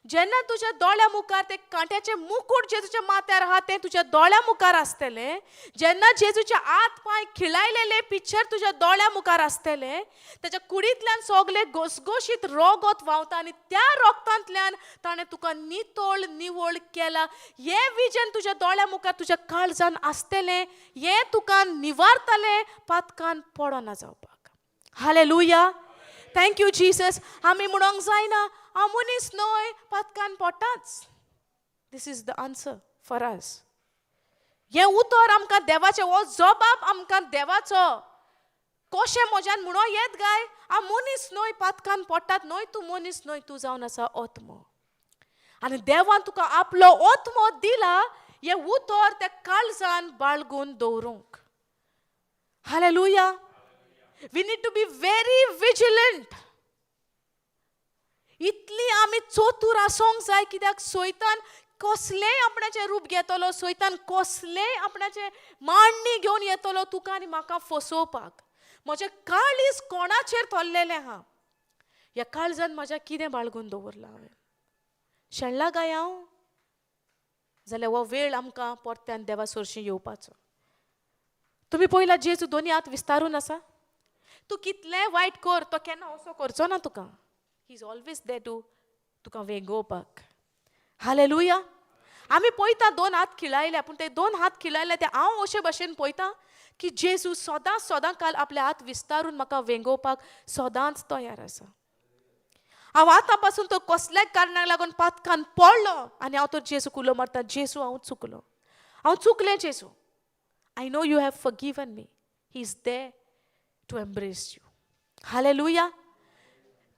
[SPEAKER 1] जेन्ना तुज्या दोळ्या मुखार ते कांट्याचे मुकुट जेजूच्या माथ्यार आहा ते तुज्या दोळ्या मुखार आसतले जेन्ना जेजूचे हात पांय खिळायलेले पिक्चर तुज्या दोळ्या मुखार आसतले त्याच्या कुडींतल्यान सगळे घोसघोशीत रोगोत व्हांवता आनी त्या रोगतांतल्यान ताणें तुका निवळ केला हे विजन तुज्या दोळ्या मुखार तुज्या काळजान आसतलें हें तुका निवारतलें पातकान पडना जावपाक हालेलुया थँक्यू जीसस आमी म्हणोंक जायना हांव मनीस न्हय पातकान पडटाच this is the answer for us हें उतर आमकां देवाचें हो जबाब आमकां देवाचो कशें म्हज्यान म्हणो येत गाय हांव मनीस न्हय पातकान पडटात न्हय तूं मनीस न्हय तूं जावन आसा आत्मो आनी देवान तुका आपलो आत्मो दिला हें उतर त्या काळजान बाळगून दवरूंक hallelujah we need to be very vigilant इतली आमी चतूर आसोंक जाय कित्याक सैतान कसलेय आपणाचें रूप घेतलो सैतान कसलेय आपणाचें मांडणी घेवन येतलो तुका आनी म्हाका फसोवपाक म्हजें काळीज कोणाचेर थरलेलें आहा ह्या काळजान म्हाज्या कितें बाळगून दवरलां हांवें शेणला काय हांव जाल्यार हो वेळ आमकां परत्यान देवा सरशी येवपाचो. तुमी पळयला जेजू दोनी हात विस्तारून आसा. तूं कितलें वायट कर तो केन्ना असो करचो ना तुका. He is always there to तुका वेंगोवपाक. हालेलुया. आमी पळयता दोन हात खिळायले, पूण ते दोन हात खिळायले ते हांव अशे भशेन पळयता की जेजू सदां काल आपले हात विस्तारून म्हाका वेंगोवपाक सदांच तयार आसा. हांव आतां पासून तो कसल्याच कारणाक लागून पातकान पडलो आनी हांव तो जेजू उलो मारता, जेजू हांव चुकलो, हांव चुकलें जेजू. I know you have forgiven me. He is there to embrace you. Hallelujah.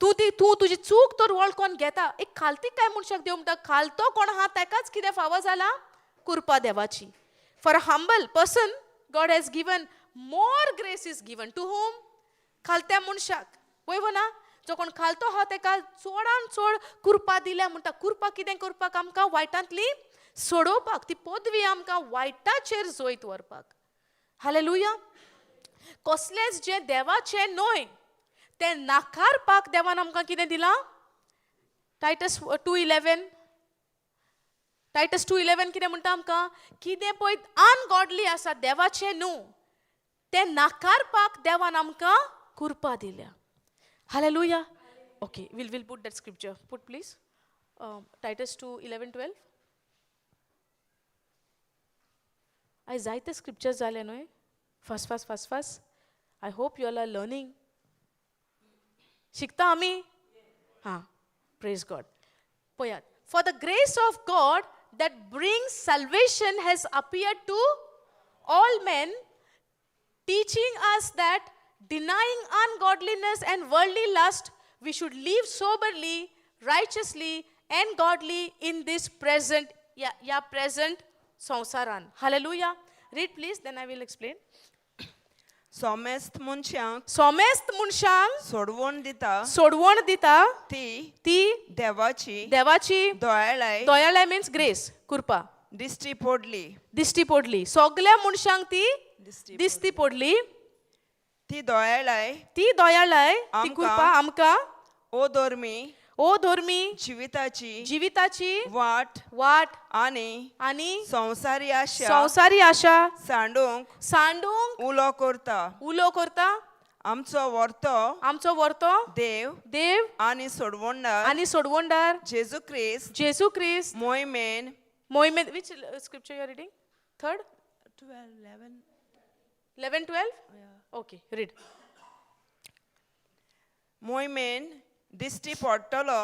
[SPEAKER 1] तूं तुजी चूक तर वळखून घेता. एक खालती काय मनशाक देव म्हणटा खालतो कोण आहा ताकाच कितें फावो जाला? कृपा देवाची. For a humble person God has given more grace is given. To whom? खालत्या मनशाक. वयवो ना? जो कोण खालतो आहा ताका चोडान चोड कृपा दिल्या म्हणटा. कृपा कितें करपाक? आमकां वायटांतली सोडोवपाक. ती पदवी आमकां वायटाचेर जोयत व्हरपाक. हालेलुया. कसलेच जे देवाचे न्हय ते नाकारपाक देवान आमकां कितें दिलां? टायटस 2:11. टायटस 2:11 कितें म्हणटा आमकां? कितें पळय अनगॉडली आसा देवाचे न्हू ते नाकारपाक देवान आमकां कृपा दिल्या. Hallelujah. Okay, will put that scripture. Put please. Titus 2:11-12. आयज जायते स्क्रिप्चर्स जाले न्हय. Fast. I hope you all are learning. शिकता आमी? हां, प्रेज गॉड. पळयात. For the grace of God that brings salvation has appeared to all men, teaching us that denying ungodliness and worldly lust, we should live soberly, righteously and godly in this present present संसारान. Hallelujah. Read please, then I will explain.
[SPEAKER 2] सोमेस्त मनशांक सोडवण दिता ती देवाची दयाळाय means grace, कृपा. दिश्टी पडली. सगळ्या मनशांक ती दिश्टी पडली. ती दयाळाय ती कृपा आमकां ओधर्मी जिविताची वाट आनी संसारी आशा सांडूंक उलो करता. आमचो वर्तो देव आनी सोडवणदार जेजू क्रिस्त मोहिमेन. Which scripture you are reading? Third? 11-12? Okay, read. मोहिमेन दिश्टी पडटलो.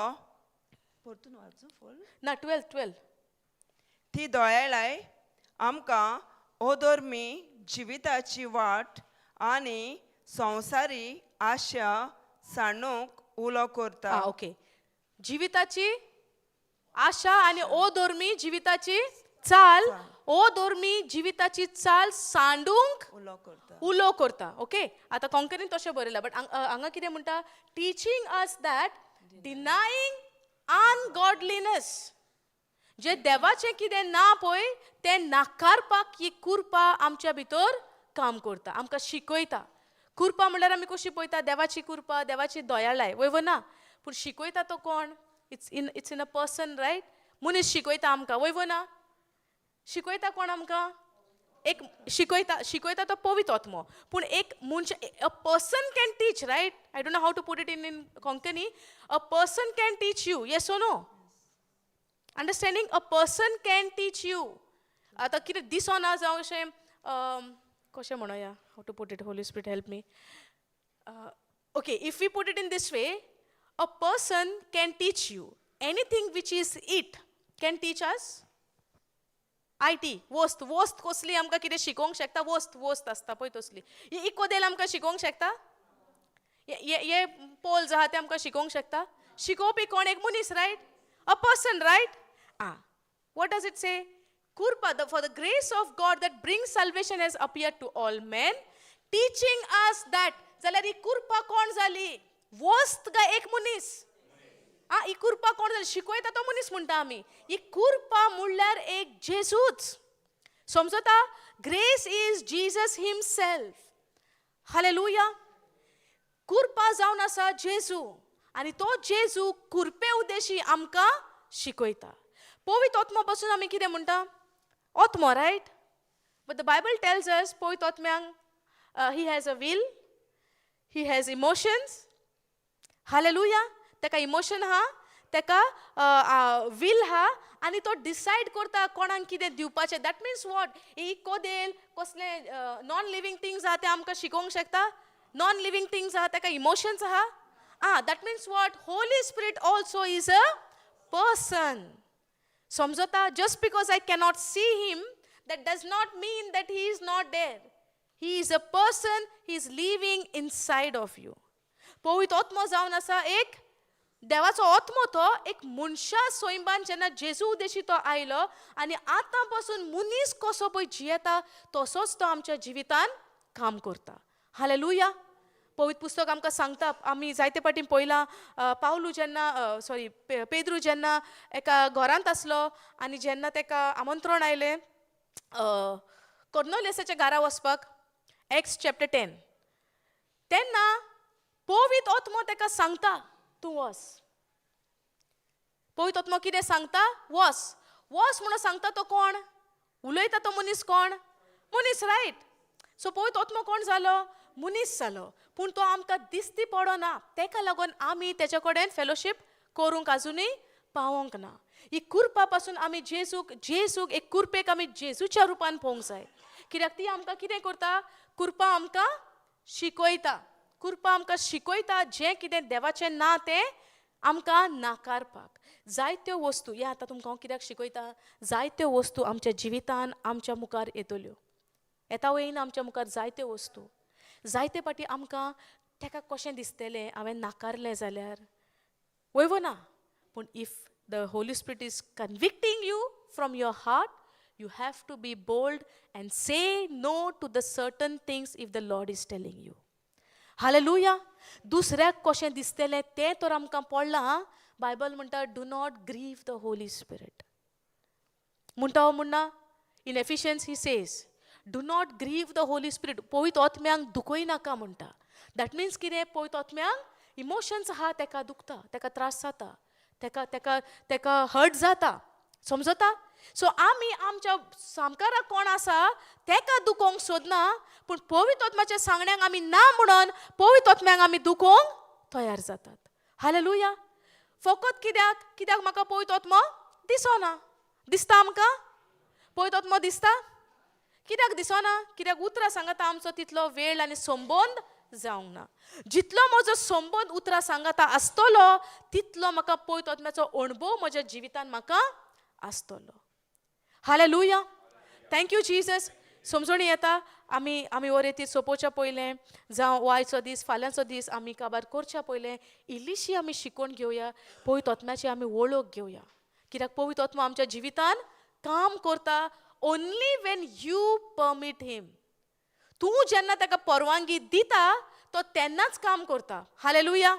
[SPEAKER 2] ना 12. ती दयाळाय आमकां ओधर्मी जिविताची वाट आनी संसारी आशा सांडूंक उलो करता. ओके. जिविताची आशा आनी ओधर्मी जिविताची चाल. ओधर्मी जिविताची चाल सांडूंक उलो करता. ओके. आता कोंकणीन तशें बरयलां, बट हांगा कितें म्हणटा? Teaching us that denying ungodliness. जे देवाचें कितें ना पळय तें नाकारपाक ही कृपा आमच्या भितर काम करता, आमकां शिकयता. कृपा म्हणल्यार आमी कशी पळयता? देवाची कृपा, देवाची दयाळाय. वयव ना? पूण शिकयता तो कोण? It's in a person, right? मनीस शिकयता आमकां. वयव ना? शिकयता कोण आमकां? एक शिकयता तो पवित्र आत्मो. पूण एक मनशा, a person can teach, right? I don't know how to put it in Konkani. A person can teach you. Yes or no? Understanding? A person can teach you. आतां कितें दिसना जावं अशें कशें म्हणोया? How to put it? Holy Spirit help me. Okay, if we put it in this way, a person can teach you anything which is it can teach us. IT वस्त कसली आमकां कितें शिकोवंक शकता? वस्त आसता पळय तसली. ही इकोदेल आमकां शिकोवंक शकता? हे पोल्स आहा ते आमकां शिकोवंक शकता? शिकोवपी कोण? एक मनीस, right? A person, right? What does it say? Kurpa, for the grace of God that brings salvation has appeared to all men, teaching us that. जाल्यार ही कृपा कोण जाली? वस्त काय एक मनीस? ही कृपा कोण जाली? शिकयता तो मनीस म्हणटा आमी. ही कृपा म्हणल्यार एक जेजूच. समजता? Grace is Jesus himself. Hallelujah. कृपा जावन आसा जेजू, आनी तो जेजू कृपे उद्देशी आमकां शिकयता.
[SPEAKER 1] पवित्र आत्मा पासून आमी कितें म्हणटा? आत्मा, रायट? But the Bible tells us पवित्र आत्म्यांक he has a will, he has emotions. Hallelujah. तेका इमोशन हा, तेका वील हा, आनी तो डिसायड करता कोणाक कितें दिवपाचें. That means what? ही कोदेल कसले नॉन लिव्हिंग थिंग्स आहा ते आमकां शिकोवंक शकता. नॉन लिव्हिंग थिंग्स आहा तेका इमोशन्स आहा. That means what? Holy Spirit also is a person. समजता? Just because I cannot see him, that does not mean that he is not there. He is a person, he is living inside of you. पवित्र आत्मा जावन आसा एक देवाचो आत्मा. तो एक मनशा सोयंबान जेन्ना जेजू उदेशी तो आयलो आनी आतां पासून मनीस कसो पळय जियेता तसोच तो आमच्या जिवितान काम करता. हालेलुया. पवित्र पुस्तक आमकां सांगता, आमी जायते फाटीं पळयलां, पावलू जेन्ना पेद्रू जेन्ना एका घरांत आसलो आनी जेन्ना तेका आमंत्रण आयलें कॉर्नेलियसाच्या घरा वचपाक, एक्ट्स चॅप्टर 10, तेन्ना पवित्र आत्मा तेका सांगता तूं वच. पवित्र आत्मा कितें सांगता? वच. वच म्हणून सांगता तो कोण? उलयता तो मनीस कोण? मनीस, रायट? सो पवित्र आत्मा कोण जालो? मनीस जालो. पूण तो आमकां दिसती पडना. तेका लागून आमी तेच्या कडेन फेलोशीप करूंक आजुनूय पावोंक ना. ही कुरपा पासून आमी जेजूक एक कुरपेक आमी जेजूच्या रुपान पळोवंक जाय. कित्याक ती आमकां कितें करता? कुरपा आमकां शिकयता. कुरपा आमकां शिकयता जें कितें देवाचें ना तें आमकां नाकारपाक. जायत्यो वस्तू, हे आतां तुमकां हांव कित्याक शिकयता, जायत्यो वस्तू आमच्या जिवितान आमच्या मुखार येतल्यो. येता वयना आमच्या मुखार जायत्यो वस्तू. जायते फाटी आमकां तेका कशें दिसतलें हांवें नाकारलें जाल्यार वयवना. पूण if the Holy Spirit is convicting you from your heart, you have to be bold and say no to the certain things if the Lord is telling you. Hallelujah. दुसऱ्याक कशें दिसतलें तें तर आमकां पडलां. बायबल म्हणटा do not grieve the Holy Spirit. म्हणटा हो म्हणना in Ephesians he says do not grieve the Holy Spirit. पवित्र आत्म्यांक दुखय नाका म्हणटा. दॅट मिन्स कितें? पवित्र आत्म्यांक इमोशन्स आहा, तेका दुखता, तेका त्रास जाता, तेका हर्ट जाता. समजता? सो आमी आमच्या सामकाराक कोण आसा तेका दुखोवंक सोदना, पूण पवित्र आत्म्याच्या सांगण्याक आमी ना म्हणून पवित्र आत्म्यांक आमी दुखोवंक तयार जातात. हालेलुया. फकत कित्याक म्हाका पवित्र आत्मा दिसना. दिसता आमकां? पवित्र आत्मा दिसता? कित्याक दिसना? कित्याक उतरां सांगता आमचो तितलो वेळ आनी संबंद जावंक ना. जितलो म्हजो संबंद उतरां सांगता आसतलो तितलो म्हाका पवित्र आत्म्याचो अणभव म्हज्या जिवितान म्हाका आसतलो. हालेलुया. Thank you Jesus. समजणी येता आमी वर येती सोंपोवच्या पयलें जावं आयचो दीस फाल्यांचो दीस आमी काबार करच्या पयलें इल्लीशी आमी शिकून घेवया. पवित्र आत्म्याची आमी वळख घेवया. कित्याक पवित्र आत्मा आमच्या जिवितान काम करता ओन्ली वेन यू परमीट हिम. तूं जेन्ना ताका परवानगी दिता तो तेन्नाच काम करता. Hallelujah.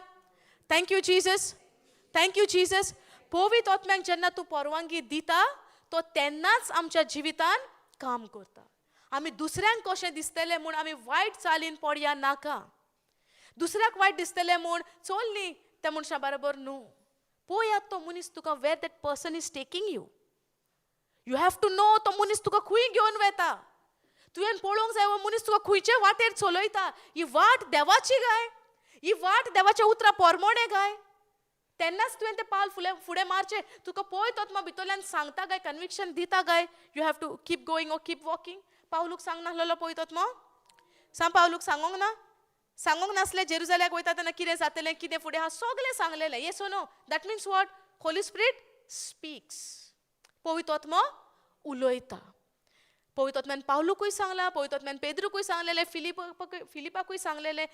[SPEAKER 1] Thank you Jesus. Thank you Jesus. पवित्र आत्म्याक जेन्ना तूं परवानगी दिता तो तेन्नाच आमच्या जिवितान काम करता. आमी दुसऱ्यांक कशें दिसतलें म्हूण आमी वायट चालीन पडया नाका. दुसऱ्याक वायट दिसतलें म्हूण चल न्ही त्या मनशा बरोबर न्हू. पळयात तो मनीस तुका where that person is taking you. You have to know तो मनीस तुका खंय घेवन वता. तुवें पळोवंक जाय हो मनीस तुका खंयचे वाटेर चलयता. ही वाट देवाची गाय, ही वाट देवाच्या उतरां पोरमोणे गाय. तेन्नाच तुवें तें पावल फुडें मारचें. तुका पळयत आत्मा भितरल्यान सांगता गाय, कन्विक्शन दिता गाय, you have to keep going or keep walking. पावलूक सांग नासलेलो पळयत आत्मा? पावलूक सांगोंक ना? सांगोंक नासलें जेरुजाल्याक वयता तेन्ना कितें जातलें, कितें फुडें आहा सगळें सांगलेलें. Yes O no? That means what? Holy Spirit speaks. पवित्र आत्मा उलयता. पवित्र आत्म्यान पावलूकूय सांगला, पवित्र आत्म्यान पेद्रूकूय सांगलेलें, फिलिपाकूय सांगलेलें.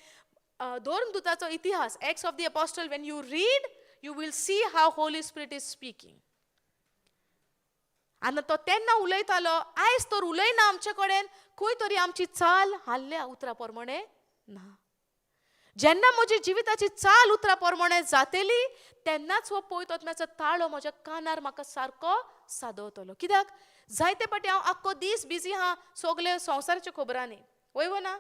[SPEAKER 1] धर्मदूताचो इतिहास, acts of the apostle, when you read, you will see how Holy Spirit is speaking. आनी तो तेन्ना उलयतालो. आयज तर उलयना आमचे कडेन. खंय तरी आमची चाल हाल्ल्या उतरा प्रमाणे ना. जेन्ना म्हजी जिविताची चाल उतरा प्रमाणे जातली तेन्नाच हो पवित्र आत्म्याचो ताळो म्हज्या कानार म्हाका सारको सादवतलो. कित्याक जायते फाटी हांव आख्खो दीस बिजी आहा सगळे संवसाराच्या खबरांनी. वयव ना?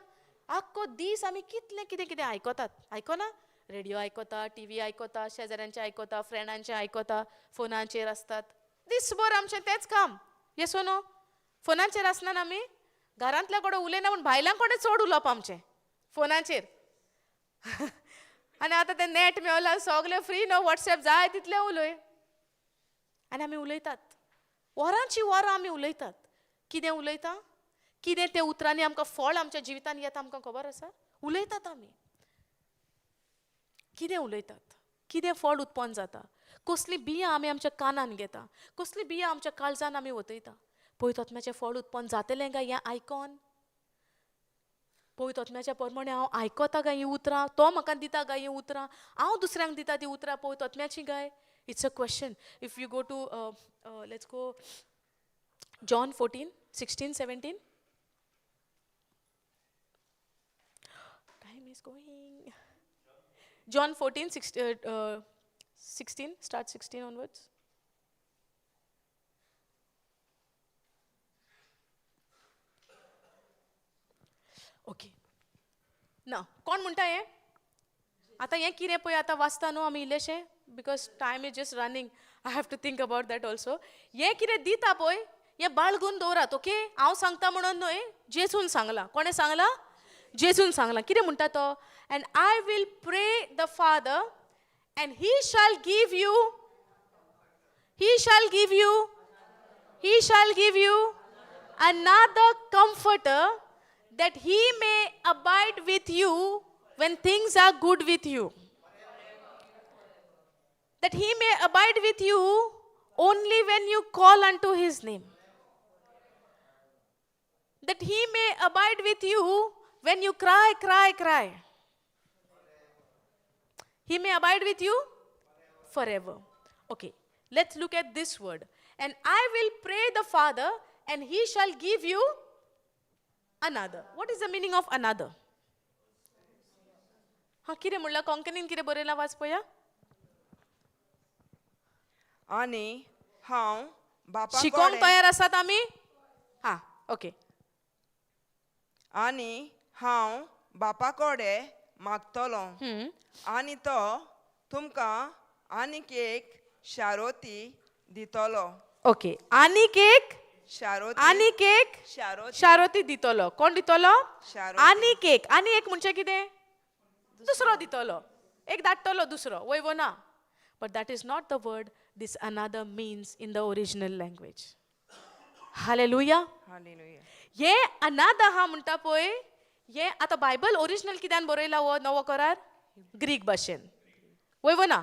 [SPEAKER 1] आख्खो दीस आमी कितलें कितें कितें आयकतात. आयकना? रेडिओ आयकता, टीव्ही आयकता, शेजाऱ्यांचे आयकता, फ्रेंडांचे आयकता, फोनाचेर आसतात. दिसभर आमचें तेंच काम येसो न्हू फोनाचेर आसना आमी घरांतल्या कडेन उलयना पूण भायल्यां कडेन चड उलोवप आमचें फोनाचेर आनी आतां तें नेट मेवल्यार सगलें फ्री न्हू वॉट्सॅप जाय तितलें उलय आनी आमी उलयतात वरांची वरां आमी उलयतात कितें उलयता कितें त्या उतरांनी आमकां फळ आमच्या जिवितान येता आमकां खबर आसा उलयतात आमी कितें उलयतात कितें फळ उत्पन्न जाता कसली बियां आमी आमच्या कानान घेता कसली बियां आमच्या काळजान आमी वतयता पवित्र आत्म्याचें फळ उत्पन्न जातलें काय हें आयकोन पवित्र आत्म्याच्या प्रमाणे हांव आयकता काय हीं उतरां तो म्हाका दिता काय हीं उतरां हांव दुसऱ्यांक दिता ती उतरां पवित्र आत्म्याची काय it's a question if you go to let's go John 14:16-17 time is going John 16 start 16 onwards okay ना कोण म्हणटा हें आतां हें कितें पळय आतां वाचता न्हू आमी इल्लेशें because time is just running I have to think about that also हें कितें दिता पळय हें बाळगून दवरात ओके हांव सांगता म्हणून न्हय जेजून सांगलां कोणें सांगलां जेजून सांगलां कितें म्हणटा तो and I will pray the Father and he shall give you another comforter that he may abide with you when things are good with you. That he may abide with you only when you call unto his name. That he may abide with you when you cry. He may abide with you forever. Okay, let's look at this word. And I will pray the Father and he shall give you another. What is the meaning of another? हा कितें म्हणला कोंकणीन कितें बरयलां वाच पळया
[SPEAKER 2] आनी हांव बापा
[SPEAKER 1] शिकोंक तयार आसात आमी हा ओके
[SPEAKER 2] आनी हांव बापा कडेन मागतलों आनी तो तुमकां आनीक एक शारोती दितलो
[SPEAKER 1] ओके आनीक एक
[SPEAKER 2] शारोती
[SPEAKER 1] शारोती दितलो कोण दितलो
[SPEAKER 2] शारोती.
[SPEAKER 1] आनीक एक म्हणजे कितें दुसरो दितलो एक धाडटलो दुसरो वयवो ना but that is not the word this another means in the original language hallelujah
[SPEAKER 2] hallelujah
[SPEAKER 1] हे अनादर हा म्हणटा पळय हे आतां बायबल ओरिजिनल कित्यान बरयला हो नवो करार ग्रीक भाशेन वयवो ना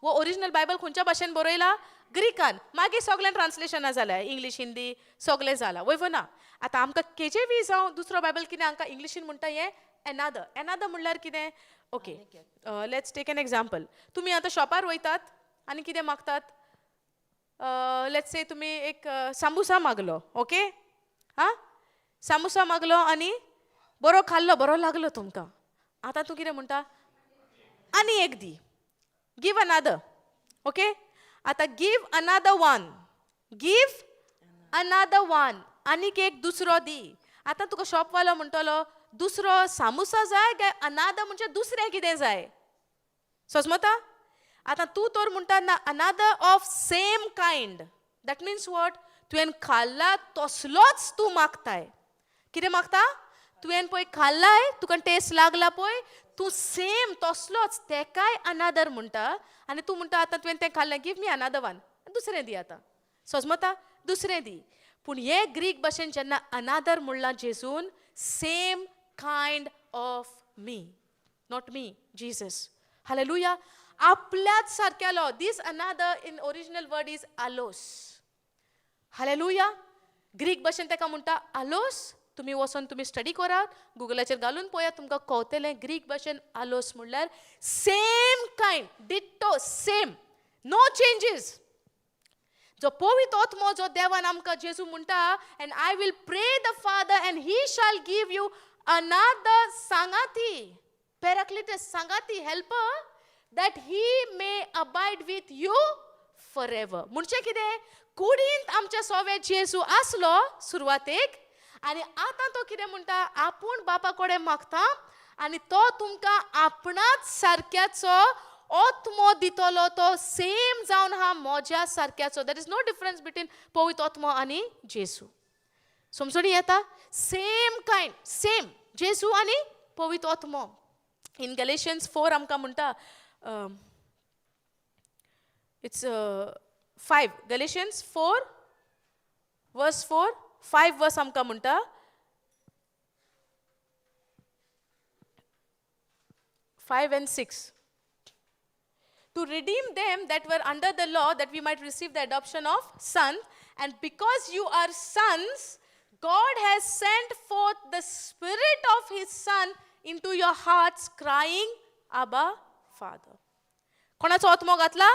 [SPEAKER 1] वो ओरिजिनल बायबल खंयच्या भाशेन बरयला ग्रीकान मागीर सगळ्यां ट्रान्सलेशनां जाल्या इंग्लीश हिंदी सगळें जालां वयवो ना आतां आमकां केजेवी जावं दुसरो बायबल कितें आमकां इंग्लिशीन म्हणटा हें एनादर म्हणल्यार कितें okay let's take an example तुमी आतां शॉपार वयतात आनी कितें मागतात लेट्स से तुमी एक सामोसा मागलो ओके हा सामोसा मागलो आनी बरो खाल्लो बरो लागलो तुमकां आतां तूं कितें म्हणटा आनी एक दी गिव अनादर ओके आतां गिव अनादर वन आनीक एक दुसरो दी आतां तुका शॉपवालो म्हणटलो दुसरो सामोसा जाय काय अनादर म्हणजे दुसरें कितें जाय समजता आतां तूं तर म्हणटा ना अनादर of same kind that means what तुवें खाल्ला तसलोच तूं मागताय कितें मागता तुवें पळय खाल्लाय तुका टेस्ट लागला पळय तूं सेम तसलोच तेकाय अनादर म्हणटा आनी तूं म्हणटा आतां तुवें तें खाल्लें गिव मी अनादर वन दुसरें दी आतां समजता दुसरें दी पूण हे ग्रीक भाशेन जेन्ना अनादर म्हणलां जेजून same kind of me not me Jesus hallelujah आपल्याच सारक्यालो this another in original word is आलोस हालेलुया ग्रीक भाशेन तेका म्हणटा आलोस तुमी वचोन तुमी स्टडी करात गुगलाचेर घालून पळयात तुमकां कळटलें ग्रीक भाशेन आलोस म्हणल्यार same kind ditto same no changes जो पवित्र आत्मो जो देवान आमकां जेजू म्हणटा and I will pray the Father and he shall give you another सांगाती पॅराक्लिटस सांगाती helper that he may abide with you for ever म्हणजे कितें कुडींत आमच्या सोवे जेजू आसलो सुरवातेक आनी आतां तो कितें म्हणटा आपूण बापा कडेन मागता आनी तो तुमकां आपणाच सारक्याचो आत्मो दितलो तो सेम जावन हा मोज्या सारक्याचो. There is no difference between पवित्र आत्मो आनी जेजू. समजून येता? सेम कायंड, सेम जेजू आनी पवित्र आत्मो. इन गॅलेशियन्स 4 आमकां म्हणटा, इट्स 5 गॅलेशियन्स 4 वर्स 4 5 वर्स आमकां म्हणटा, 5 and 6. To redeem them that were under the law, that we might receive the adoption of sons. And because you are sons, God has sent forth the Spirit of His Son into your hearts, crying, Abba, Father. कोणाचो आत्मो घातला?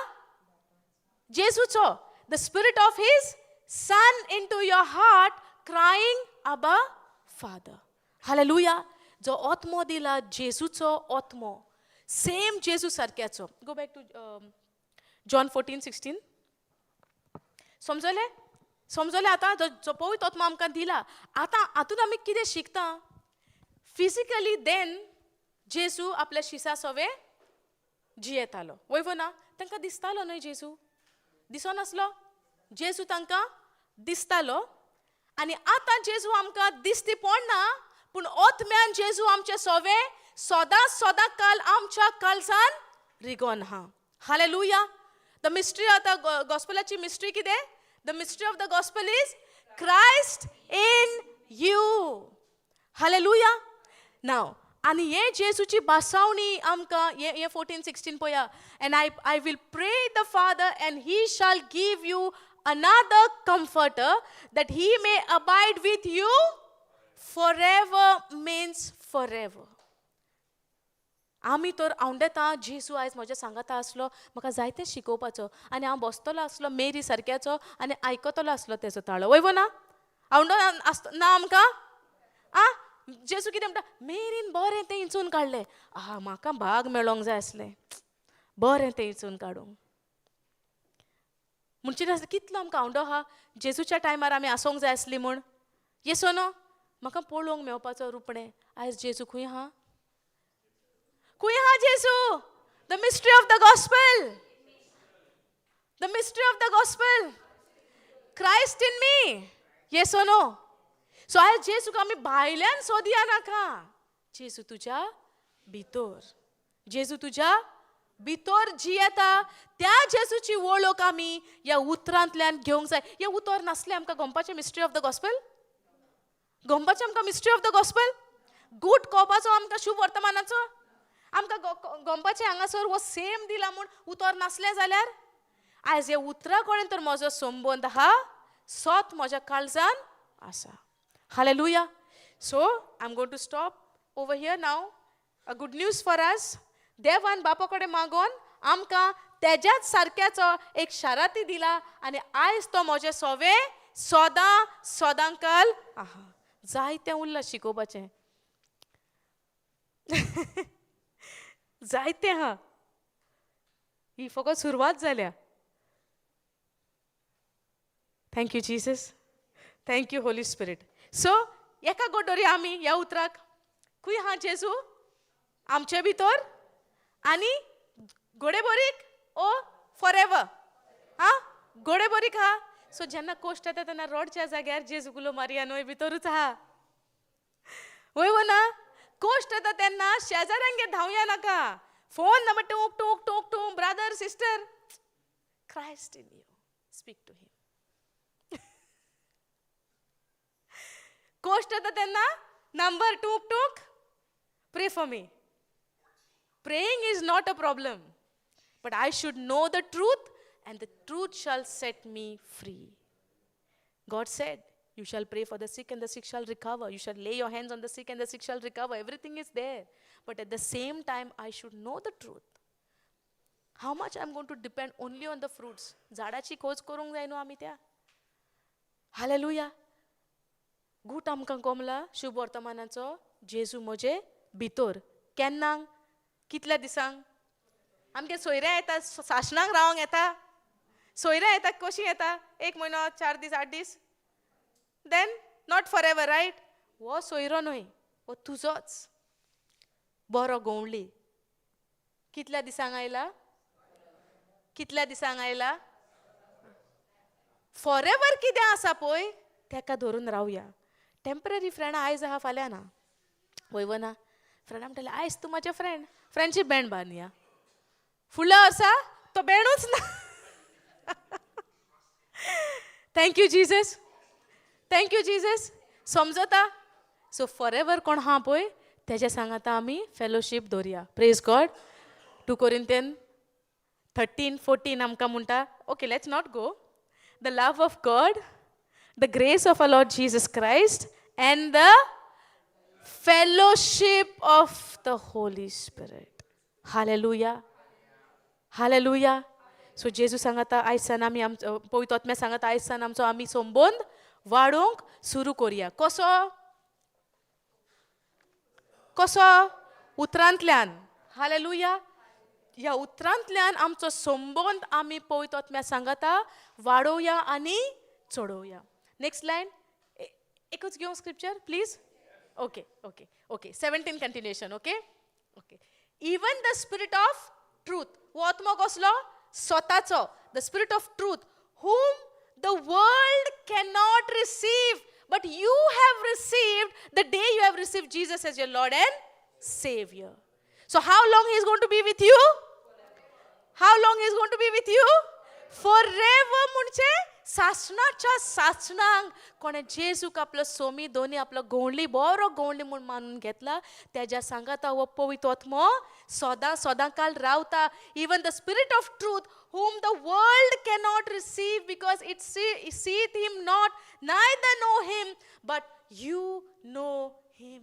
[SPEAKER 1] जेजूचो. The Spirit of His Son into your heart, crying, Abba, Father. Hallelujah. जो आत्मो दिला जेजूचो आत्मो, same जेजू सारक्याचो. Go back to John 14:16. समजले? समजले आता? जो पवित्र आत्मा आमकां दिला, आता हातून आमी कितें शिकता? फिजिकली देन जेजू आपल्या शिसा सवे जियेतालो. वयवो ना? तांकां दिसतालो न्हय जेजू? दिसो नासलो? जेजू तांकां दिसतालो. आनी आतां जेजू आमकां दिसती पडना, पूण आत्म्यान जेजू आमचे सवे सदां काल आमच्या काळजान रिगोन हा. हालेलुया. द मिस्ट्री आतां गॉस्पेलाची मिस्ट्री कितें? The mystery of the gospel is Christ in you. Hallelujah. Now आनी हे जेजूची बासावणी आमकां हे 14:16 पळया. And I will pray the Father and he shall give you another comforter that he may abide with you forever. means forever. आमी तर आवंडेता जेजू आयज म्हज्या सांगाता आसलो, म्हाका जायतें शिकोवपाचो, आनी हांव बसतलो आसलो मेरी सारक्याचो आनी आयकतलो आसलो तेजो ताळो. वयवो ना? आवडो ना आमकां? जेजू कितें म्हणटा? मेरीन बरें तें इचून काडलें. म्हाका भाग मेळोंक जाय आसलें, बरें तें इचून काडूंक. म्हणचे कितलो आमकां आवडो आहा जेजूच्या टायमार आमी आसोंक जाय आसली म्हूण. येसो न्हू? म्हाका पळोवंक मेळपाचो रुपणें. आयज जेजू खंय आहा? खंय आहा जेजू? The mystery of the gospel. The mystery of the gospel. Christ in me. येसो न्हू? सो आयज जेजूक आमी भायल्यान सोदया नाका. जेजू तुज्या भितर, जेजू तुज्या भितर जियेता. त्या जेजूची वळख आमी ह्या उतरांतल्यान घेवंक जाय. हे उतर नासले आमकां गमपाचें मिस्ट्री ऑफ द गॉस्पेल? गमपाचें आमकां मिस्ट्री ऑफ द गॉस्पेल? गूट कोवपाचो आमकां शुभ वर्तमानाचो आमकां गमपाचें हांगासर हो सेम दिला म्हूण उतर नासलें जाल्यार? आयज हे उतरा कडेन तर म्हजो संबंद आहा, सोत म्हज्या काळजान आसा. Hallelujah. So I am going to stop over here now. A good news for us. देवान बापा कडेन मागोन आमकां तेज्याच सारक्याचो एक शाराती दिला, आनी आयज तो म्हजे सवे सदांकाल आहा. जायतें उरलां शिकोवपाचें. जायतें आहा. ही फकत सुरवात जाल्या. Thank you Jesus. Thank you Holy spirit. So एका गोडोरी आमी ह्या उतराक खंय आहा जेजू? आमचे भितर आनी घोडे बोरीक ओ फॉर एवर. घोडे बोरीक आहा. सो जेन्ना कोश्ट येता तेन्ना रोडच्या जाग्यार जेजू गुलो मारिया न्हय भितरूच आहा. वयवो ना? कोश्ट येता तेन्ना शेजाऱ्यांगे धांवया नाका. फोन नंबर टूक टूक टूक टूक brother sister. Christ in you. Speak to him. कोश्ट येता तेन्ना नंबर टूक टूक pray for me. Praying is not a problem, but I should know the truth, and the truth shall set me free. God said, you shall pray for the sick and the sick shall recover. You shall lay your hands on the sick and the sick shall recover. Everything is there. But at the same time, I should know the truth. How much I'm going to depend only on the fruits? झाडाची खोज करूंक जाय न्हू आमी त्या. Hallelujah. गूट आमकां कोमला शुभ वर्तमानाचो. जेजू म्हजे भितर. केन्ना? कितल्या दिसांक? आमगे सोयऱ्या येता, सासणांक रावंक येता. सोयऱ्या येता कशी येता? 1 म्हयनो, 4 दीस, 8 दीस. Then not forever, right? हो सोयरो न्हय, हो तुजोच बरो गोंवली. कितल्या दिसांक आयला? कितल्या दिसांक आयला फॉर एवर कितें आसा पळय तेका धरून रावया. टेम्पररी फ्रेंडां आयज आहा फाल्यां ना. वयव ना फ्रेंडां म्हणटलें आयज तूं म्हाजें फ्रेंड, फ्रेंडशीप बँड बांदया. फुडलो वर्सा तो बँडूच ना. Thank you Jesus, thank you Jesus. समजता. सो फॉर एवर कोण हा पळय तेजे सांगाता आमी फेलोशीप दवरया. Praise God. 2 Corinthians 13:14 आमकां म्हणटा. Okay, let's not go. The love of God, the grace of our Lord Jesus Christ, and the fellowship of the Holy Spirit. Hallelujah. Hallelujah. So जेजू सांगता आयज सान आमी पवित्र आत्म्या सांगता आयज सान आमचो आमी संबंद वाडोवंक सुरू करुया. कसो? कसो? उतरांतल्यान. हालेलुया. ह्या उतरांतल्यान आमचो संबंद आमी पवित्र आत्म्या सांगता वाडोवया आनी चडोवया. Next line. एकूच घेवं scripture please. Okay okay okay 17 continuation. Okay okay. Even the spirit of truth. हो आत्मो कसलो? स्वताचो. The spirit of truth whom the world cannot receive, but you have received the day you have received Jesus as your Lord and Savior. So how long he is going to be with you? How long he is going to be with you? Forever. म्हणजे सासणाच्या सासणांक कोणे जेजूक आपलो सोमी दोनी आपलो गोंडली बरो गोंडली म्हूण मानून घेतला तेज्या सांगाता हो पवित्र आत्मो सदां सदां काल रावता. Even the spirit of truth whom the world cannot receive because it seeth him not, neither know him, but you know him.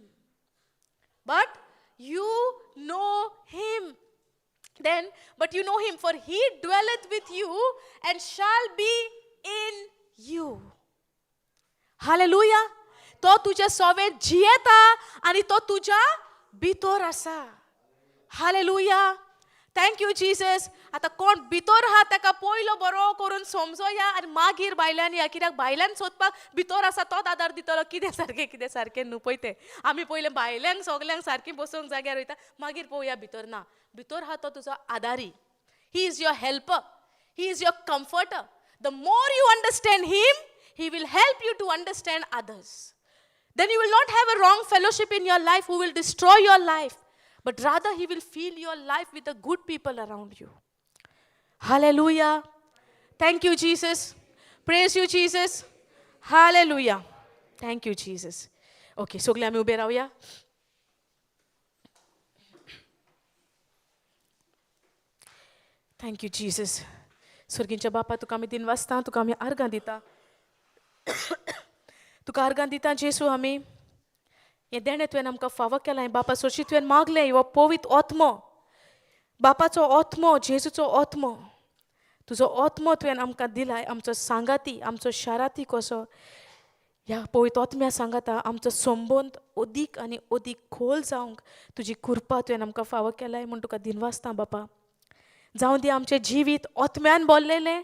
[SPEAKER 1] But you know him. Then, but you know him, for he dwelleth with you and shall be in you. Hallelujah. तो तुझ्या सोबे जियेता आणि तो तुझ्या भितर आसा. Hallelujah. Thank you Jesus. आता कोण भितर आहा ताका पयलो बरो करून समजोया आणि मागीर भायल्यान या. कित्याक भायल्यान सोदपाक भितर आसा तोच आदार दितलो. कितें सारकें न्हू पळय तें. आमी पयलें भायल्यांक सगल्यांक सारकीं बसोवंक जाग्यार वयता मागीर पळोवया भितर. ना, भितर आहा तो तुजो आदारी. He is your helper. He is your comforter. The more you understand him, he will help you to understand others. Then you will not have a wrong fellowship in your life who will destroy your life. But rather he will fill your life with the good people around you. Hallelujah. Thank you Jesus. Praise you Jesus. Hallelujah. Thank you Jesus. Okay, सगळे आमी उबे रावया. Thank you Jesus. स्वर्गींच्या बापा तुका आमी दिन वाजता, तुका आमी आर्गां दिता. तुका आर्गां दिता जेसू आमी हे देणे तुवें आमकां फावो केलां. बापा सोशी तुवें मागलें हो पवित्र आत्मो, बापाचो आत्मो, जेजूचो आत्मो, तुजो आत्मो तुवें आमकां दिलाय. आमचो सांगाती, आमचो शाराती कसो ह्या पवित्र आत्म्या सांगाता आमचो संबंद अदीक आनी अदीक खोल जावंक तुजी कृपा तुवें आमकां फावो केलाय म्हूण तुका दिन वाजता बापा. जावं दी आमचें जिवीत आत्म्यान भरलेलें,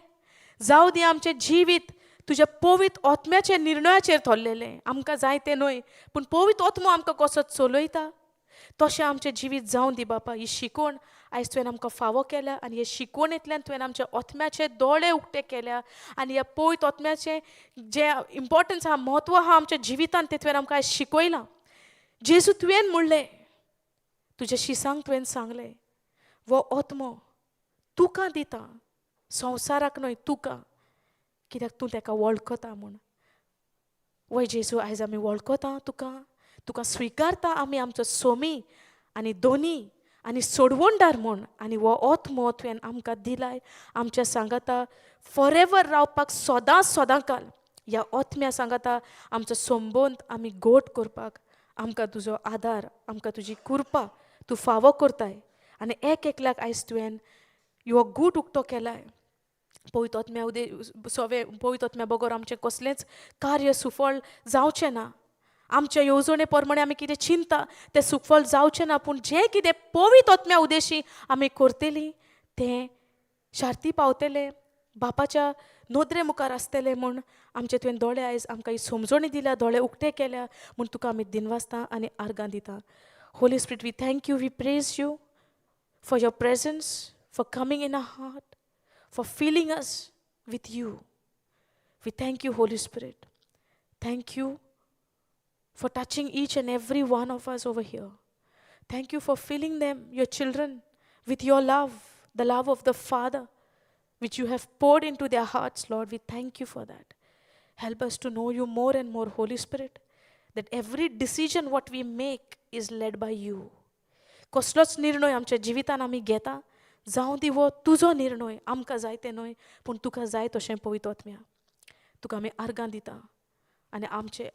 [SPEAKER 1] जावं दी आमचें जिवीत तुज्या पवित्र आत्म्याच्या निर्णयाचेर थरलेलें. आमकां जाय तें न्हय पूण पवित्र आत्मो आमकां कसो चलयता तशें आमचें जिवीत जावं दी बापा. ही शिकवण आयज तुवें आमकां फावो केल्या आनी हे शिकवणेंतल्यान तुवें आमच्या आत्म्याचे दोळे उक्ते केल्या आनी ह्या पवित्र आत्म्याचें जें इम्पॉर्टन्स आहा, म्हत्व आहा आमच्या जिवितांत तें तुवें आमकां आयज शिकयलां. जेजू तुवें म्हणलें, तुज्या शिसांक तुवें सांगलें वो आत्मो तुका दिता, संवसाराक न्हय तुका, कित्याक तूं ताका वळखता म्हूण. वय जेजू आयज आमी वळखता तुका, तुका स्विकारता आमी आमचो सोमी आनी दोनी आनी सोडवणदार म्हूण. आनी हो आत्मो तुवें आमकां दिलाय आमच्या सांगाता फॉर एवर रावपाक सदां सदां काल. ह्या आत्म्या सांगाता आमचो संबंद आमी गोट करपाक आमकां तुजो आदार, आमकां तुजी कृपा तूं फावो करताय. आनी एक एकल्याक आयज तुवें हो गूट उक्तो केलाय. पवित्र आत्म्या पवित्र आत्म्या बगर आमचें कसलेंच कार्य सुफळ जावचें ना. आमच्या येवजणे प्रमाणे आमी कितें चिंता तें सुफळ जावचें ना. पूण जें कितें पवित्र आत्म्या उद्देशी आमी करतलीं तें शार्ती पावतलें, बापाच्या नोदरे मुखार आसतलें म्हूण आमचे तुवें दोळे आयज आमकां ही समजणी दिल्या, दोळे उक्ते केल्या म्हूण तुका आमी दिन वाजता आनी आर्गां दिता. Holy Spirit, we thank you, we praise you for your presence, for coming in our heart. for filling us with you. We thank you, Holy Spirit. Thank you for touching each and every one of us over here. Thank you for filling them, your children, with your love, the love of the Father, which you have poured into their hearts, Lord. We thank you for that. Help us to know you more and more, Holy Spirit, that every decision what we make is led by you. कसलोच निर्णय आमच्या जिवितान आमी घेता जावं ती वो तुजो निर्णय आमकां जाय ते न्हय पूण तुका जाय तशें पवित्र आत्म्या तुका आमी आर्गां दिता आनी आमचे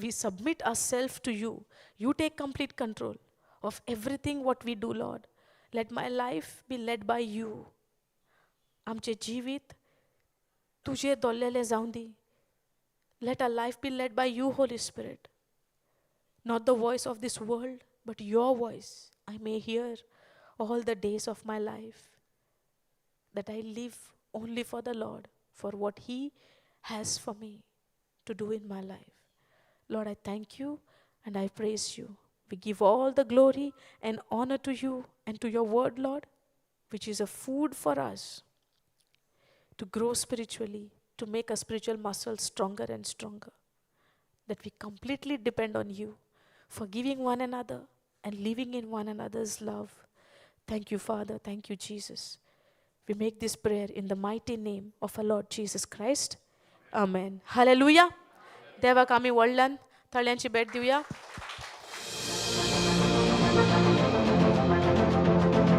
[SPEAKER 1] we submit our self to you. You take complete control of everything what we do, Lord. Let my life be led by you. आमचें जिवीत तुजेर दवरलेलें जावं दी. Let our life be led by you, Holy Spirit. Not the voice of this world, but your voice I may hear all the days of my life. That I live only for the Lord, for what He has for me to do in my life. Lord, I thank you and I praise you. We give all the glory and honor to you and to your word, Lord, which is a food for us to grow spiritually, to make our spiritual muscles stronger and stronger. That we completely depend on you, forgiving one another and living in one another's love. Thank you, Father. Thank you, Jesus. We make this prayer in the mighty name of our Lord Jesus Christ. Amen. Hallelujah. देवाक आमी व्हडल्यान थळ्यांची भेट दिवया.